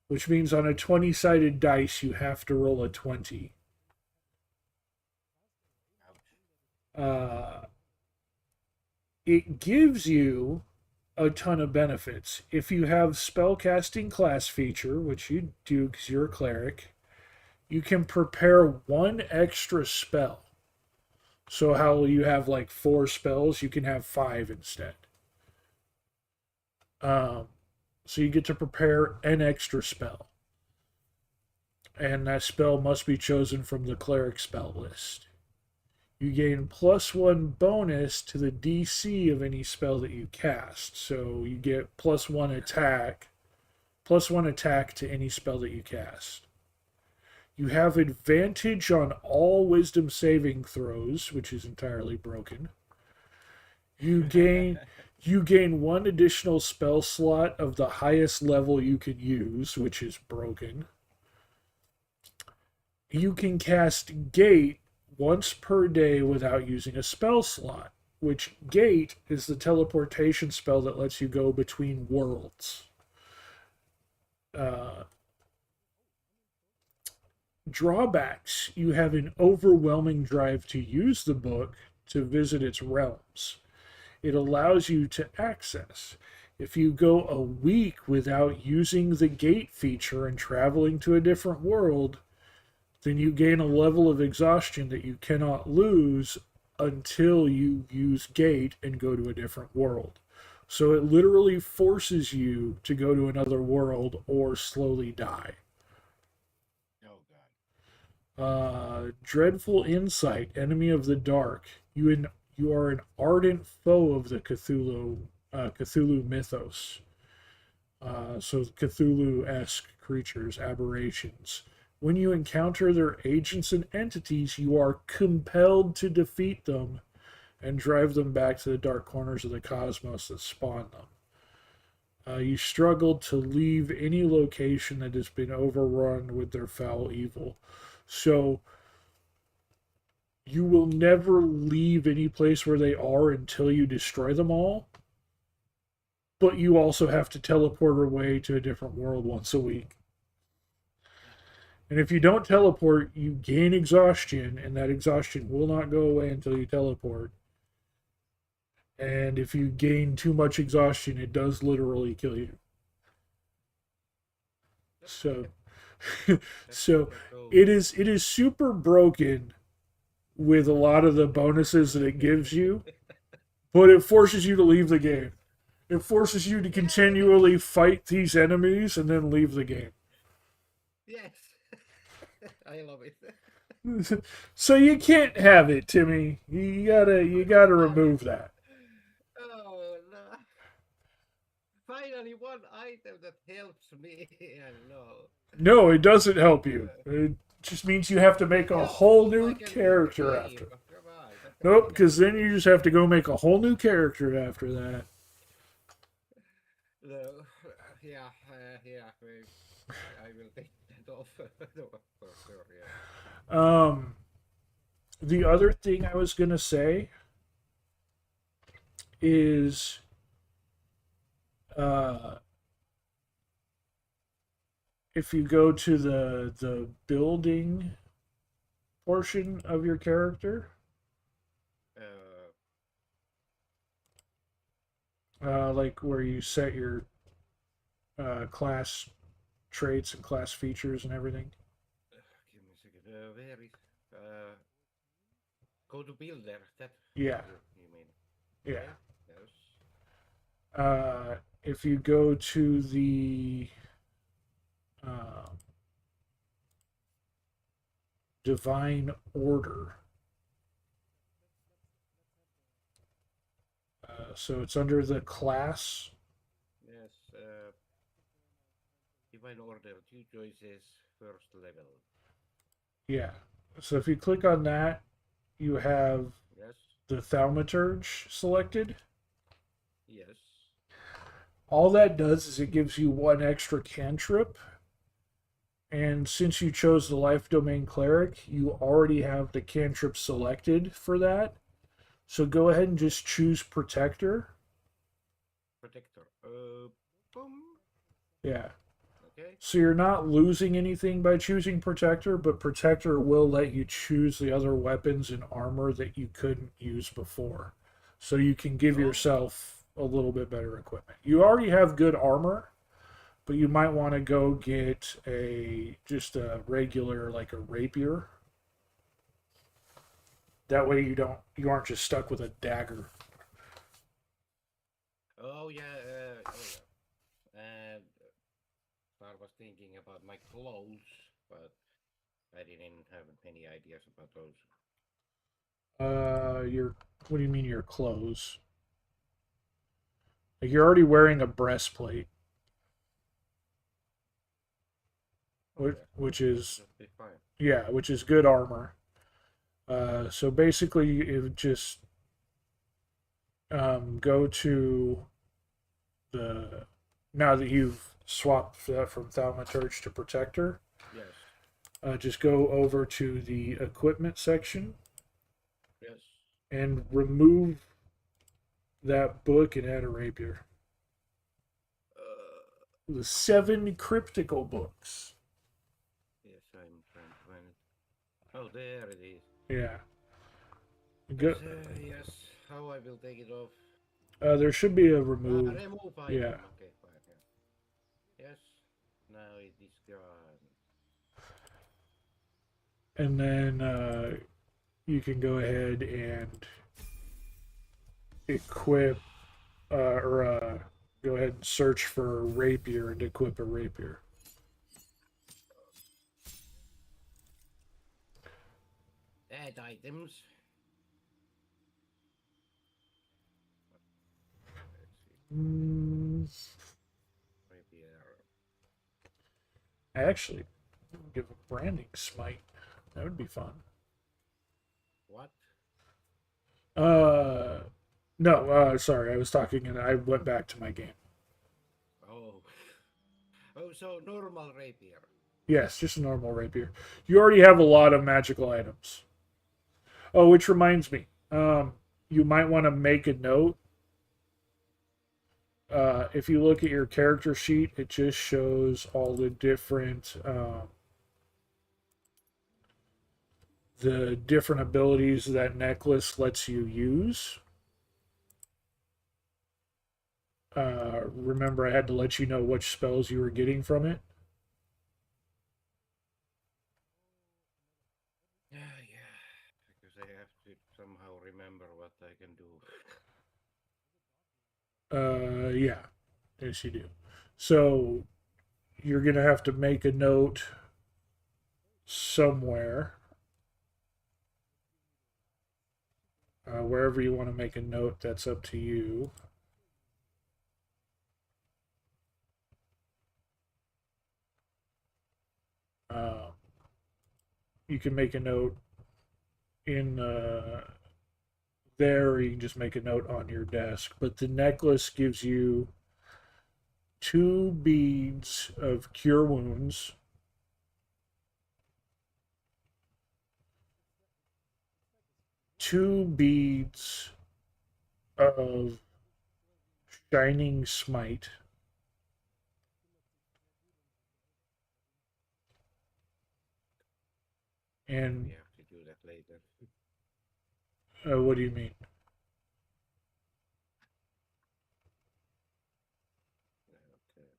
Which means on a 20-sided dice, you have to roll a 20. It gives you a ton of benefits. If you have spellcasting class feature, which you do because you're a cleric, you can prepare 1 extra spell. So how you have like 4 spells, you can have 5 instead. So you get to prepare an extra spell. And that spell must be chosen from the cleric spell list. You gain +1 bonus to the DC of any spell that you cast. So you get +1 attack. +1 attack to any spell that you cast. You have advantage on all wisdom saving throws, which is entirely broken. You gain 1 additional spell slot of the highest level you can use, which is broken. You can cast Gate once per day without using a spell slot, which Gate is the teleportation spell that lets you go between worlds. Drawbacks: you have an overwhelming drive to use the book to visit its realms. It allows you to access. If you go a week without using the Gate feature and traveling to a different world, then you gain a level of exhaustion that you cannot lose until you use Gate and go to a different world. So it literally forces you to go to another world or slowly die. Oh, God. Dreadful insight, enemy of the dark. You are an ardent foe of the Cthulhu mythos. So Cthulhu-esque creatures, aberrations. When you encounter their agents and entities, you are compelled to defeat them and drive them back to the dark corners of the cosmos that spawned them. You struggle to leave any location that has been overrun with their foul evil. So you will never leave any place where they are until you destroy them all. But you also have to teleport away to a different world once a week. And if you don't teleport, you gain exhaustion, and that exhaustion will not go away until you teleport. And if you gain too much exhaustion, it does literally kill you. So, so it is super broken with a lot of the bonuses that it gives you, but it forces you to leave the game. It forces you to continually fight these enemies and then leave the game. Yes. I love it. So you can't have it, Timmy. You gotta remove that. Oh no. Finally one item that helps me. I know. No, it doesn't help you. It just means you have to make a whole new character after. Nope, because then you just have to go make a whole new character after that. No, yeah, I will take that off. No, for sure, yeah. The other thing I was gonna say is, if you go to the building portion of your character, like where you set your class traits and class features and everything. Give me a second. Where is go to builder? That Yeah. You mean? Yeah. Yes. If you go to the divine order, so it's under the class. Yes. Divine order. 2 choices. First level. Yeah. So if you click on that, you have the thaumaturge selected. Yes. All that does is it gives you 1 extra cantrip. And since you chose the life domain cleric, you already have the cantrip selected for that. So go ahead and just choose protector. Protector. Boom. Yeah. Okay. So you're not losing anything by choosing protector, but protector will let you choose the other weapons and armor that you couldn't use before. So you can give yourself a little bit better equipment. You already have good armor, but you might want to go get just a regular, like a rapier. That way you aren't just stuck with a dagger. Oh yeah. And I was thinking about my clothes, but I didn't have any ideas about those. What do you mean your clothes? Like you're already wearing a breastplate. Which is which is good armor. So basically, you just go to now that you've swapped that from thaumaturge to protector. Yes. Just go over to the equipment section. Yes. And remove that book and add a rapier. The 7 cryptical books. Yes, I'm trying to find it. Oh, there it is. Yeah. Yes. How I will take it off? There should be a remove. Remove item. Yeah. Okay, fine. Yeah. Yes. Now it is gone. And then you can go ahead and equip go ahead and search for a rapier and equip a rapier. hide items. Rapier. Actually, give a branding smite. That would be fun. What? No, sorry, I was talking and I went back to my game. Oh. Oh, so normal rapier. Yes, just a normal rapier. You already have a lot of magical items. Oh, which reminds me, you might want to make a note. If you look at your character sheet, it just shows all the different abilities that necklace lets you use. Remember, I had to let you know which spells you were getting from it. Yeah, because I have to somehow remember what I can do. Yeah, yes, you do. So you're gonna have to make a note somewhere, wherever you want to make a note. That's up to you. You can make a note in there, or you can just make a note on your desk. But the necklace gives you 2 beads of cure wounds, 2 beads of shining smite, and We have to do that later. what do you mean?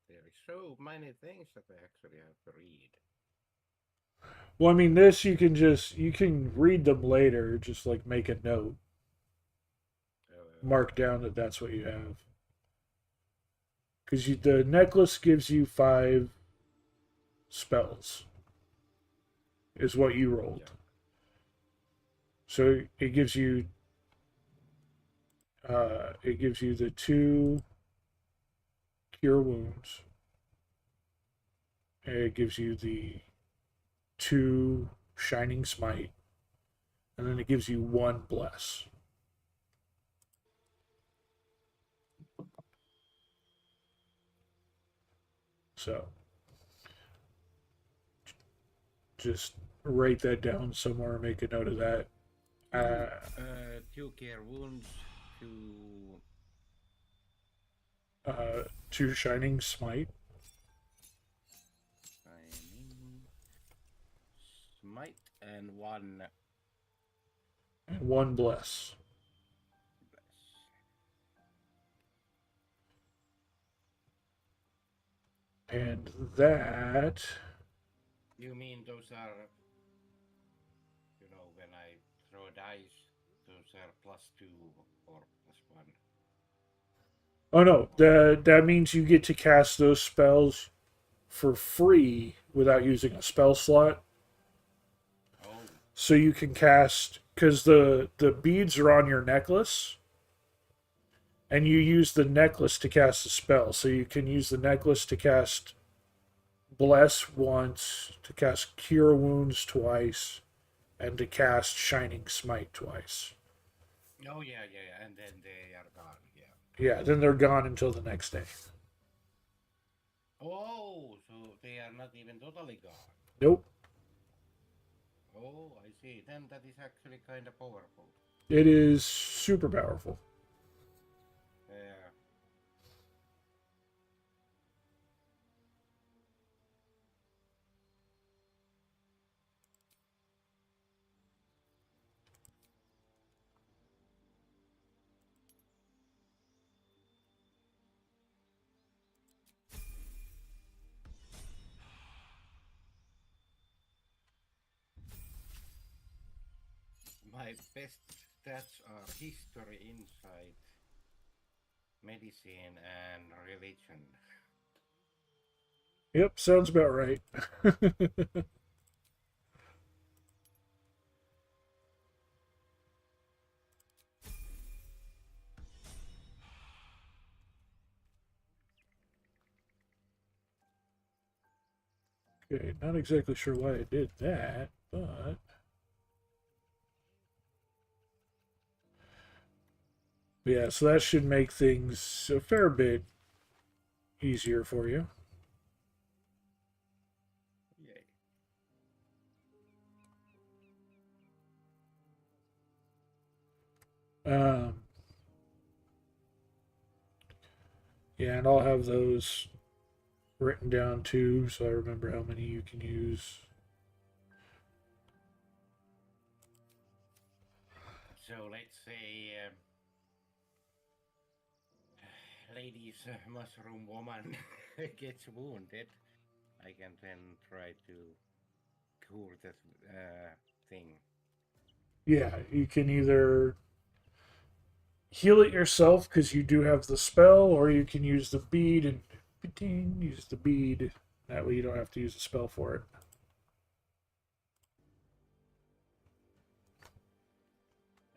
There is so many things that I actually have to read. Well, I mean, this you can read them later. Just like make a note, mark down that that's what you have. Because the necklace gives you 5 spells, is what you rolled. Yeah. So it gives you the 2 cure wounds. It gives you the 2 shining smite, and then it gives you 1 bless. So just write that down somewhere, make a note of that. 2 cure wounds, 2 shining smite. Shining smite, and 1 and 1 bless. And that. You mean those are, when I throw a dice, those are +2 or +1? Oh no, that means you get to cast those spells for free without using a spell slot. Oh. So you can cast, because the beads are on your necklace, and you use the necklace to cast a spell. So you can use the necklace to cast Bless once, to cast Cure Wounds twice, and to cast Shining Smite twice. Oh, yeah, and then they are gone, yeah. Yeah, then they're gone until the next day. Oh, so they are not even totally gone. Nope. Oh, I see. Then that is actually kind of powerful. It is super powerful. Yeah. My best stats are history, insight, medicine, and religion. Yep, sounds about right. Okay, not exactly sure why I did that, but... Yeah, so that should make things a fair bit easier for you. Um, yeah, and I'll have those written down too, so I remember how many you can use. So let's say lady's mushroom woman gets wounded. I can then try to cure the thing. Yeah, you can either heal it yourself because you do have the spell, or you can use the bead and use the bead. That way you don't have to use a spell for it.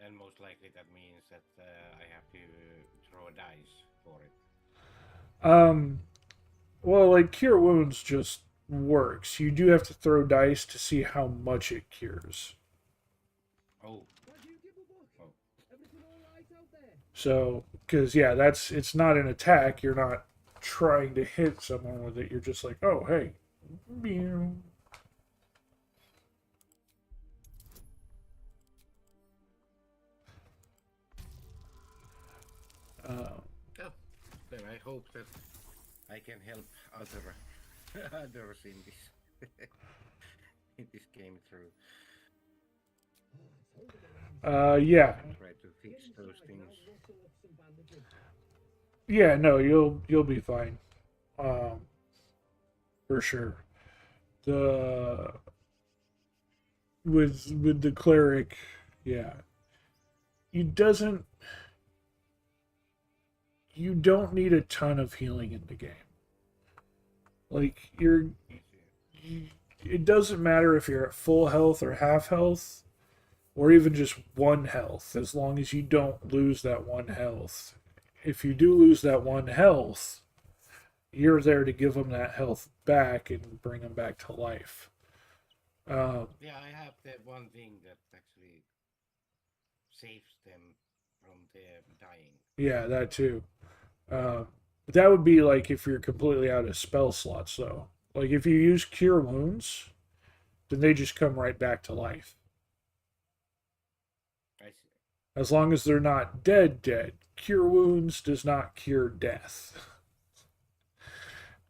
And most likely that means that I have to throw a dice for it. Well, like Cure Wounds just works. You do have to throw dice to see how much it cures. Oh. So, because yeah, it's not an attack. You're not trying to hit someone with it. You're just like, oh hey, meow. Then I hope that I can help others in this in this game through. Yeah. Try to fix those things. Yeah, no, you'll be fine. For sure. The with the cleric, yeah. You don't need a ton of healing in the game. Like it doesn't matter if you're at full health or half health or even just 1 health, as long as you don't lose that 1 health. If you do lose that 1 health, you're there to give them that health back and bring them back to life. Yeah, I have that one thing that actually saves them from their dying. Yeah, that too. But that would be like if you're completely out of spell slots, though. Like if you use Cure Wounds, then they just come right back to life. I see. As long as they're not dead. Cure Wounds does not cure death.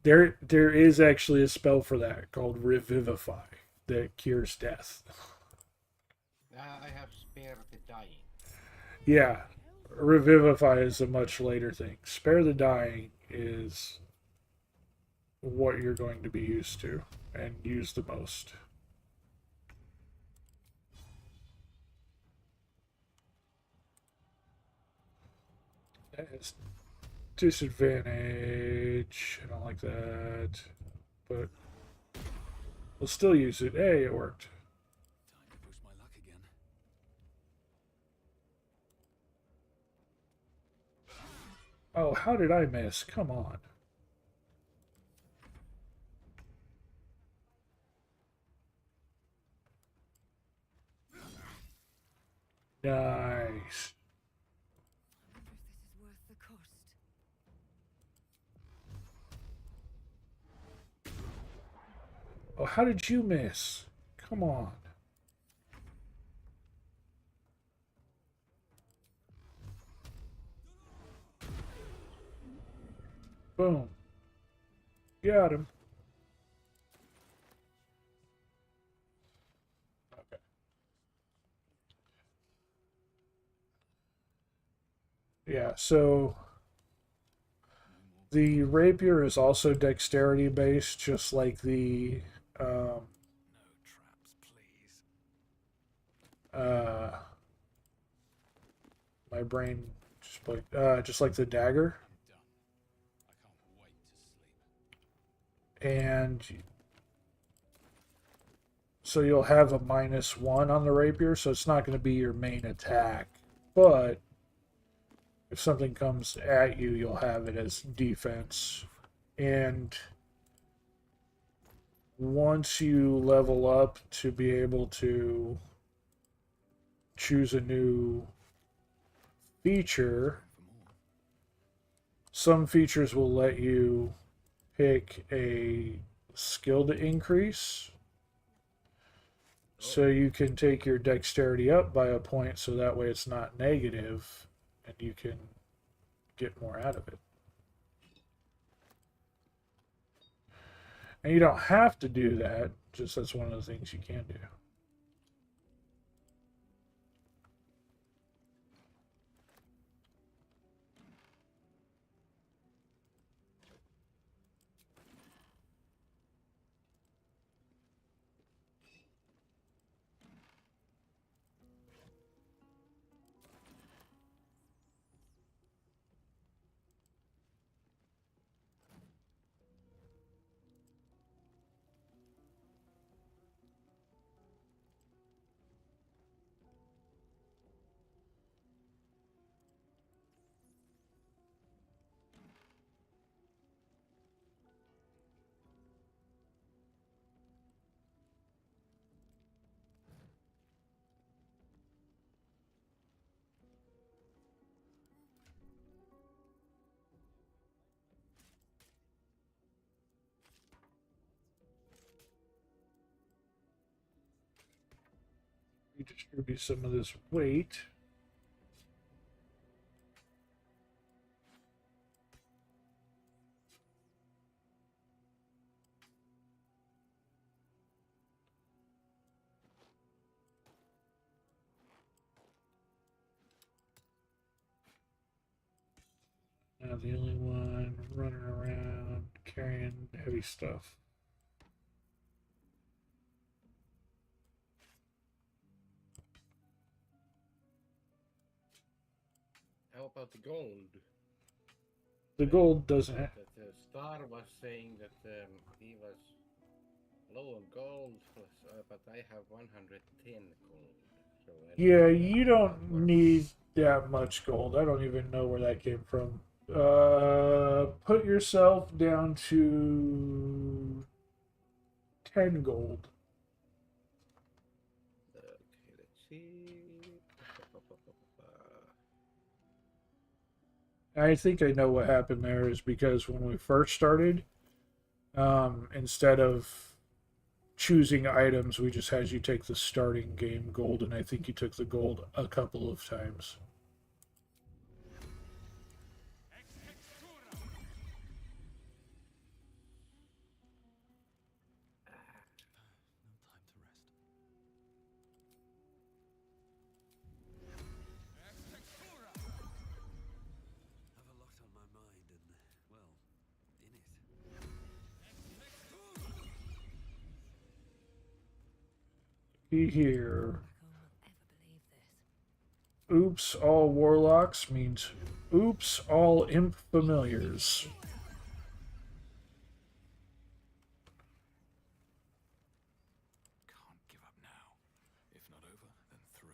There is actually a spell for that called Revivify that cures death. I have Spare the Dying. Yeah, Revivify is a much later thing. Spare the Dying is what you're going to be used to and use the most. That is disadvantage. I don't like that. But we'll still use it. Hey, it worked. Time to push my luck again. Oh, how did I miss? Come on. Nice. Oh, how did you miss? Come on. Boom. Got him. Okay. Yeah, so the rapier is also dexterity based, just like the No traps, please. My brain just like the dagger. You're done. I can't wait to sleep. And so you'll have a -1 on the rapier, so it's not going to be your main attack. But if something comes at you, you'll have it as defense. And once you level up to be able to choose a new feature, some features will let you pick a skill to increase. So you can take your dexterity up by a point so that way it's not negative and you can get more out of it. And you don't have to do that, just that's one of the things you can do. Redistribute some of this weight. Now the only one running around carrying heavy stuff. How about the gold? The gold doesn't have... That Star was saying that he was low on gold, but I have 110 gold. So Yeah, you don't need that much gold. I don't even know where that came from. Put yourself down to 10 gold. Okay, let's see. I think I know what happened there is because when we first started, instead of choosing items, we just had you take the starting game gold, and I think you took the gold a couple of times. Here. Oops, all warlocks means oops, all imp familiars. Can't give up now. If not over, then through.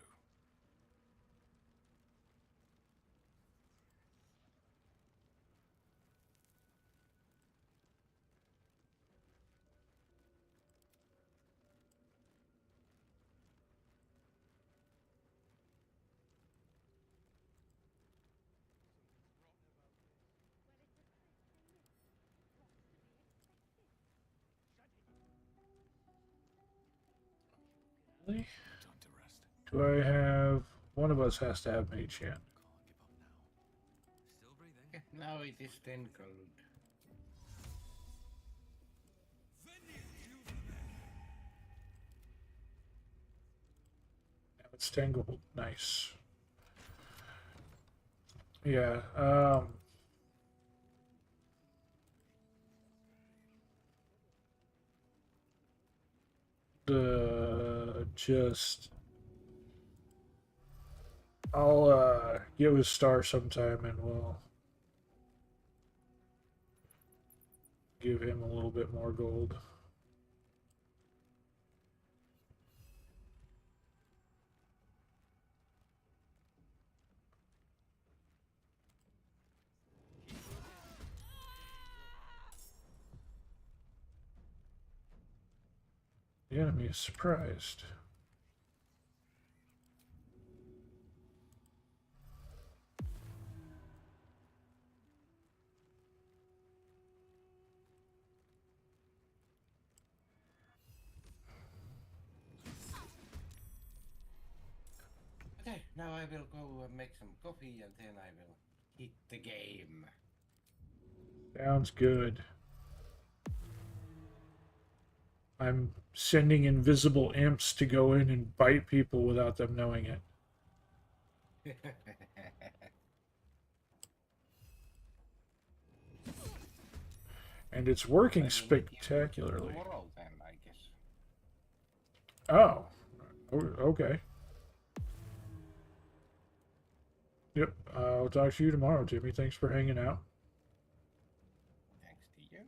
Do I have... One of us has to have mage hand. Now it is 10 gold. Now it's 10 gold. Nice. Yeah, I'll get with Star sometime and we'll give him a little bit more gold. The enemy is surprised. Okay, now I will go make some coffee and then I will hit the game. Sounds good. I'm sending invisible imps to go in and bite people without them knowing it. And it's working spectacularly. Tomorrow then, I guess. Oh, okay. Yep, I'll talk to you tomorrow, Timmy. Thanks for hanging out. Thanks to you.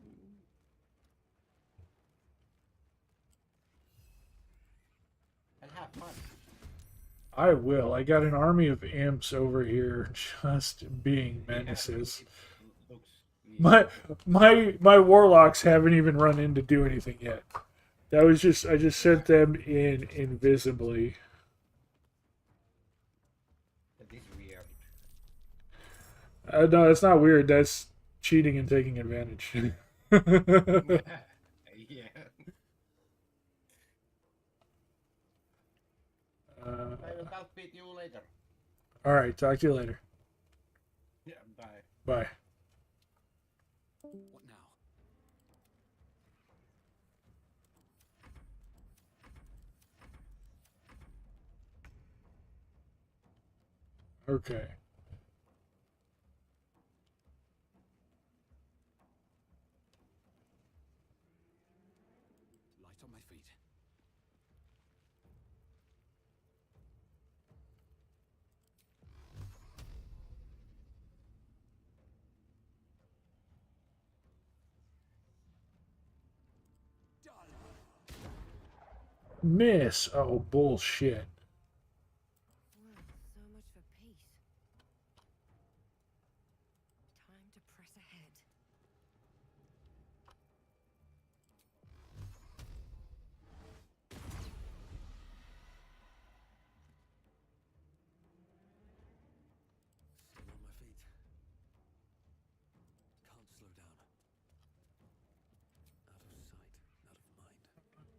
And have fun. I will. I got an army of imps over here just being menaces. My warlocks haven't even run in to do anything yet. That was just I just sent them in invisibly. That is weird. No, that's not weird. That's cheating and taking advantage. Yeah. I will talk with you later. All right, talk to you later. Yeah, bye. Bye. What now? Okay. Light on my feet. Miss. Oh, bullshit. Well, so much for peace. Time to press ahead. Still on my feet. Can't slow down. Out of sight, out of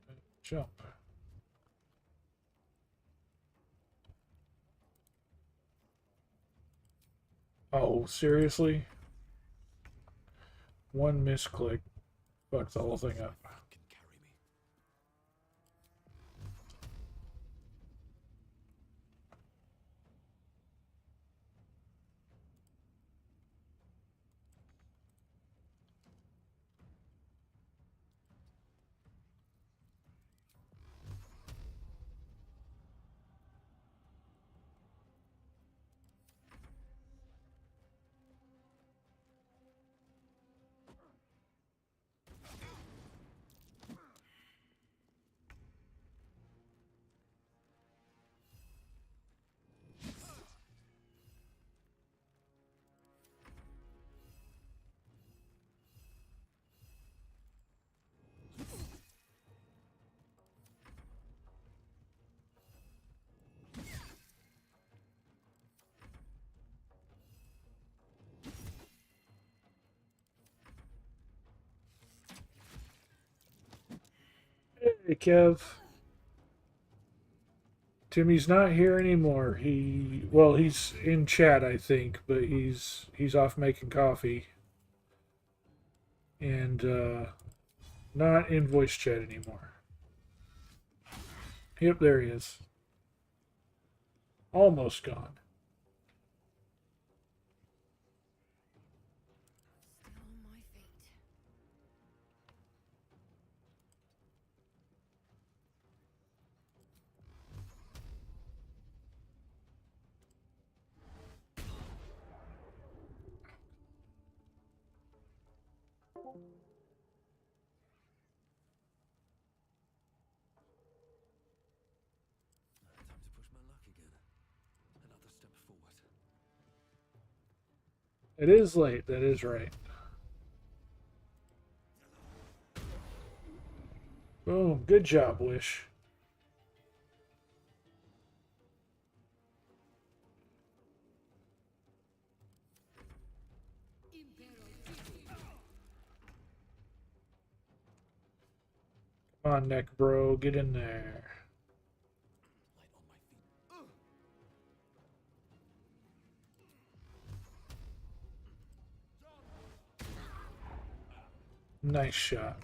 mind. Jump. Oh, seriously? One misclick fucks the whole thing up. Can carry me. Hey, Kev. Timmy's not here anymore. He's in chat, I think, but he's off making coffee. And not in voice chat anymore. Yep, there he is. Almost gone. Still on my feet. Time to push my luck again. Another step forward. It is late, that is right. Boom. Good job, Wish. Come on, neck bro. Get in there. Nice shot.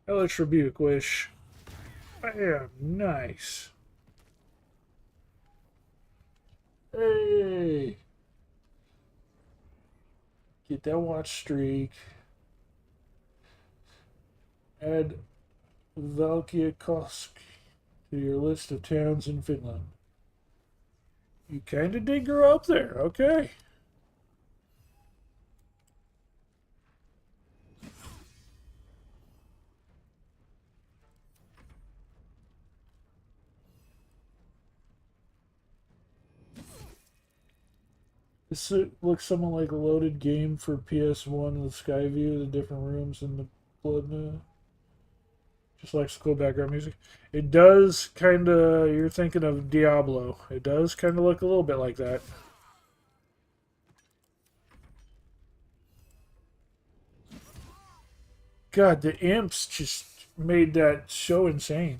Hellish Rebuke, Wish. Bam. Nice. Hey. Get that watch streak. Add Valkeakosk to your list of towns in Finland. You kind of did grow up there. Okay. This looks somewhat like a loaded game for PS1 with Skyview, the different rooms and the blood. Just like cool background music. It does kind of, you're thinking of Diablo. It does kind of look a little bit like that. God, the imps just made that so insane.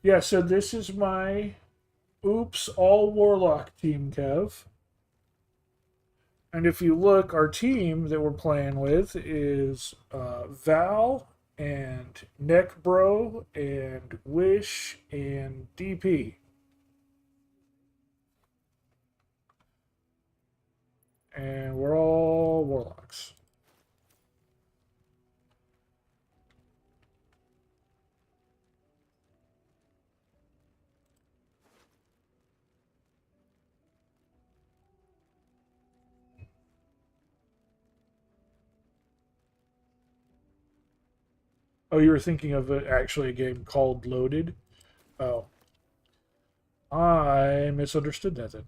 Yeah, so this is my Oops All Warlock team, Kev. And if you look, our team that we're playing with is Val and Neckbro and Wish and DP. And we're all Warlocks. Oh, you were thinking of actually a game called Loaded? Oh. I misunderstood that then.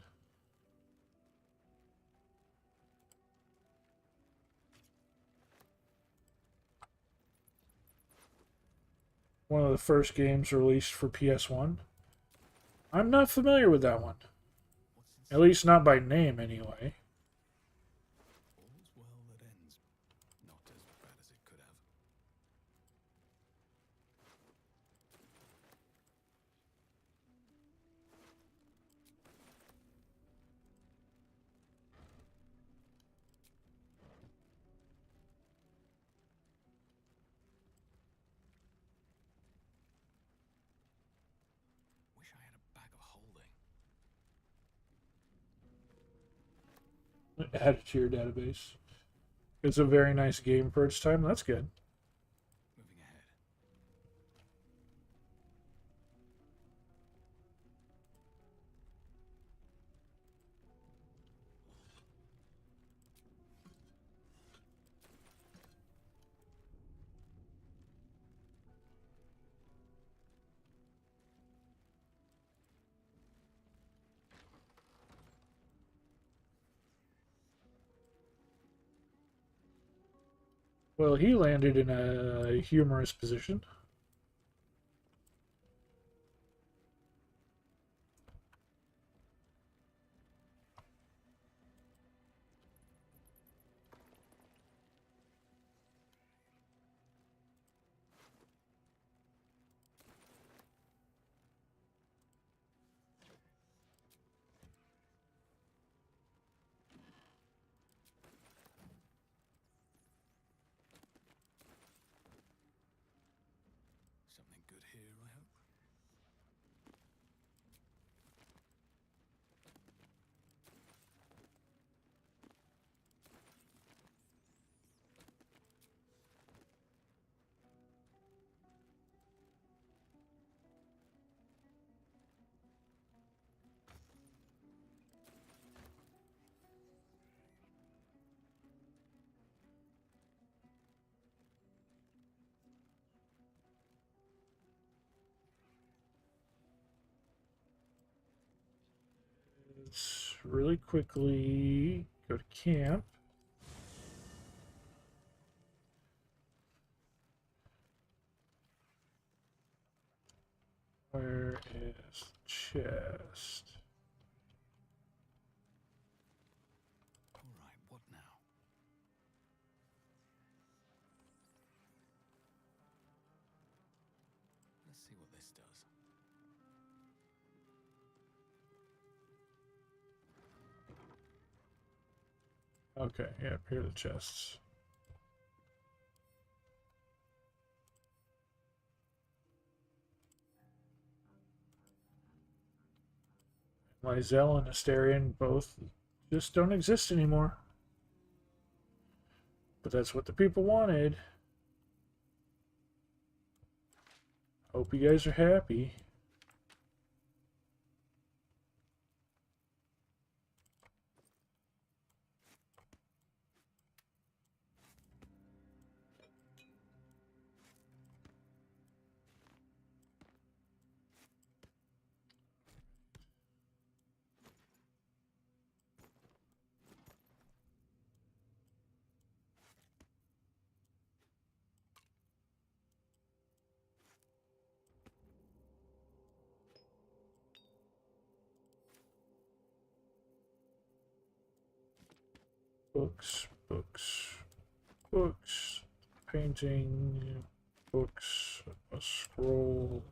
One of the first games released for PS1. I'm not familiar with that one. At least not by name, anyway. All's well that ends. Not as bad as it could have. Wish I had a bag of holding. Add it to your database. It's a very nice game for its time. That's good. Moving ahead. Well, he landed in a humorous position. Something good here, I hope. let's really quickly go to camp. Where is the chest? Alright, what now? Let's see what this does. Okay, yeah, here are the chests. Lysel and Asterion both just don't exist anymore. But that's what the people wanted. Hope you guys are happy. Books, books, books, painting, books, a scroll,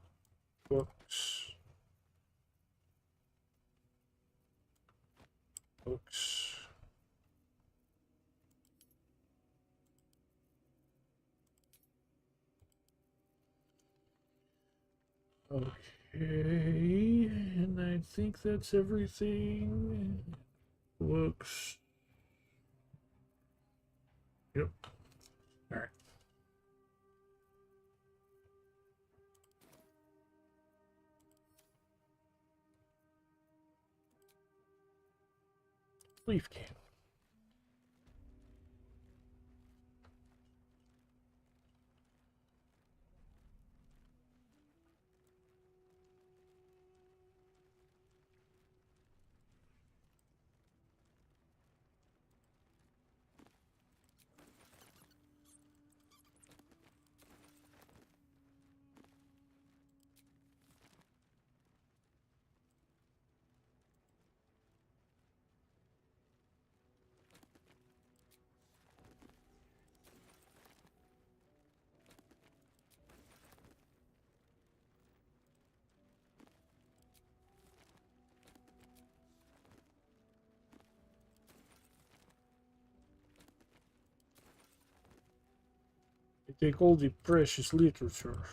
books, books. Okay, and I think that's everything. Books. Yep. All right. Leaf can. Take all the precious literature.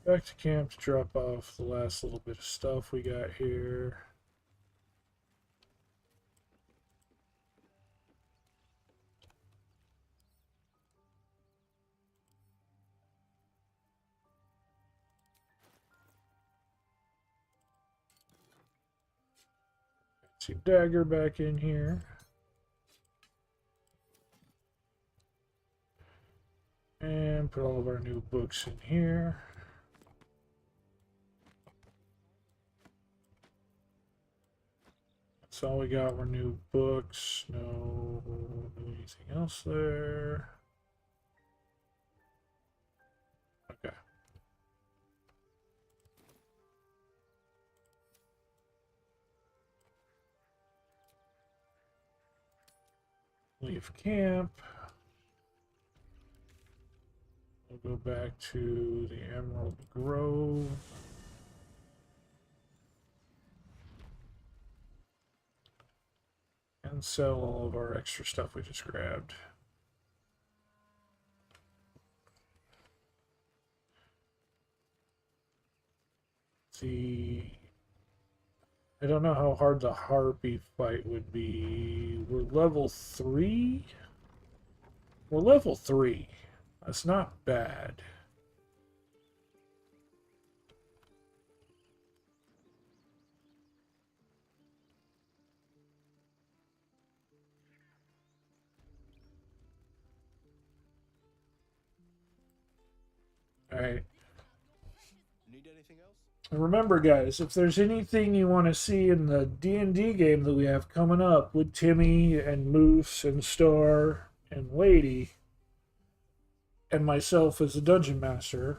Back to camp to drop off the last little bit of stuff we got here. See dagger back in here. And put all of our new books in here. That's all we got were new books. No anything else there. Okay. Leave camp. We'll go back to the Emerald Grove. And sell all of our extra stuff we just grabbed. I don't know how hard the harpy fight would be. We're level 3? We're level 3. That's not bad. Alright. Need anything else? Remember, guys, if there's anything you want to see in the D&D game that we have coming up with Timmy and Moose and Star and Lady and myself as a dungeon master,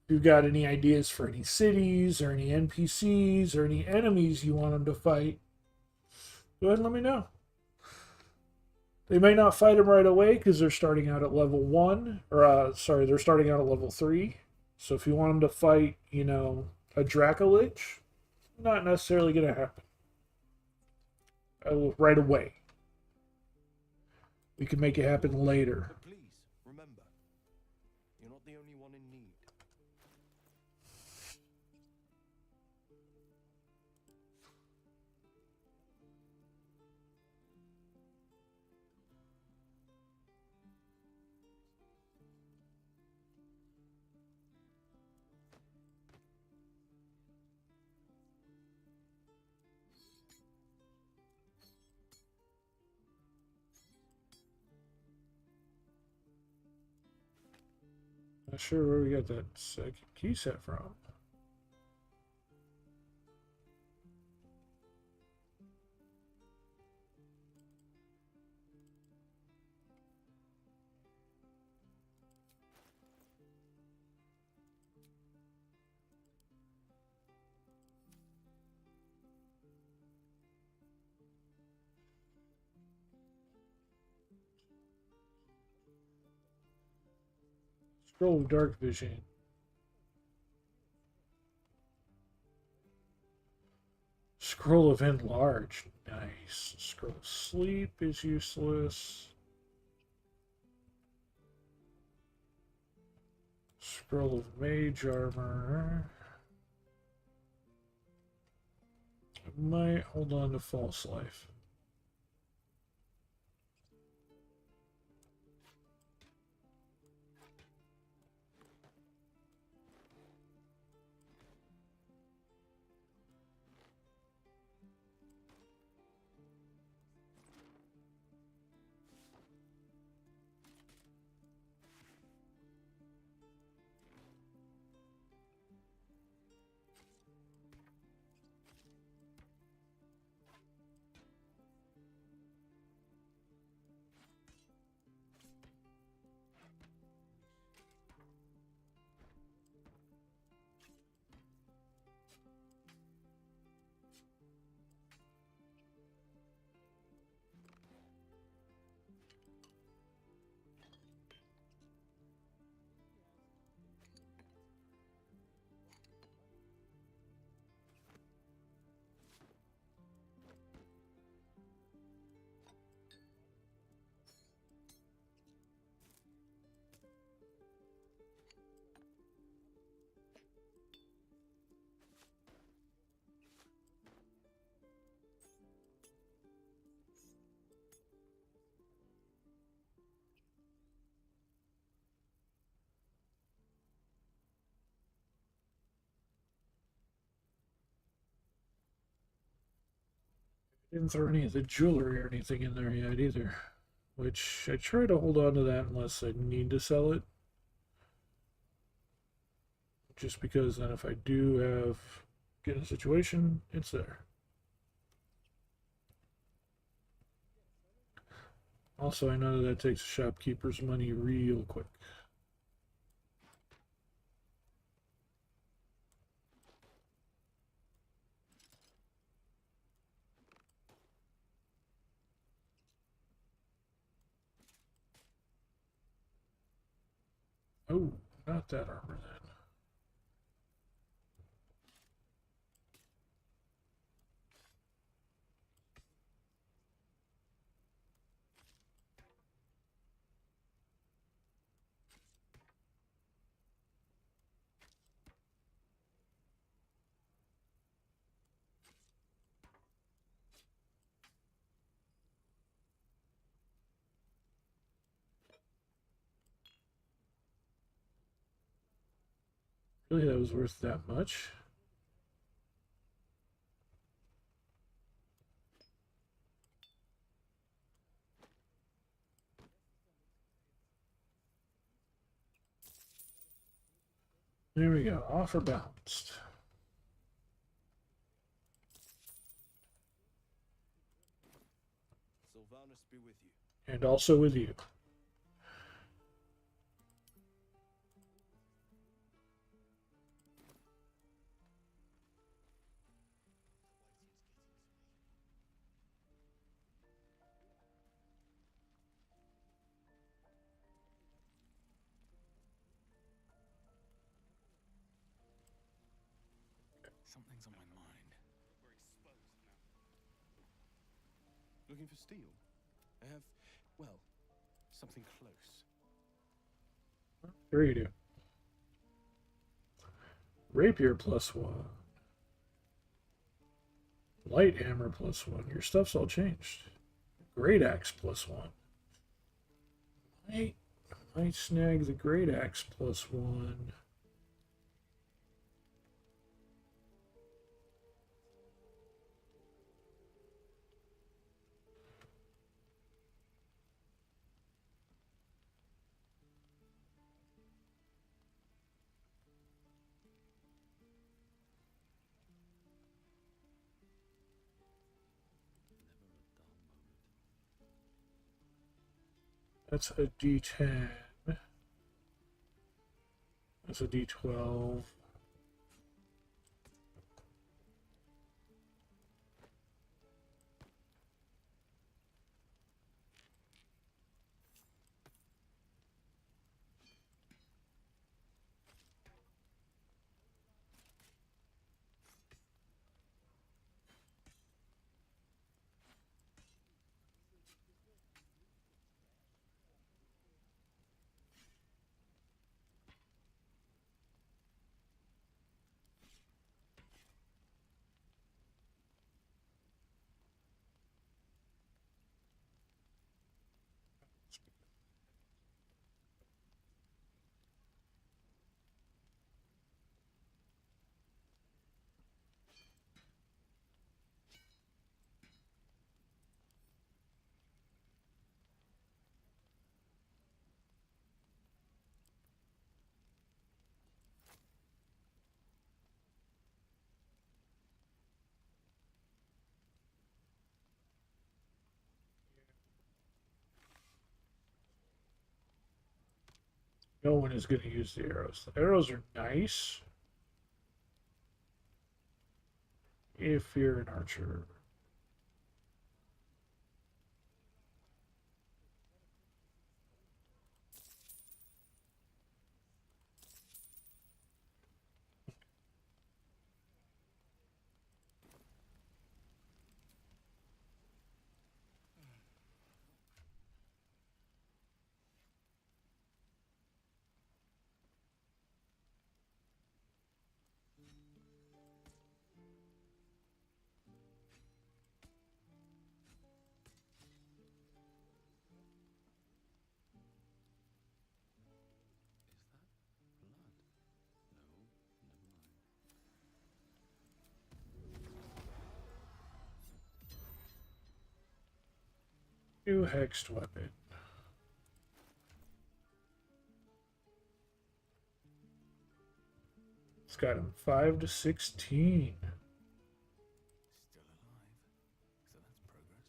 if you've got any ideas for any cities or any NPCs or any enemies you want them to fight, go ahead and let me know. They may not fight them right away because they're starting out at level 1, or they're starting out at level 3. So if you want them to fight, you know, a Dracolich, not necessarily going to happen right away. We can make it happen later. But please, remember, you're not the only one in need. Not sure where we got that second key set from. Scroll of Dark Vision. Scroll of Enlarge. Nice. Scroll of Sleep is useless. Scroll of Mage Armor. I might hold on to False Life. Didn't throw any of the jewelry or anything in there yet either. Which I try to hold on to that unless I need to sell it. Just because then if I do get in a situation, it's there. Also, I know that takes a shopkeeper's money real quick. Oh, not that armor then. Really, that was worth that much? There we go. Offer balanced. Sylvanus be with you. And also with you. Something's on my mind. We're exposed now. Looking for steel? I have, well, something close. Here you do. Rapier +1. Light hammer +1. Your stuff's all changed. Great axe +1. Might snag the great axe +1. That's a D10. That's a D12. No one is going to use the arrows. The arrows are nice if you're an archer. New hexed weapon. It's got him 5 to 16. Still alive. So that's progress.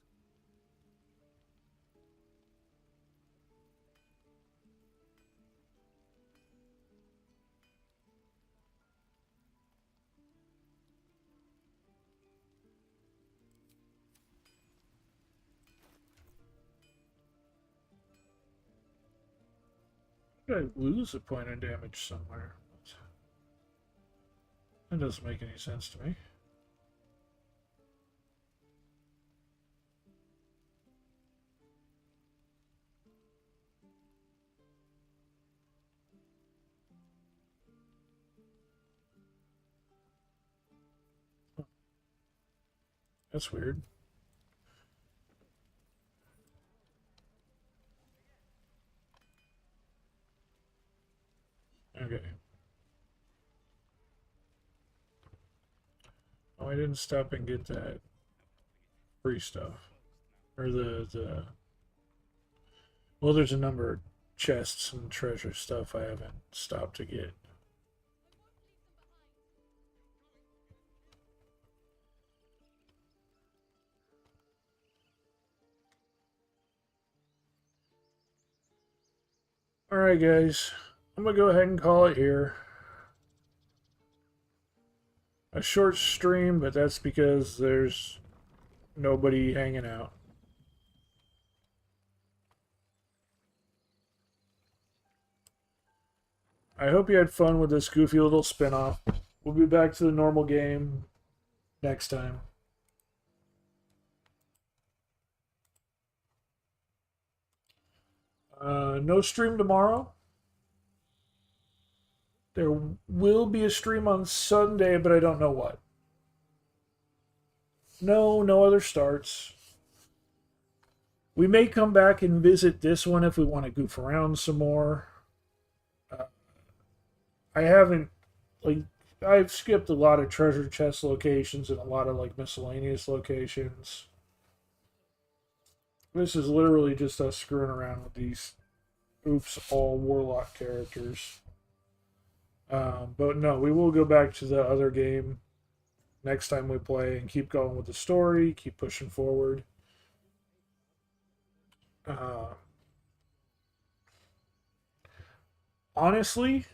Did I lose a point of damage somewhere? That doesn't make any sense to me. That's weird. Okay. Oh, I didn't stop and get that free stuff. Or the... Well, there's a number of chests and treasure stuff I haven't stopped to get. Alright, guys. I'm going to go ahead and call it here. A short stream, but that's because there's nobody hanging out. I hope you had fun with this goofy little spin-off. We'll be back to the normal game next time. No stream tomorrow. There will be a stream on Sunday, but I don't know what. No other starts. We may come back and visit this one if we want to goof around some more. I haven't, like, I've skipped a lot of treasure chest locations and a lot of, like, miscellaneous locations. This is literally just us screwing around with these oops all warlock characters. But no, we will go back to the other game next time we play and keep going with the story, keep pushing forward. Honestly,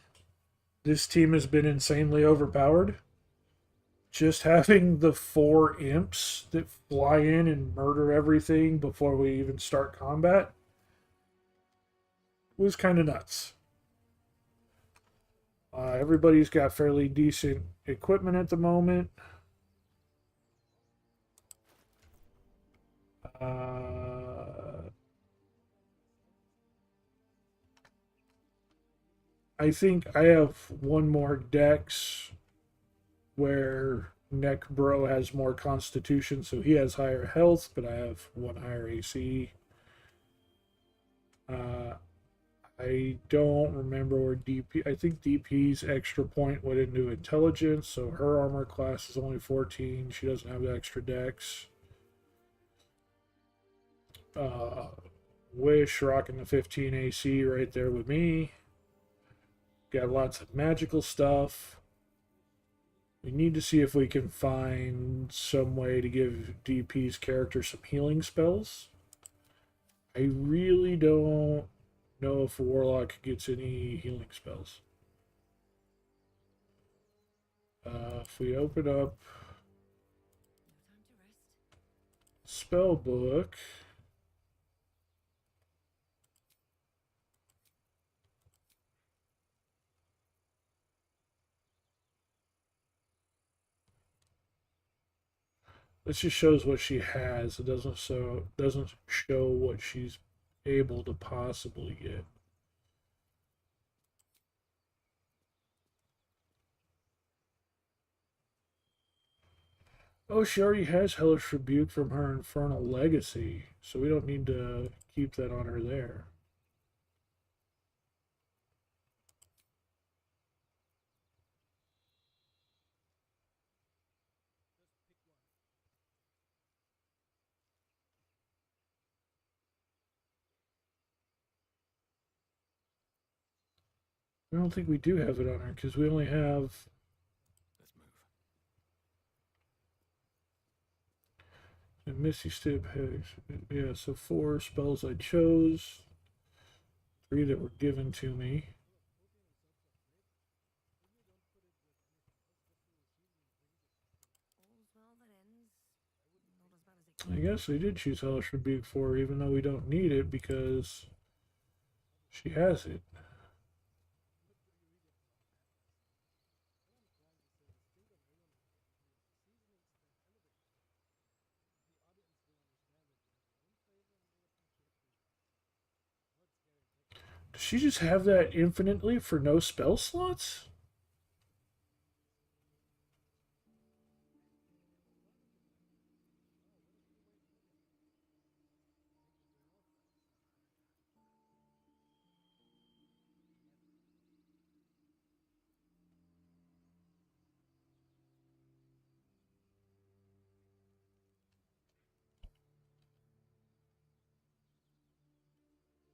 this team has been insanely overpowered. Just having the 4 imps that fly in and murder everything before we even start combat was kind of nuts. Everybody's got fairly decent equipment at the moment. I think I have one more dex where Neck Bro has more constitution, so he has higher health, but I have 1 higher AC. I don't remember where DP... I think DP's extra point went into intelligence, so her armor class is only 14. She doesn't have the extra dex. Wish rocking the 15 AC right there with me. Got lots of magical stuff. We need to see if we can find some way to give DP's character some healing spells. I really don't know if a Warlock gets any healing spells. If we open up spell book, this just shows what she has. It doesn't show what she's able to possibly get. Oh, she already has Hellish Rebuke from her Infernal Legacy, so we don't need to keep that on her there. I don't think we do have it on her because we only have. And Misty Step has, yeah, so 4 spells I chose, 3 that were given to me. I guess I did choose Hellish Rebuke for her, even though we don't need it because she has it. Does she just have that infinitely for no spell slots?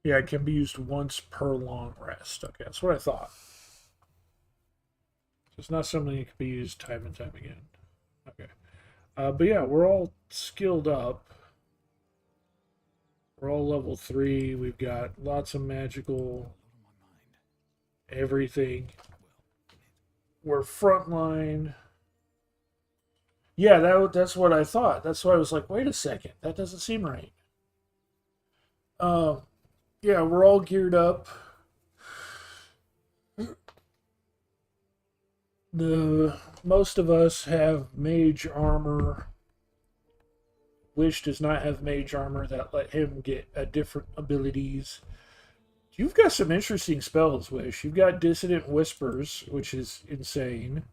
Yeah, it can be used once per long rest. Okay, that's what I thought. So it's not something that can be used time and time again. Okay. But yeah, we're all skilled up. We're all level 3. We've got lots of magical everything. We're frontline. Yeah, that's what I thought. That's why I was like, wait a second, that doesn't seem right. Yeah, we're all geared up. Most of us have mage armor. Wish does not have mage armor that let him get different abilities. You've got some interesting spells, Wish. You've got Dissonant Whispers, which is insane.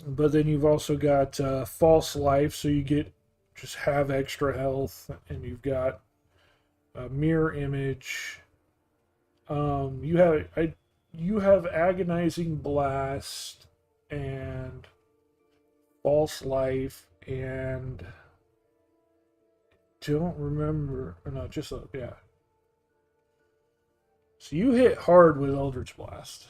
But then you've also got False Life, so you just have extra health, and you've got Mirror Image. You have Agonizing Blast and False Life and don't remember. No, just yeah. So you hit hard with Eldritch Blast.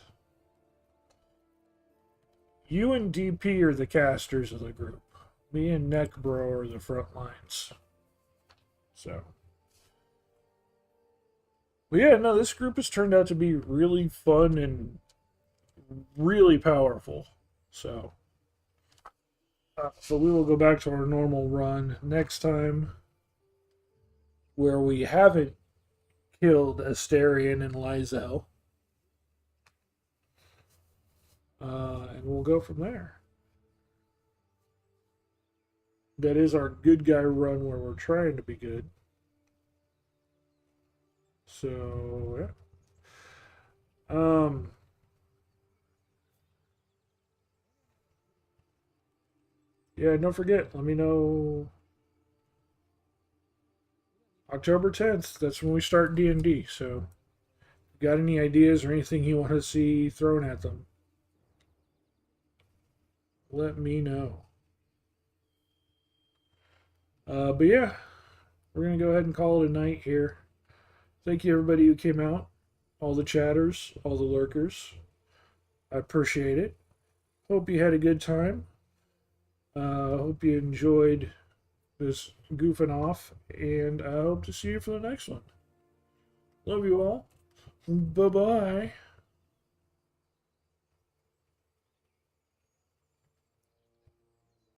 You and DP are the casters of the group. Me and Neckbro are the front lines. So. But yeah, no, this group has turned out to be really fun and really powerful. So. So we will go back to our normal run next time, where we haven't killed Asterion and Lysel. And we'll go from there. That is our good guy run where we're trying to be good. So, yeah. Yeah, don't forget, let me know. October 10th, that's when we start D&D, so if you got any ideas or anything you want to see thrown at them, let me know. But yeah, we're going to go ahead and call it a night here. Thank you, everybody who came out, all the chatters, all the lurkers. I appreciate it. Hope you had a good time. Hope you enjoyed this goofing off, and I hope to see you for the next one. Love you all. Bye-bye.